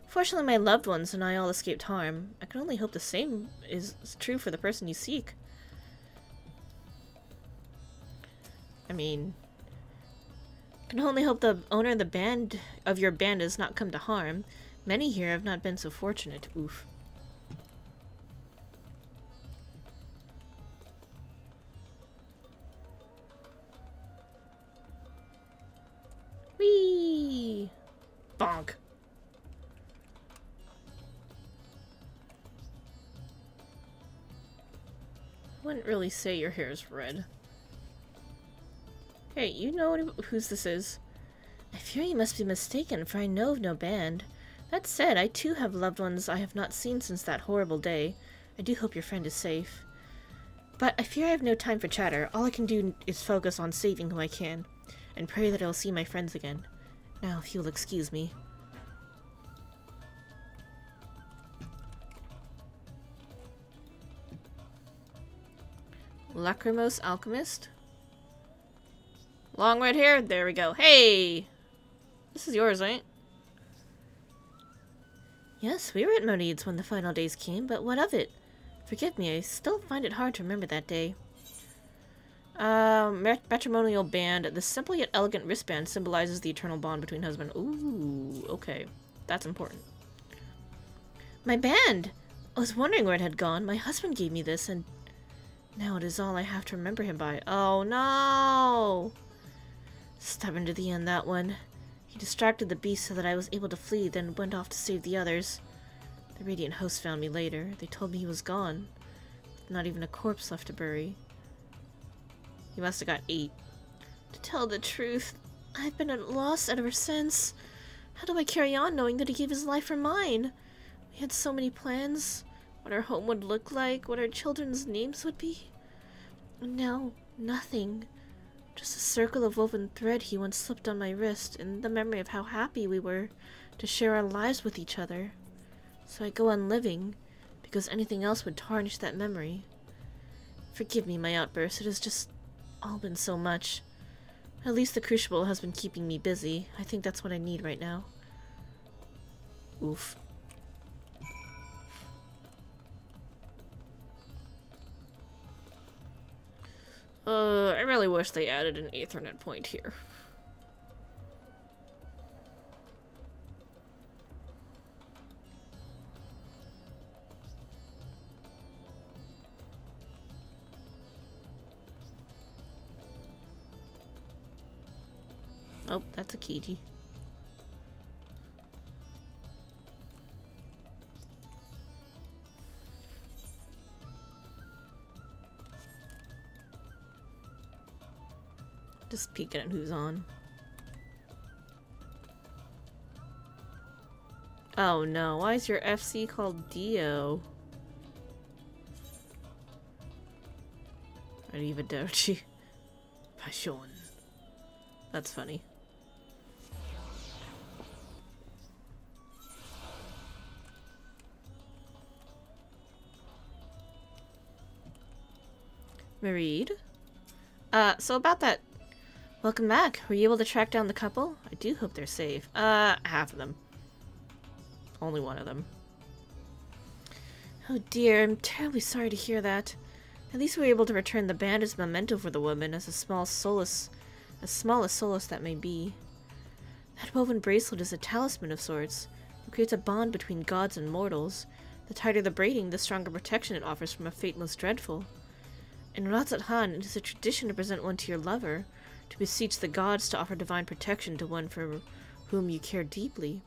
Fortunately, my loved ones and I all escaped harm. I can only hope the same is true for the person you seek. I mean, I can only hope the owner of your band does not come to harm. Many here have not been so fortunate. Oof. Whee! Bonk. I wouldn't really say your hair is red. Hey, you know whose this is? I fear you must be mistaken, for I know of no band. That said, I too have loved ones I have not seen since that horrible day. I do hope your friend is safe. But I fear I have no time for chatter. All I can do is focus on saving who I can, and pray that I will see my friends again. Now, if you'll excuse me. Lachrymose Alchemist? Long red hair? There we go. Hey! This is yours, right? Yes, we were at Monide's when the final days came, but what of it? Forgive me, I still find it hard to remember that day. Matrimonial band. The simple yet elegant wristband symbolizes the eternal bond between husband. Ooh, okay. That's important. My band! I was wondering where it had gone. My husband gave me this, and now it is all I have to remember him by. Oh, no! Stubborn to the end, that one. He distracted the beast so that I was able to flee, then went off to save the others. The Radiant Host found me later. They told me he was gone, with not even a corpse left to bury. He must have got 8. To tell the truth, I've been at a loss ever since. How do I carry on knowing that he gave his life for mine? We had so many plans. What our home would look like, what our children's names would be. And now, nothing. Just a circle of woven thread he once slipped on my wrist, and the memory of how happy we were to share our lives with each other. So I go on living, because anything else would tarnish that memory. Forgive me my outburst, it has just all been so much. At least the Crucible has been keeping me busy. I think that's what I need right now. Oof. I really wish they added an Ethernet point here. Oh, that's a Kiji. Just peeking at who's on. Oh no, why is your FC called Dio? Arrivederci. Passion. That's funny. Mareed? So about that... Welcome back. Were you able to track down the couple? I do hope they're safe. Half of them. Only one of them. Oh dear, I'm terribly sorry to hear that. At least we were able to return the band as memento for the woman, as small a solace that may be. That woven bracelet is a talisman of sorts. It creates a bond between gods and mortals. The tighter the braiding, the stronger protection it offers from a fate most dreadful. In Razat Han, it is a tradition to present one to your lover, to beseech the gods to offer divine protection to one for whom you care deeply.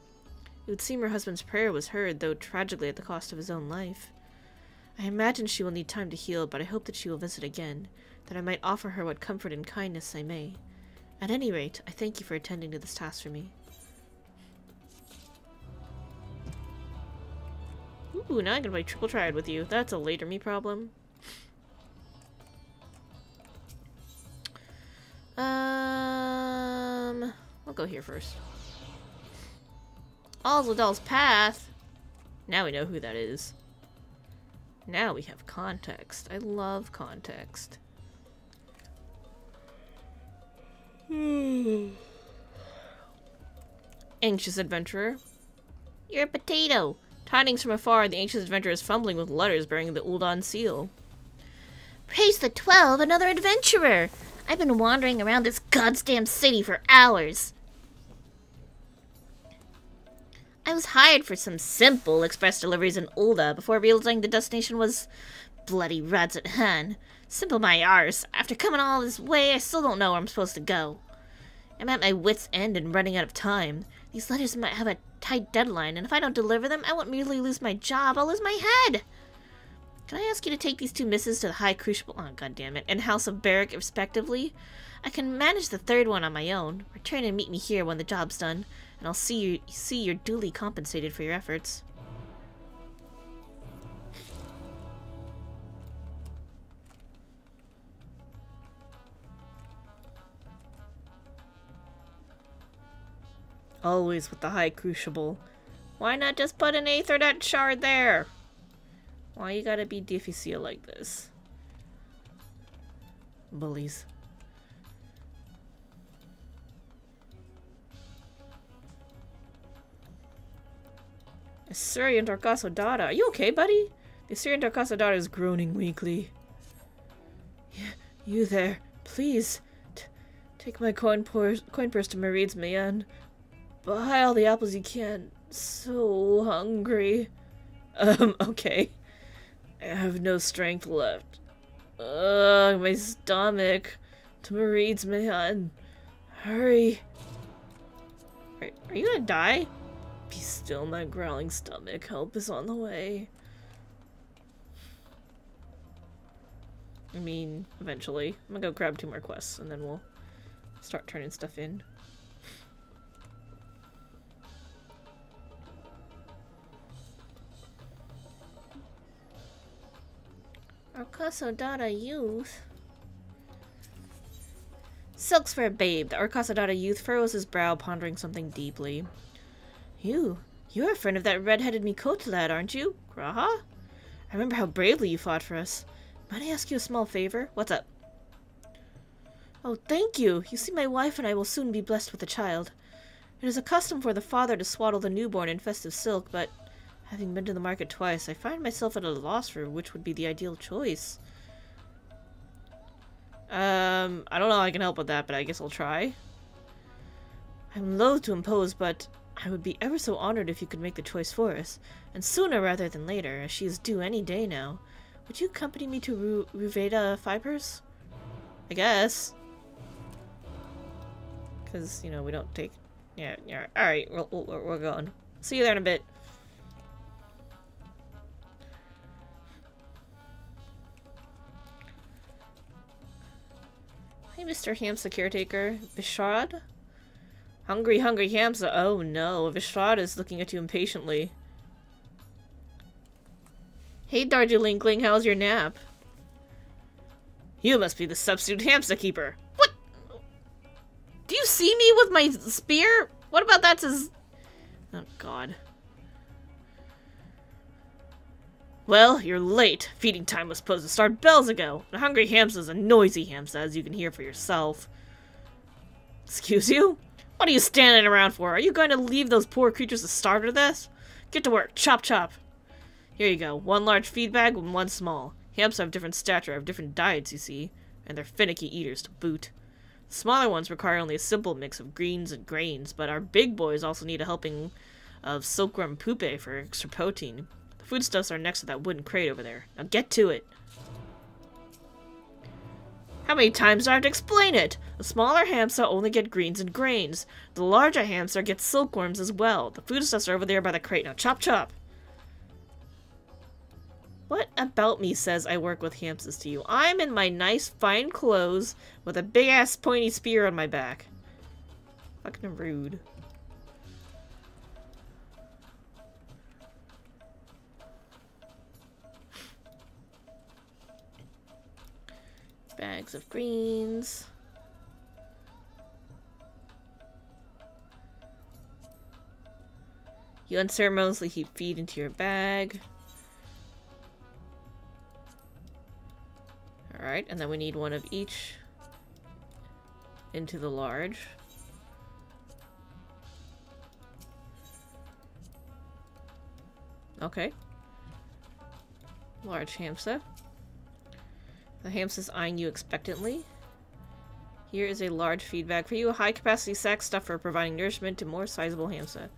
It would seem her husband's prayer was heard, though tragically at the cost of his own life. I imagine she will need time to heal, but I hope that she will visit again, that I might offer her what comfort and kindness I may. At any rate, I thank you for attending to this task for me. Ooh, now I can play Triple Triad with you. That's a later me problem. We'll go here first. Alzadal's Path! Now we know who that is. Now we have context. I love context. Anxious adventurer. You're a potato! Tidings from afar, the anxious adventurer is fumbling with letters bearing the Uldan seal. Praise the 12, another adventurer! I've been wandering around this goddamn city for hours. I was hired for some simple express deliveries in Ulda before realizing the destination was bloody Razat Han. Simple my arse. After coming all this way, I still don't know where I'm supposed to go. I'm at my wit's end and running out of time. These letters might have a tight deadline, and if I don't deliver them, I won't merely lose my job, I'll lose my head. Can I ask you to take these two misses to the High Crucible, oh goddammit, and House of Barrack respectively? I can manage the third one on my own. Return and meet me here when the job's done, and I'll see you're duly compensated for your efforts. Always with the High Crucible. Why not just put an Aethernet shard there? Why you gotta be difficile like this? Bullies. Assyrian Darkaso Dada. Are you okay, buddy? The Assyrian Darkaso Dada is groaning weakly. You there. Please. Take my coin purse to Mareed's Mayan. Buy all the apples you can. So hungry. Okay. I have no strength left. Ugh, my stomach. To Mareed's Mayan. Hurry. Are you gonna die? Be still, my growling stomach. Help is on the way. I mean, eventually. I'm gonna go grab 2 more quests, and then we'll start turning stuff in. Arkaso Dada youth. Silks for a babe. The Arkaso Dada youth furrows his brow, pondering something deeply. You're a friend of that red-headed Mikoto lad, aren't you? Graha? I remember how bravely you fought for us. Might I ask you a small favor? What's up? Oh, thank you. You see, my wife and I will soon be blessed with a child. It is a custom for the father to swaddle the newborn in festive silk, but having been to the market twice, I find myself at a loss for which would be the ideal choice. I don't know how I can help with that, but I guess I'll try. I'm loath to impose, but I would be ever so honored if you could make the choice for us, and sooner rather than later, as she is due any day now. Would you accompany me to Ruveda Fibers? I guess. Because, you know, we don't take... Yeah, alright, we're going. See you there in a bit. Hey, Mr. Hamsa caretaker. Vishrad? Hungry Hamsa. Oh no, Vishrad is looking at you impatiently. Hey, Darjeelingling, how's your nap? You must be the substitute Hamsa keeper. What? Do you see me with my spear? What about that's his... Oh god. Well, you're late. Feeding time was supposed to start bells ago. A hungry hamster's a noisy hamster, as you can hear for yourself. Excuse you? What are you standing around for? Are you going to leave those poor creatures to starve to this? Get to work. Chop chop. Here you go. One large feed bag and one small. Hamsters have different stature, have different diets, you see. And they're finicky eaters to boot. The smaller ones require only a simple mix of greens and grains, but our big boys also need a helping of silkworm pupae for extra protein. The foodstuffs are next to that wooden crate over there. Now get to it. How many times do I have to explain it? The smaller hamster only get greens and grains. The larger hamster gets silkworms as well. The foodstuffs are over there by the crate. Now chop chop. What about me says I work with hamsters to you? I'm in my nice fine clothes with a big ass pointy spear on my back. Fucking rude. Bags of greens. You unceremoniously heap feed into your bag. Alright, and then we need one of each into the large. Okay. Large hamster. The hamster's eyeing you expectantly. Here is a large feed bag for you, a high-capacity sack stuffed for providing nourishment to more sizable hamster.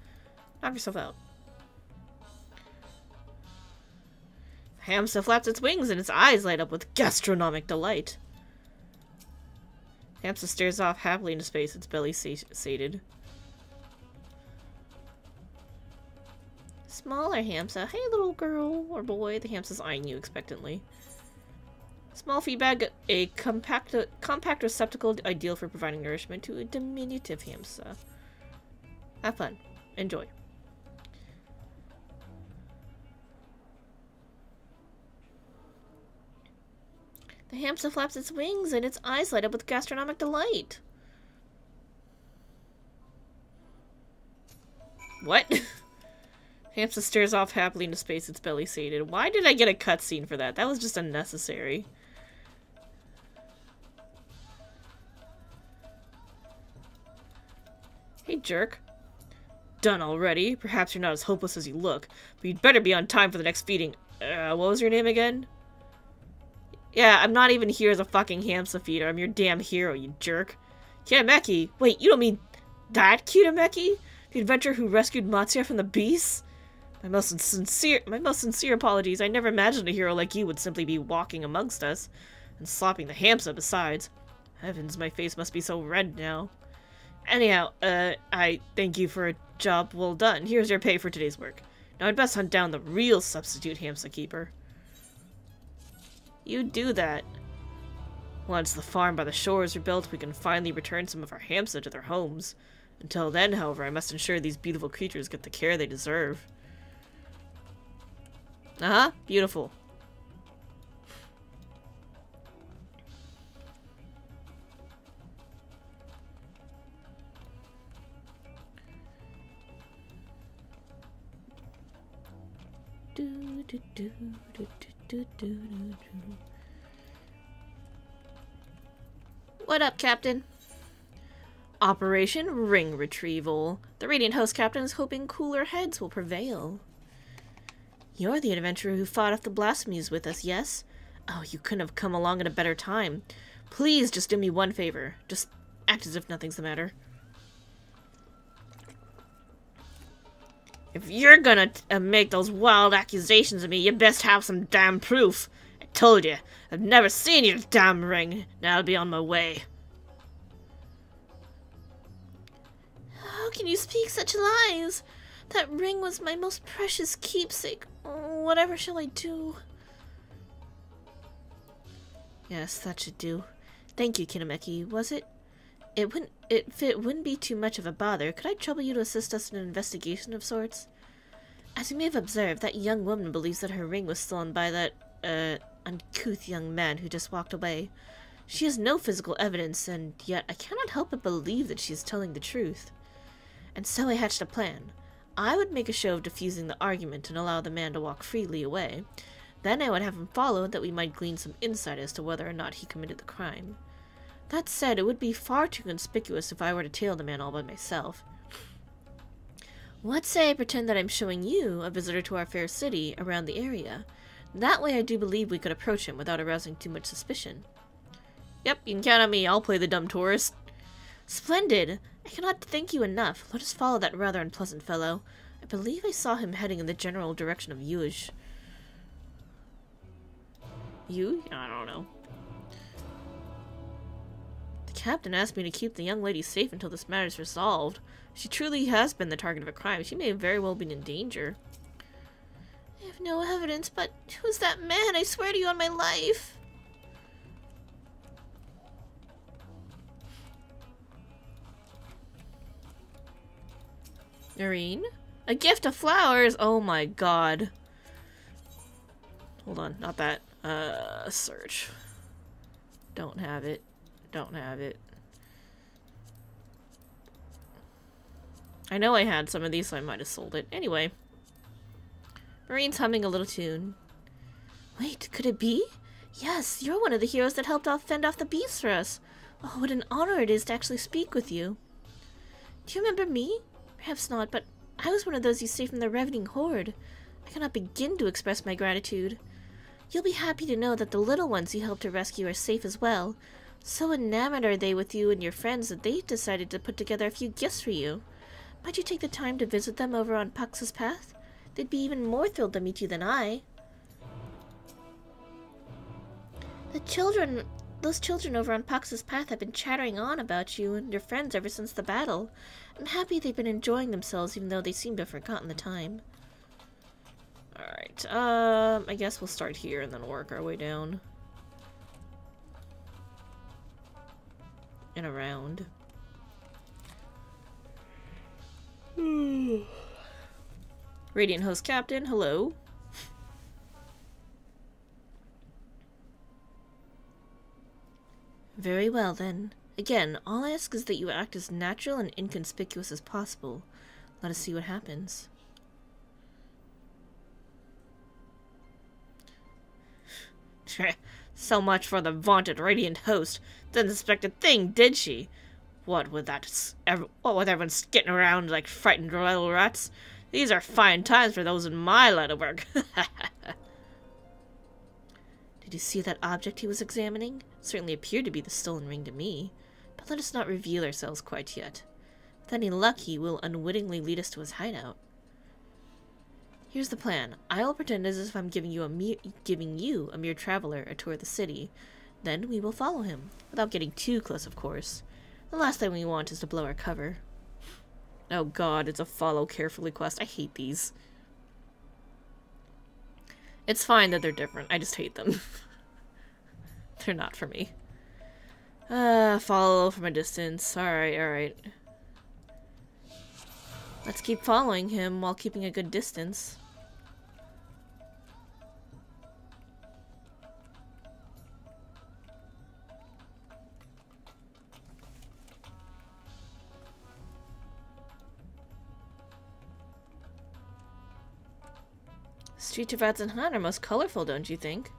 Knock yourself out. The hamster flaps its wings and its eyes light up with gastronomic delight. The hamster stares off happily into space, its belly sated. Smaller hamster. Hey, little girl or boy. The hamster's eyeing you expectantly. Small feed bag, a compact receptacle ideal for providing nourishment to a diminutive hamster. Have fun. Enjoy. The hamster flaps its wings and its eyes light up with gastronomic delight. What? Hamster stares off happily into space, its belly sated. Why did I get a cutscene for that? That was just unnecessary. Hey, jerk. Done already. Perhaps you're not as hopeless as you look, but you'd better be on time for the next feeding. What was your name again? Yeah, I'm not even here as a fucking hamster feeder. I'm your damn hero, you jerk. Kitameki? Wait, you don't mean that Kitameki? The adventurer who rescued Matsuya from the beasts? My most sincere apologies. I never imagined a hero like you would simply be walking amongst us. And slopping the hamster besides. Heavens, my face must be so red now. Anyhow, I thank you for a job well done. Here's your pay for today's work. Now I'd best hunt down the real substitute hamster keeper. You do that. Once the farm by the shore is rebuilt, we can finally return some of our hamsters to their homes. Until then, however, I must ensure these beautiful creatures get the care they deserve. Uh-huh, beautiful. What up, Captain? Operation Ring Retrieval. The Radiant Host Captain is hoping cooler heads will prevail. You're the adventurer who fought off the blasphemies with us, yes? Oh, you couldn't have come along at a better time. Please just do me one favor. Just act as if nothing's the matter. If you're gonna make those wild accusations of me, you best have some damn proof. I told you, I've never seen your damn ring. Now I'll be on my way. How can you speak such lies? That ring was my most precious keepsake. Oh, whatever shall I do? Yes, that should do. Thank you, Kitameki. Was it? If it wouldn't be too much of a bother, could I trouble you to assist us in an investigation of sorts? As you may have observed, that young woman believes that her ring was stolen by that, uncouth young man who just walked away. She has no physical evidence, and yet I cannot help but believe that she is telling the truth. And so I hatched a plan. I would make a show of diffusing the argument and allow the man to walk freely away. Then I would have him followed that we might glean some insight as to whether or not he committed the crime. That said, it would be far too conspicuous if I were to tail the man all by myself. What say I pretend that I'm showing you, a visitor to our fair city, around the area? That way I do believe we could approach him without arousing too much suspicion. Yep, you can count on me. I'll play the dumb tourist. Splendid! I cannot thank you enough. Let us follow that rather unpleasant fellow. I believe I saw him heading in the general direction of Yuj. You? I don't know. The captain asked me to keep the young lady safe until this matter is resolved. She truly has been the target of a crime. She may have very well been in danger. I have no evidence, but who's that man? I swear to you on my life. Noreen? A gift of flowers? Oh my god. Hold on, not that. Search. Don't have it. Don't have it. I know I had some of these, so I might have sold it. Anyway. Marine's humming a little tune. Wait, could it be? Yes, you're one of the heroes that helped fend off the beast for us. Oh, what an honor it is to actually speak with you. Do you remember me? Perhaps not, but I was one of those you saved from the ravening horde. I cannot begin to express my gratitude. You'll be happy to know that the little ones you helped to rescue are safe as well. So enamored are they with you and your friends that they decided to put together a few gifts for you. Might you take the time to visit them over on Pax's Path? They'd be even more thrilled to meet you than I. Those children over on Pax's Path have been chattering on about you and your friends ever since the battle. I'm happy they've been enjoying themselves even though they seem to have forgotten the time. Alright, I guess we'll start here and then work our way down. And around. Radiant Host Captain, hello. Very well, then. Again, all I ask is that you act as natural and inconspicuous as possible. Let us see what happens. So much for the vaunted Radiant Host. Didn't suspect a thing, did she? What with everyone skitting around like frightened little rats? These are fine times for those in my line of work. Did you see that object he was examining? It certainly appeared to be the stolen ring to me. But let us not reveal ourselves quite yet. With any luck, he will unwittingly lead us to his hideout. Here's the plan. I will pretend as if I'm giving you a mere traveler a tour of the city. Then we will follow him, without getting too close, of course. The last thing we want is to blow our cover. Oh god, it's a follow carefully quest. I hate these. It's fine that they're different. I just hate them. They're not for me. Follow from a distance. Alright, alright. Let's keep following him while keeping a good distance. Streets of Atzenhan are most colorful, don't you think?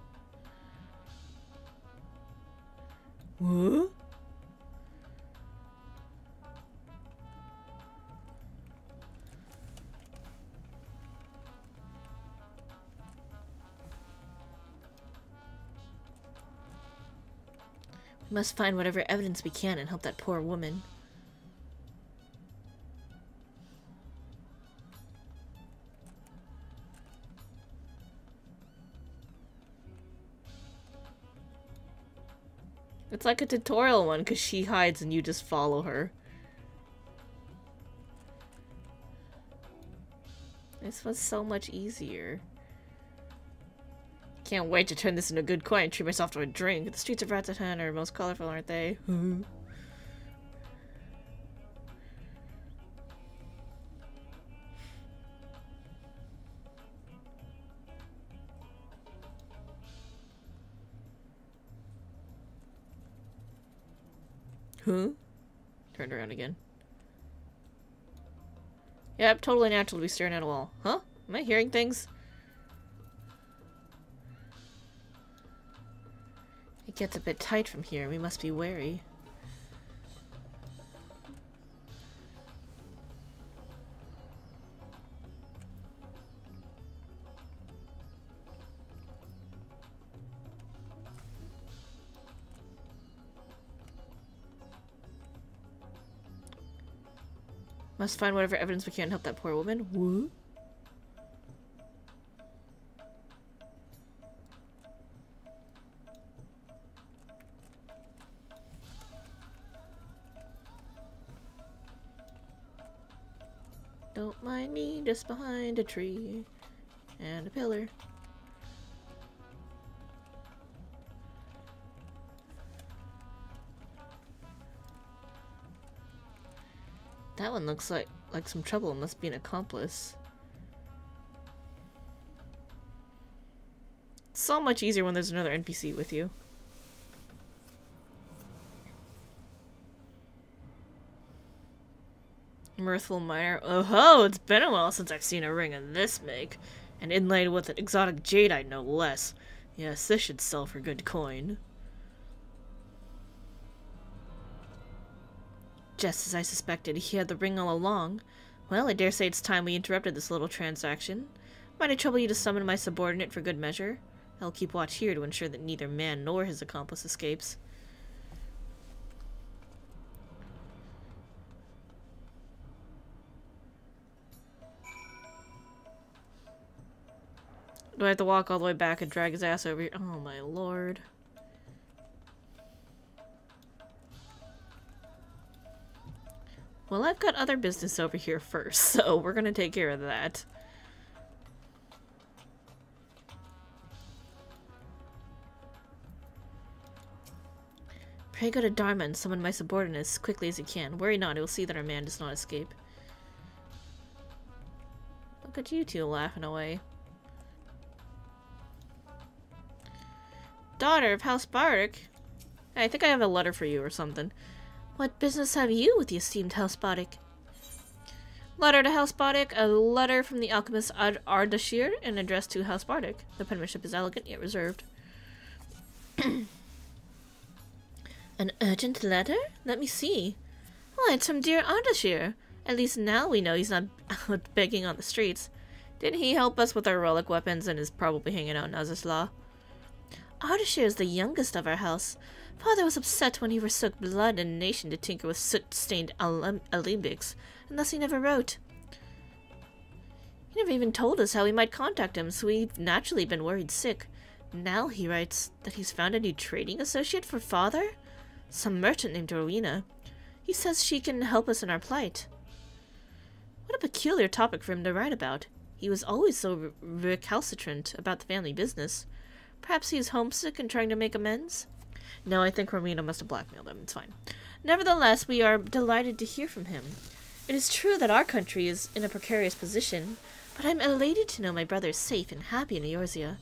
What? We must find whatever evidence we can and help that poor woman. It's like a tutorial one, because she hides and you just follow her. This was so much easier. Can't wait to turn this into a good coin and treat myself to a drink. The streets of Ratatan are most colorful, aren't they? Huh? Turned around again. Yep, totally natural to be staring at a wall. Huh? Am I hearing things? Gets a bit tight from here. We must be wary. Must find whatever evidence we can to help that poor woman. Woo? Don't mind me, just behind a tree and a pillar. That one looks like some trouble. It must be an accomplice. It's so much easier when there's another NPC with you. Mirthful miner. Oh ho! It's been a while since I've seen a ring of this make. And inlaid with an exotic jadeite, no less. Yes, this should sell for good coin. Just as I suspected, he had the ring all along. Well, I dare say it's time we interrupted this little transaction. Might I trouble you to summon my subordinate for good measure? I'll keep watch here to ensure that neither man nor his accomplice escapes. Do I have to walk all the way back and drag his ass over here? Oh my lord. Well, I've got other business over here first, so we're gonna take care of that. Pray go to Dharma and summon my subordinate as quickly as you can. Worry not, I will see that our man does not escape. Look at you two laughing away. Daughter of House Bardic. Hey, I think I have a letter for you or something. What business have you with the esteemed House Bardic? Letter to House Bardic, a letter from the alchemist Ardashir, and addressed to House Bardic. The penmanship is elegant yet reserved. An urgent letter? Let me see. Why, it's from dear Ardashir. At least now we know he's not out begging on the streets. Didn't he help us with our relic weapons and is probably hanging out in Azaslaw? Ardashir is the youngest of our house. Father was upset when he forsook blood and nation to tinker with soot-stained alembics, and thus he never wrote. He never even told us how we might contact him, so we've naturally been worried sick. Now he writes that he's found a new trading associate for Father? Some merchant named Rowena. He says she can help us in our plight. What a peculiar topic for him to write about. He was always so recalcitrant about the family business. Perhaps he's homesick and trying to make amends? No, I think Rowena must have blackmailed him. It's fine. Nevertheless, we are delighted to hear from him. It is true that our country is in a precarious position, but I'm elated to know my brother is safe and happy in Eorzea.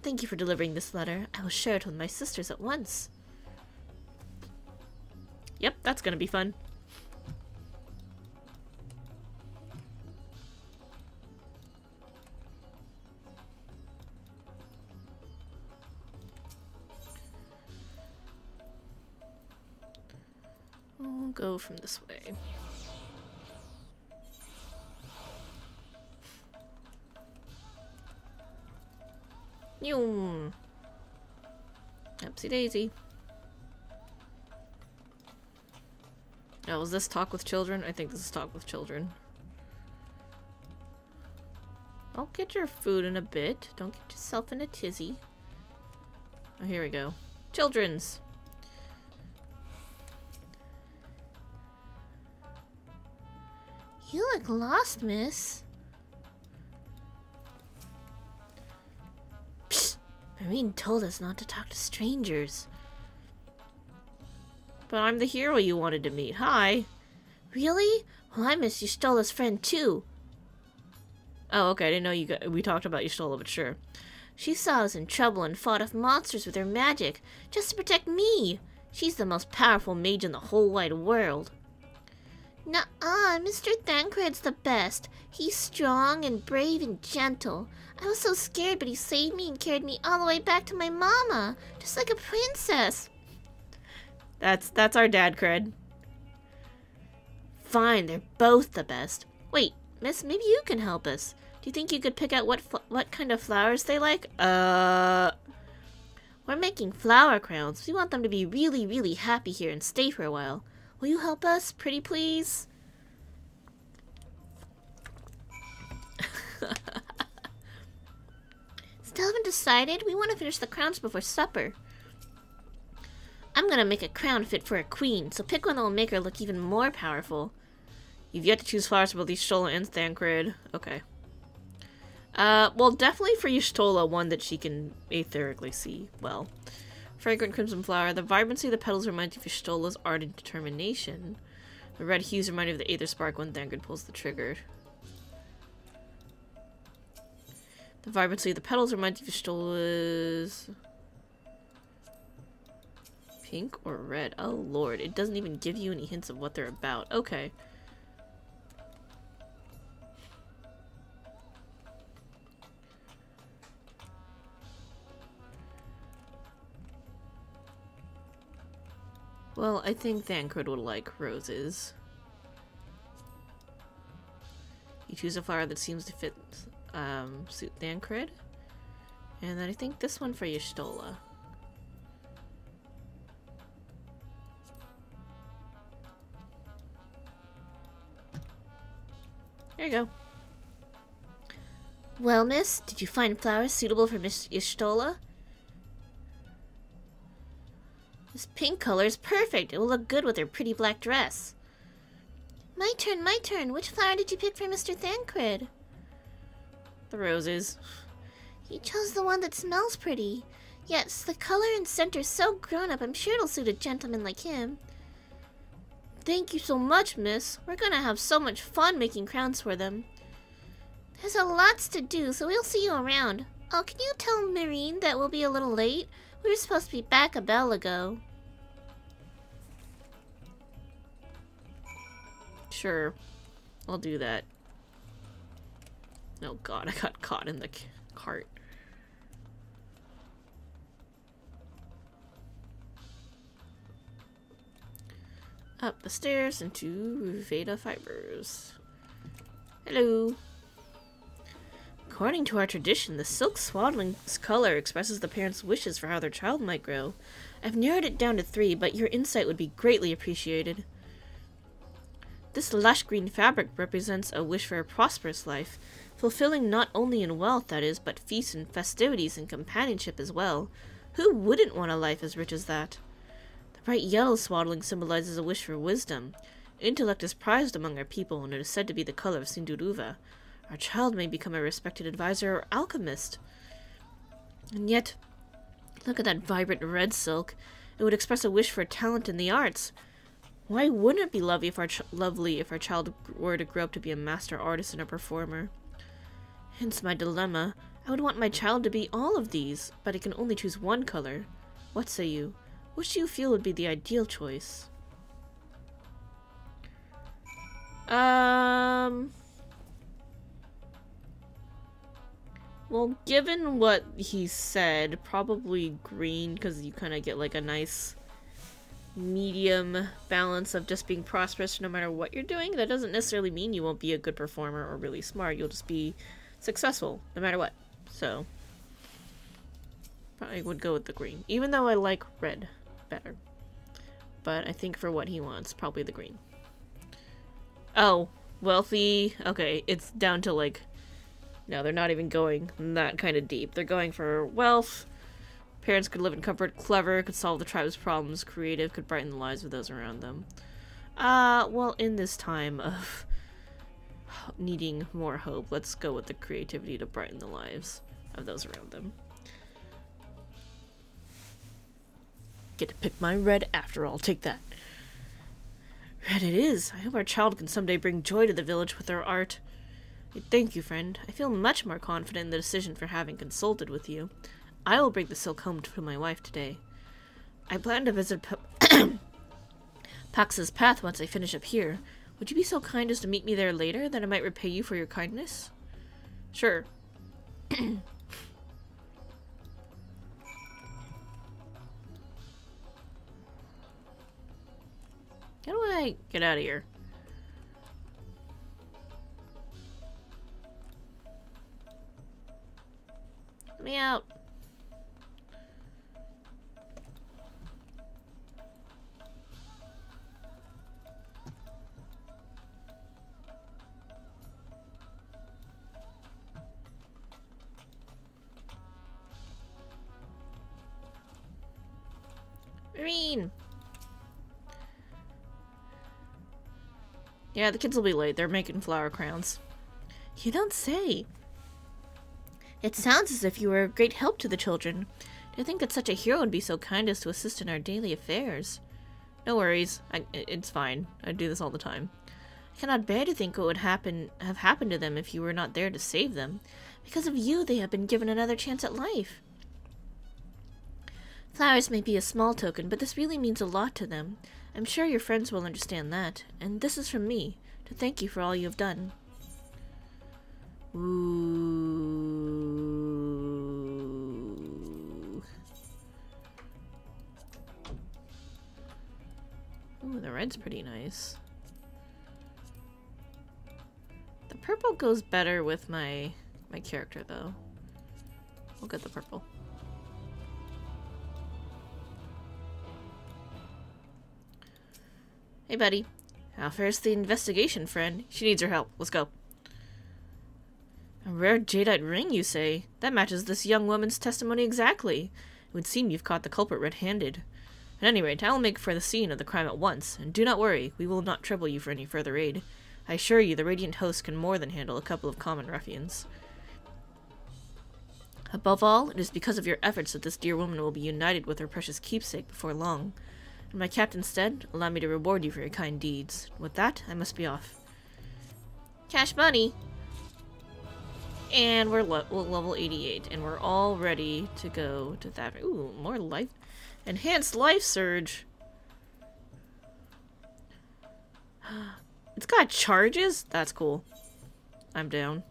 Thank you for delivering this letter. I will share it with my sisters at once. Yep, that's gonna be fun. We'll go from this way. Yoom. Oopsie daisy. Now, was this talk with children? I think this is talk with children. I'll get your food in a bit. Don't get yourself in a tizzy. Oh, here we go. Children's. You look lost, miss. Psst! Marine told us not to talk to strangers. But I'm the hero you wanted to meet. Hi. Really? Well, I miss Ystola's friend, too. Oh, okay. I didn't know we talked about Ystola, but sure. She saw us in trouble and fought off monsters with her magic, just to protect me. She's the most powerful mage in the whole wide world. Nuh-uh, Mr. Thancred's the best. He's strong and brave and gentle. I was so scared, but he saved me and carried me all the way back to my mama, just like a princess. That's our dad cred. Fine, they're both the best. Wait, miss, maybe you can help us. Do you think you could pick out what kind of flowers they like? We're making flower crowns. We want them to be really, really happy here and stay for a while. Will you help us, pretty please? Still haven't decided? We want to finish the crowns before supper. I'm gonna make a crown fit for a queen, so pick one that will make her look even more powerful. You've yet to choose flowers for both Y'shtola and Thancred. Okay. Well, definitely for Y'shtola, one that she can aetherically see well. Fragrant crimson flower. The vibrancy of the petals reminds you of Y'shtola's art and determination. The red hues remind you of the aether spark when Thancred pulls the trigger. The vibrancy of the petals reminds you of Y'shtola's... Pink or red? Oh lord, it doesn't even give you any hints of what they're about. Okay. Well, I think Thancred would like roses. You choose a flower that seems to fit, suit Thancred. And then I think this one for Y'shtola. There you go. Well, miss, did you find flowers suitable for Miss Y'shtola? This pink color is perfect. It will look good with her pretty black dress. My turn, my turn. Which flower did you pick for Mr. Thancred? The roses. You chose the one that smells pretty. Yes, the color and scent are so grown-up, I'm sure it'll suit a gentleman like him. Thank you so much, miss. We're gonna have so much fun making crowns for them. There's a lots to do, so we'll see you around. Oh, can you tell Marine that we'll be a little late? We were supposed to be back a bell ago. Sure. I'll do that. Oh god, I got caught in the cart. Up the stairs into Veda Fibers. Hello. According to our tradition, the silk swaddling's color expresses the parents' wishes for how their child might grow. I've narrowed it down to 3, but your insight would be greatly appreciated. This lush green fabric represents a wish for a prosperous life, fulfilling not only in wealth, that is, but feasts and festivities and companionship as well. Who wouldn't want a life as rich as that? The bright yellow swaddling symbolizes a wish for wisdom. Intellect is prized among our people, and it is said to be the color of Sinduruva. Our child may become a respected advisor or alchemist. And yet, look at that vibrant red silk. It would express a wish for talent in the arts. Why wouldn't it be lovely if our child were to grow up to be a master artist and a performer? Hence my dilemma. I would want my child to be all of these, but I can only choose one color. What say you? Which do you feel would be the ideal choice? Well, given what he said, probably green, because you kind of get like a nice medium balance of just being prosperous no matter what you're doing. That doesn't necessarily mean you won't be a good performer or really smart. You'll just be successful no matter what. So, probably would go with the green, even though I like red better. But I think for what he wants, probably the green. Oh, wealthy. Okay, it's down to like... No, they're not even going that kind of deep. They're going for wealth. Parents could live in comfort. Clever, could solve the tribe's problems. Creative, could brighten the lives of those around them. Well, in this time of needing more hope, let's go with the creativity to brighten the lives of those around them. Get to pick my red after all. Take that. Red it is. I hope our child can someday bring joy to the village with her art. Thank you, friend. I feel much more confident in the decision for having consulted with you. I will bring the silk home to my wife today. I plan to visit Pax's path once I finish up here. Would you be so kind as to meet me there later, that I might repay you for your kindness? Sure. How do I get out of here? Let me out. Marine! Yeah, the kids will be late. They're making flower crowns. You don't say. It sounds as if you were a great help to the children. Do you think that such a hero would be so kind as to assist in our daily affairs? No worries. It's fine. I do this all the time. I cannot bear to think what would have happened to them if you were not there to save them. Because of you, they have been given another chance at life. Flowers may be a small token, but this really means a lot to them. I'm sure your friends will understand that. And this is from me, to thank you for all you have done. Ooh. Ooh, the red's pretty nice. The purple goes better with my character, though. We'll get the purple. Hey, buddy. How fares the investigation, friend? She needs your help. Let's go. A rare jadeite ring, you say? That matches this young woman's testimony exactly. It would seem you've caught the culprit red-handed. At any rate, I will make for the scene of the crime at once, and do not worry, we will not trouble you for any further aid. I assure you the Radiant Host can more than handle a couple of common ruffians. Above all, it is because of your efforts that this dear woman will be united with her precious keepsake before long. In my captain's stead, allow me to reward you for your kind deeds. With that, I must be off. Cash money! And we're level 88, and we're all ready to go to that. Ooh, more life. Enhanced life surge. It's got charges? That's cool. I'm down.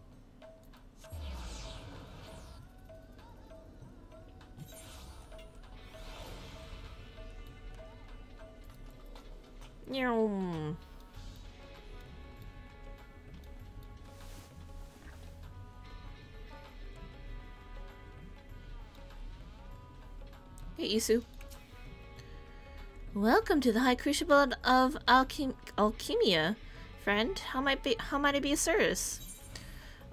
Hey, Isu. Welcome to the High Crucible of Alchemia, friend. How might I be of service?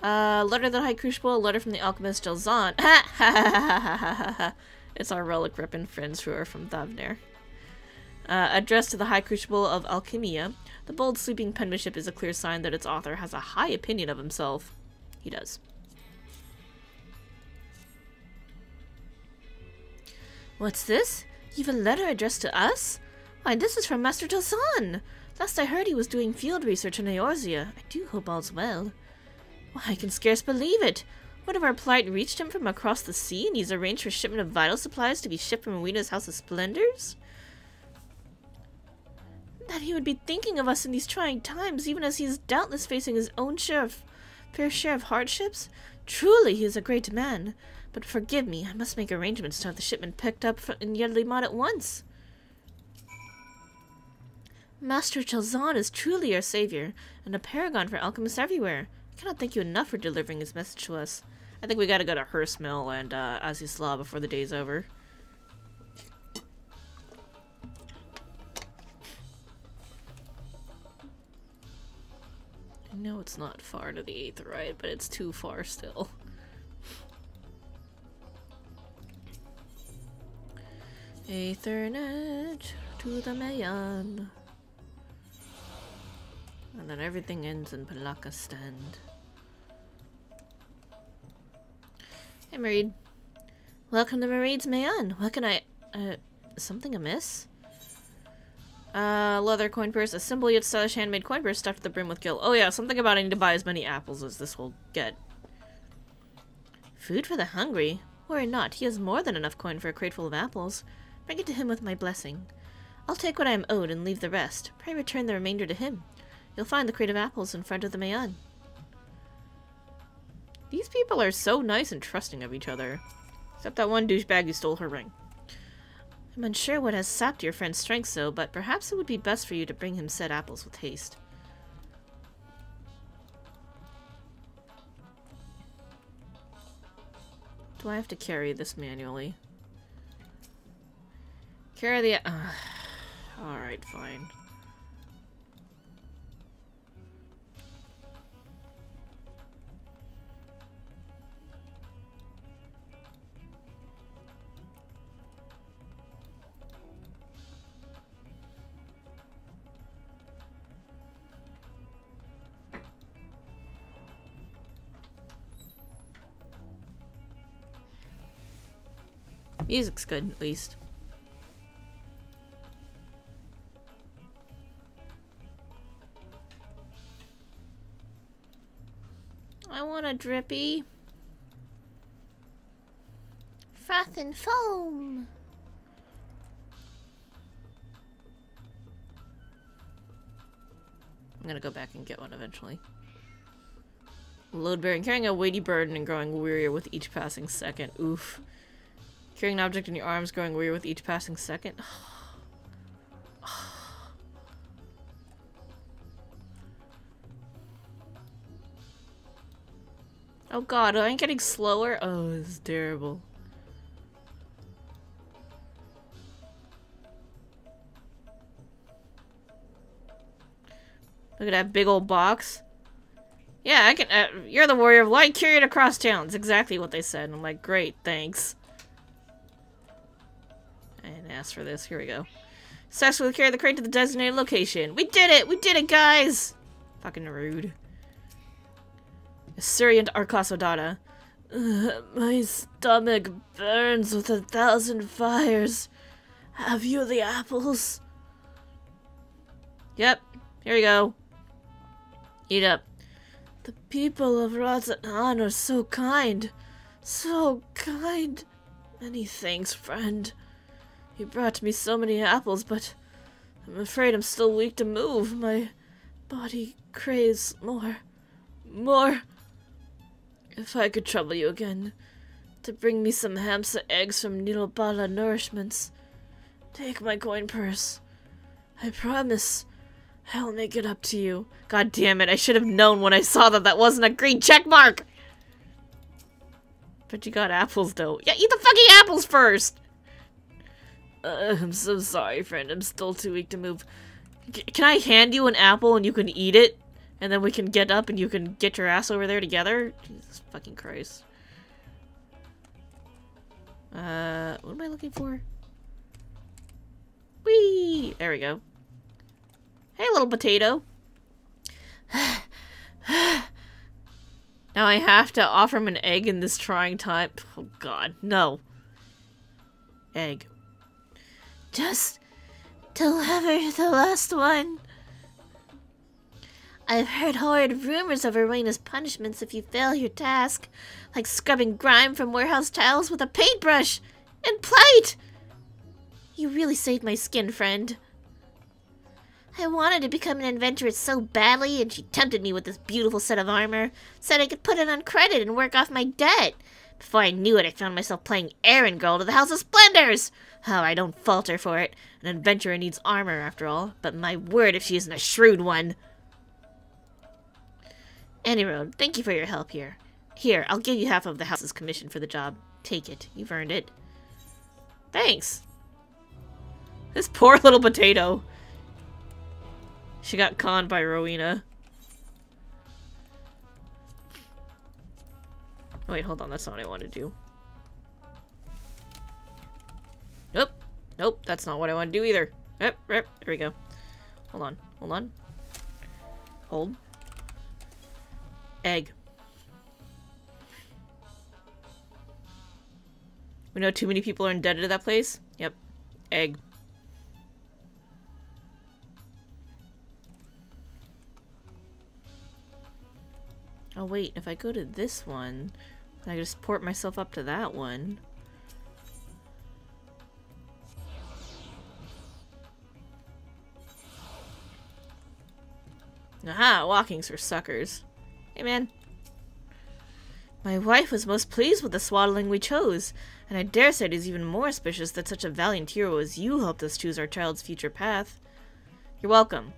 Letter of the High Crucible, a letter from the alchemist Jalzan. It's our relic reppin' friends who are from Thavnair. Addressed to the High Crucible of Alchemia, the bold sweeping penmanship is a clear sign that its author has a high opinion of himself. He does. What's this? You've a letter addressed to us? Why, this is from Master Jalzan. Last I heard he was doing field research in Eorzea. I do hope all's well. Why, I can scarce believe it. One of our plight reached him from across the sea, and he's arranged for shipment of vital supplies to be shipped from Wena's House of Splendors? That he would be thinking of us in these trying times, even as he is doubtless facing his own fair share of hardships? Truly, he is a great man. But forgive me, I must make arrangements to have the shipment picked up in Yedlimod at once. Master Jalzan is truly our savior, and a paragon for alchemists everywhere. I cannot thank you enough for delivering his message to us. I think we gotta go to Hersmill and Azizla before the day's over. I know it's not far to the 8th ride, but it's too far still. Aethernet to the Mayan. And then everything ends in Palaka Stand. Hey, Mareed. Welcome to Mareed's Mayan. What can I... something amiss? Leather coin purse. A simple yet stylish handmade coin purse stuffed to the brim with gil. Oh yeah, something about I need to buy as many apples as this will get. Food for the hungry? Worry not, he has more than enough coin for a crate full of apples. Bring it to him with my blessing. I'll take what I am owed and leave the rest. Pray return the remainder to him. You'll find the crate of apples in front of the Mayan. These people are so nice and trusting of each other. Except that one douchebag who stole her ring. I'm unsure what has sapped your friend's strength so, but perhaps it would be best for you to bring him said apples with haste. Do I have to carry this manually? Carry the... Alright, fine. Music's good, at least. I want a drippy. Froth and foam. I'm gonna go back and get one eventually. Load bearing. Carrying a weighty burden and growing wearier with each passing second. Oof. Carrying an object in your arms, growing weary with each passing second. Oh god, am I getting slower? Oh, this is terrible. Look at that big old box. Yeah, I can. You're the warrior of light. Carry it across town. It's exactly what they said. I'm like, great, thanks. I didn't ask for this. Here we go. Successfully carry the crate to the designated location. We did it! We did it, guys! Fucking rude. Assyrian Arkasodata. My stomach burns with 1,000 fires. Have you the apples? Yep. Here you go. Eat up. The people of Razan are so kind. So kind. Many thanks, friend. You brought me so many apples, but I'm afraid I'm still weak to move. My body craves more. More. If I could trouble you again, to bring me some hamsa eggs from Nilobala Nourishments. Take my coin purse. I promise I'll make it up to you. God damn it, I should have known when I saw that that wasn't a green check mark! But you got apples, though. Yeah, eat the fucking apples first! I'm so sorry, friend. I'm still too weak to move. Can I hand you an apple and you can eat it? And then we can get up and you can get your ass over there together? Jesus fucking Christ. What am I looking for? Whee! There we go. Hey, little potato. Now I have to offer him an egg in this trying time. Oh god, no. Egg. Just deliver the last one. I've heard horrid rumors of Arena's punishments if you fail your task, like scrubbing grime from warehouse tiles with a paintbrush and plate. You really saved my skin, friend. I wanted to become an adventuress so badly, and she tempted me with this beautiful set of armor, said I could put it on credit and work off my debt. Before I knew it, I found myself playing errand girl to the House of Splendors. Oh, I don't falter for it. An adventurer needs armor, after all, but my word if she isn't a shrewd one. Anyroad, thank you for your help here. Here, I'll give you half of the house's commission for the job. Take it. You've earned it. Thanks. This poor little potato. She got conned by Rowena. Wait, hold on. That's not what I want to do. Nope. Nope, that's not what I want to do either. Yep, yep, there we go. Hold on. Hold on. Hold. Egg. We know too many people are indebted to that place? Yep. Egg. Oh wait, if I go to this one, I just port myself up to that one. Aha, walking's for suckers. Hey, man. My wife was most pleased with the swaddling we chose, and I dare say it is even more auspicious that such a valiant hero as you helped us choose our child's future path. You're welcome.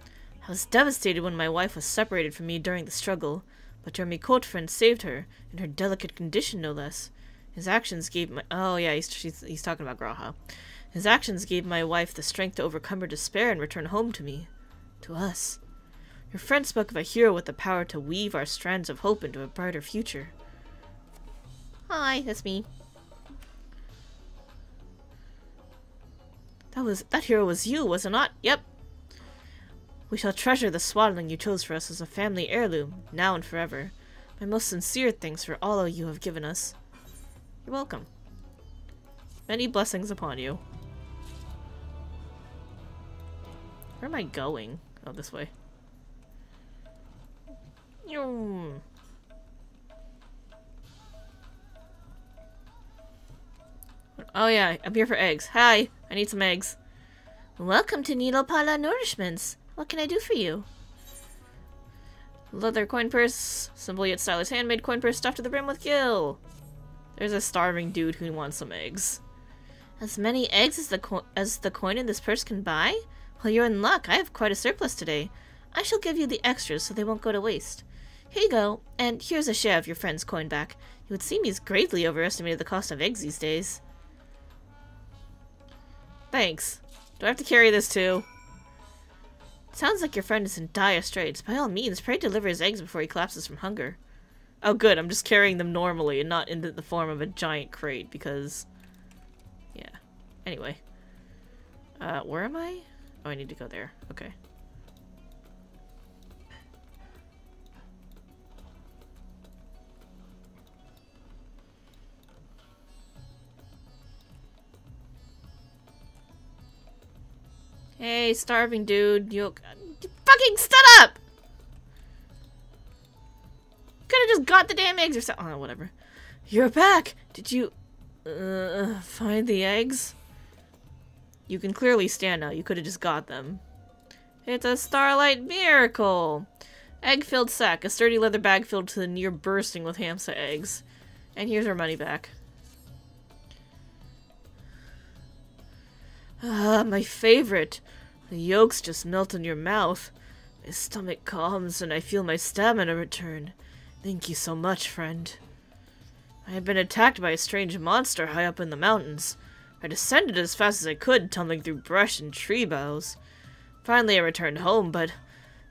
I was devastated when my wife was separated from me during the struggle, but your Mikote friend saved her, in her delicate condition no less. His actions gave my— oh yeah, he's talking about Graha. His actions gave my wife the strength to overcome her despair and return home to me. To us. Your friend spoke of a hero with the power to weave our strands of hope into a brighter future. Hi, that's me. That hero was you, was it not? Yep. We shall treasure the swaddling you chose for us as a family heirloom, now and forever. My most sincere thanks for all you have given us. You're welcome. Many blessings upon you. Where am I going? Oh, this way. Oh yeah, I'm here for eggs. Hi, I need some eggs. Welcome to Nilopala Nourishments. What can I do for you? Leather coin purse, simple yet stylish handmade coin purse stuffed to the brim with gill. There's a starving dude who wants some eggs. As many eggs as the coin in this purse can buy? Well, you're in luck. I have quite a surplus today. I shall give you the extras so they won't go to waste. Here you go, and here's a share of your friend's coin back. It would seem he's greatly overestimated the cost of eggs these days. Thanks. Do I have to carry this too? Sounds like your friend is in dire straits. By all means, pray deliver his eggs before he collapses from hunger. Oh good, I'm just carrying them normally and not in the form of a giant crate because... yeah. Anyway. Where am I? Oh, I need to go there. Okay. Hey, starving dude, you fucking stood up! Could have just got the damn eggs or something. Oh, whatever. You're back! Did you, find the eggs? You can clearly stand now. You could have just got them. It's a starlight miracle! Egg-filled sack. A sturdy leather bag filled to the near bursting with hamsa eggs. And here's our money back. Ah, my favorite. The yolks just melt in your mouth. My stomach calms and I feel my stamina return. Thank you so much, friend. I had been attacked by a strange monster high up in the mountains. I descended as fast as I could, tumbling through brush and tree boughs. Finally I returned home, but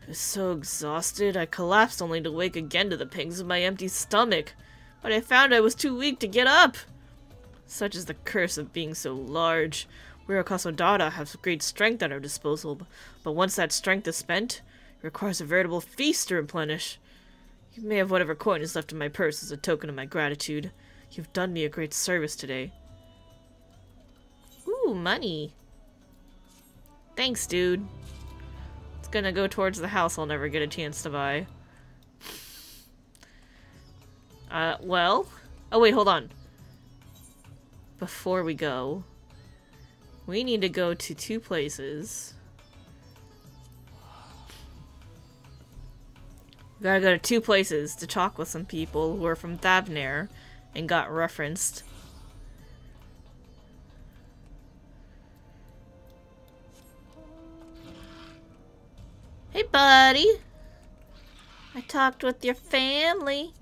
I was so exhausted I collapsed only to wake again to the pangs of my empty stomach. But I found I was too weak to get up. Such is the curse of being so large. We Akasodara have great strength at our disposal, but once that strength is spent, it requires a veritable feast to replenish. You may have whatever coin is left in my purse as a token of my gratitude. You've done me a great service today. Ooh, money. Thanks, dude. It's gonna go towards the house I'll never get a chance to buy. Well... oh wait, hold on. Before we go... we need to go to two places. We gotta go to two places to talk with some people who are from Thavnair and got referenced. Hey, buddy. I talked with your family.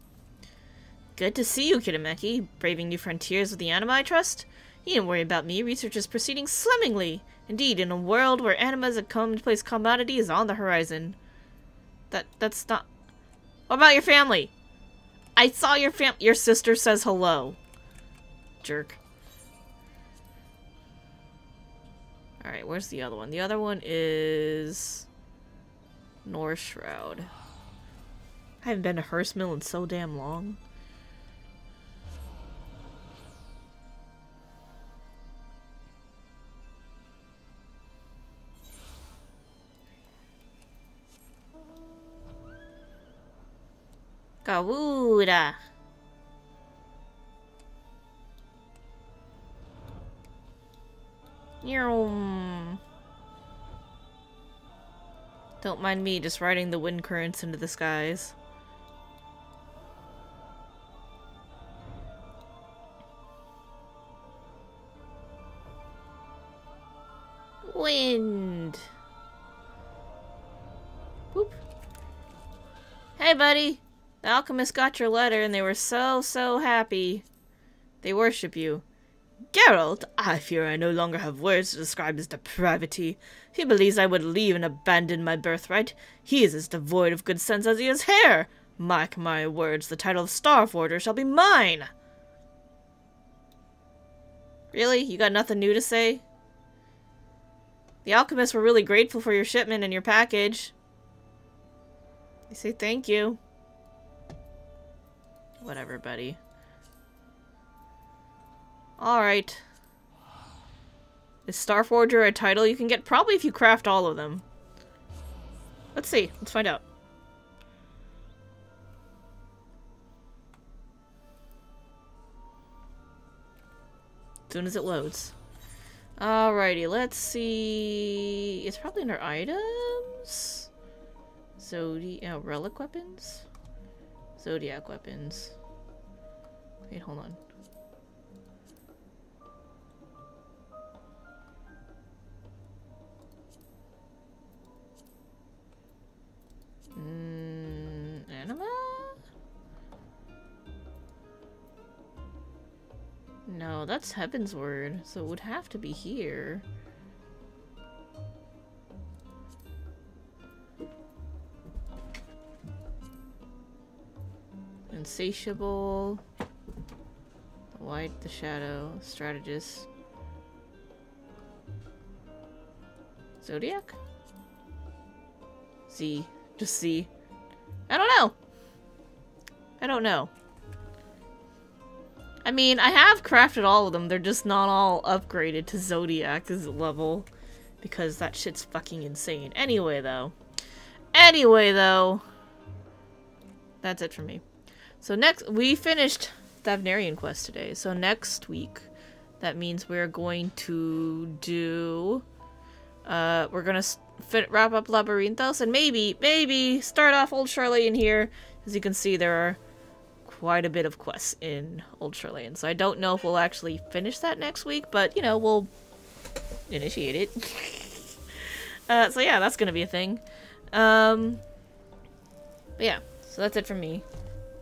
Good to see you, Kitameki. Braving new frontiers with the anima, I trust? You needn't worry about me. Research is proceeding swimmingly. Indeed, in a world where anima as a commonplace commodity is on the horizon. That's not... what about your family? I saw your your sister says hello. Jerk. Alright, where's the other one? The other one is... North Shroud. I haven't been to Hearst Mill in so damn long. Kawura. Don't mind me just riding the wind currents into the skies. Wind. Whoop. Hey, buddy. The alchemist got your letter and they were so happy. They worship you. Geralt, I fear I no longer have words to describe his depravity. If he believes I would leave and abandon my birthright, he is as devoid of good sense as he is hair. Mark my words, the title of Starforger shall be mine. Really? You got nothing new to say? The alchemists were really grateful for your shipment and your package. They say thank you. Whatever, buddy. Alright. Is Starforger a title you can get? Probably if you craft all of them. Let's see. Let's find out. As soon as it loads. Alrighty, let's see. It's probably under items. Relic weapons? Zodiac weapons. Wait, hold on. Anima? No, that's Heaven's Word, so it would have to be here. Insatiable. The Light, the Shadow, Strategist. Zodiac? Z. Just Z. I don't know. I don't know. I mean, I have crafted all of them. They're just not all upgraded to Zodiac's level. Because that shit's fucking insane. Anyway, though. That's it for me. So next, we finished Thavnairian quest today. So next week, that means we're going to do... we're gonna wrap up Labyrinthos and maybe start off Old Charlatan here. As you can see, there are quite a bit of quests in Old Charlatan. So I don't know if we'll actually finish that next week, but, you know, we'll initiate it. So yeah, that's gonna be a thing. But yeah, so that's it from me.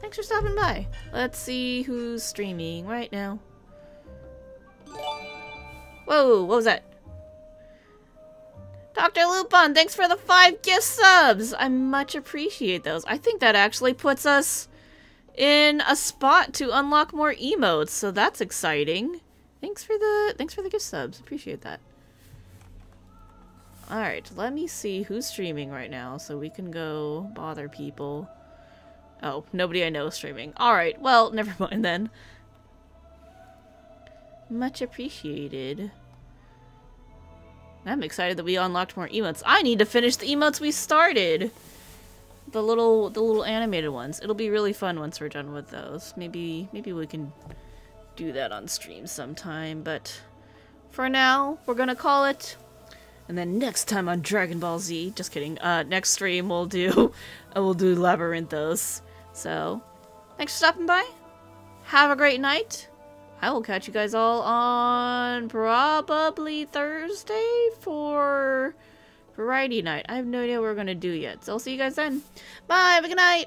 Thanks for stopping by. Let's see who's streaming right now. Whoa, what was that? Dr. Lupin, thanks for the 5 gift subs! I much appreciate those. I think that actually puts us in a spot to unlock more emotes, so that's exciting. Thanks for the gift subs. Appreciate that. Alright, let me see who's streaming right now so we can go bother people. Oh, nobody I know is streaming. Alright, well, never mind then. Much appreciated. I'm excited that we unlocked more emotes. I need to finish the emotes we started! The little animated ones. It'll be really fun once we're done with those. Maybe we can do that on stream sometime, but for now, we're gonna call it. And then next time on Dragon Ball Z, just kidding, next stream we'll do Labyrinthos. So, thanks for stopping by. Have a great night. I will catch you guys all on probably Thursday for Variety Night. I have no idea what we're gonna do yet, so I'll see you guys then. Bye, have a good night.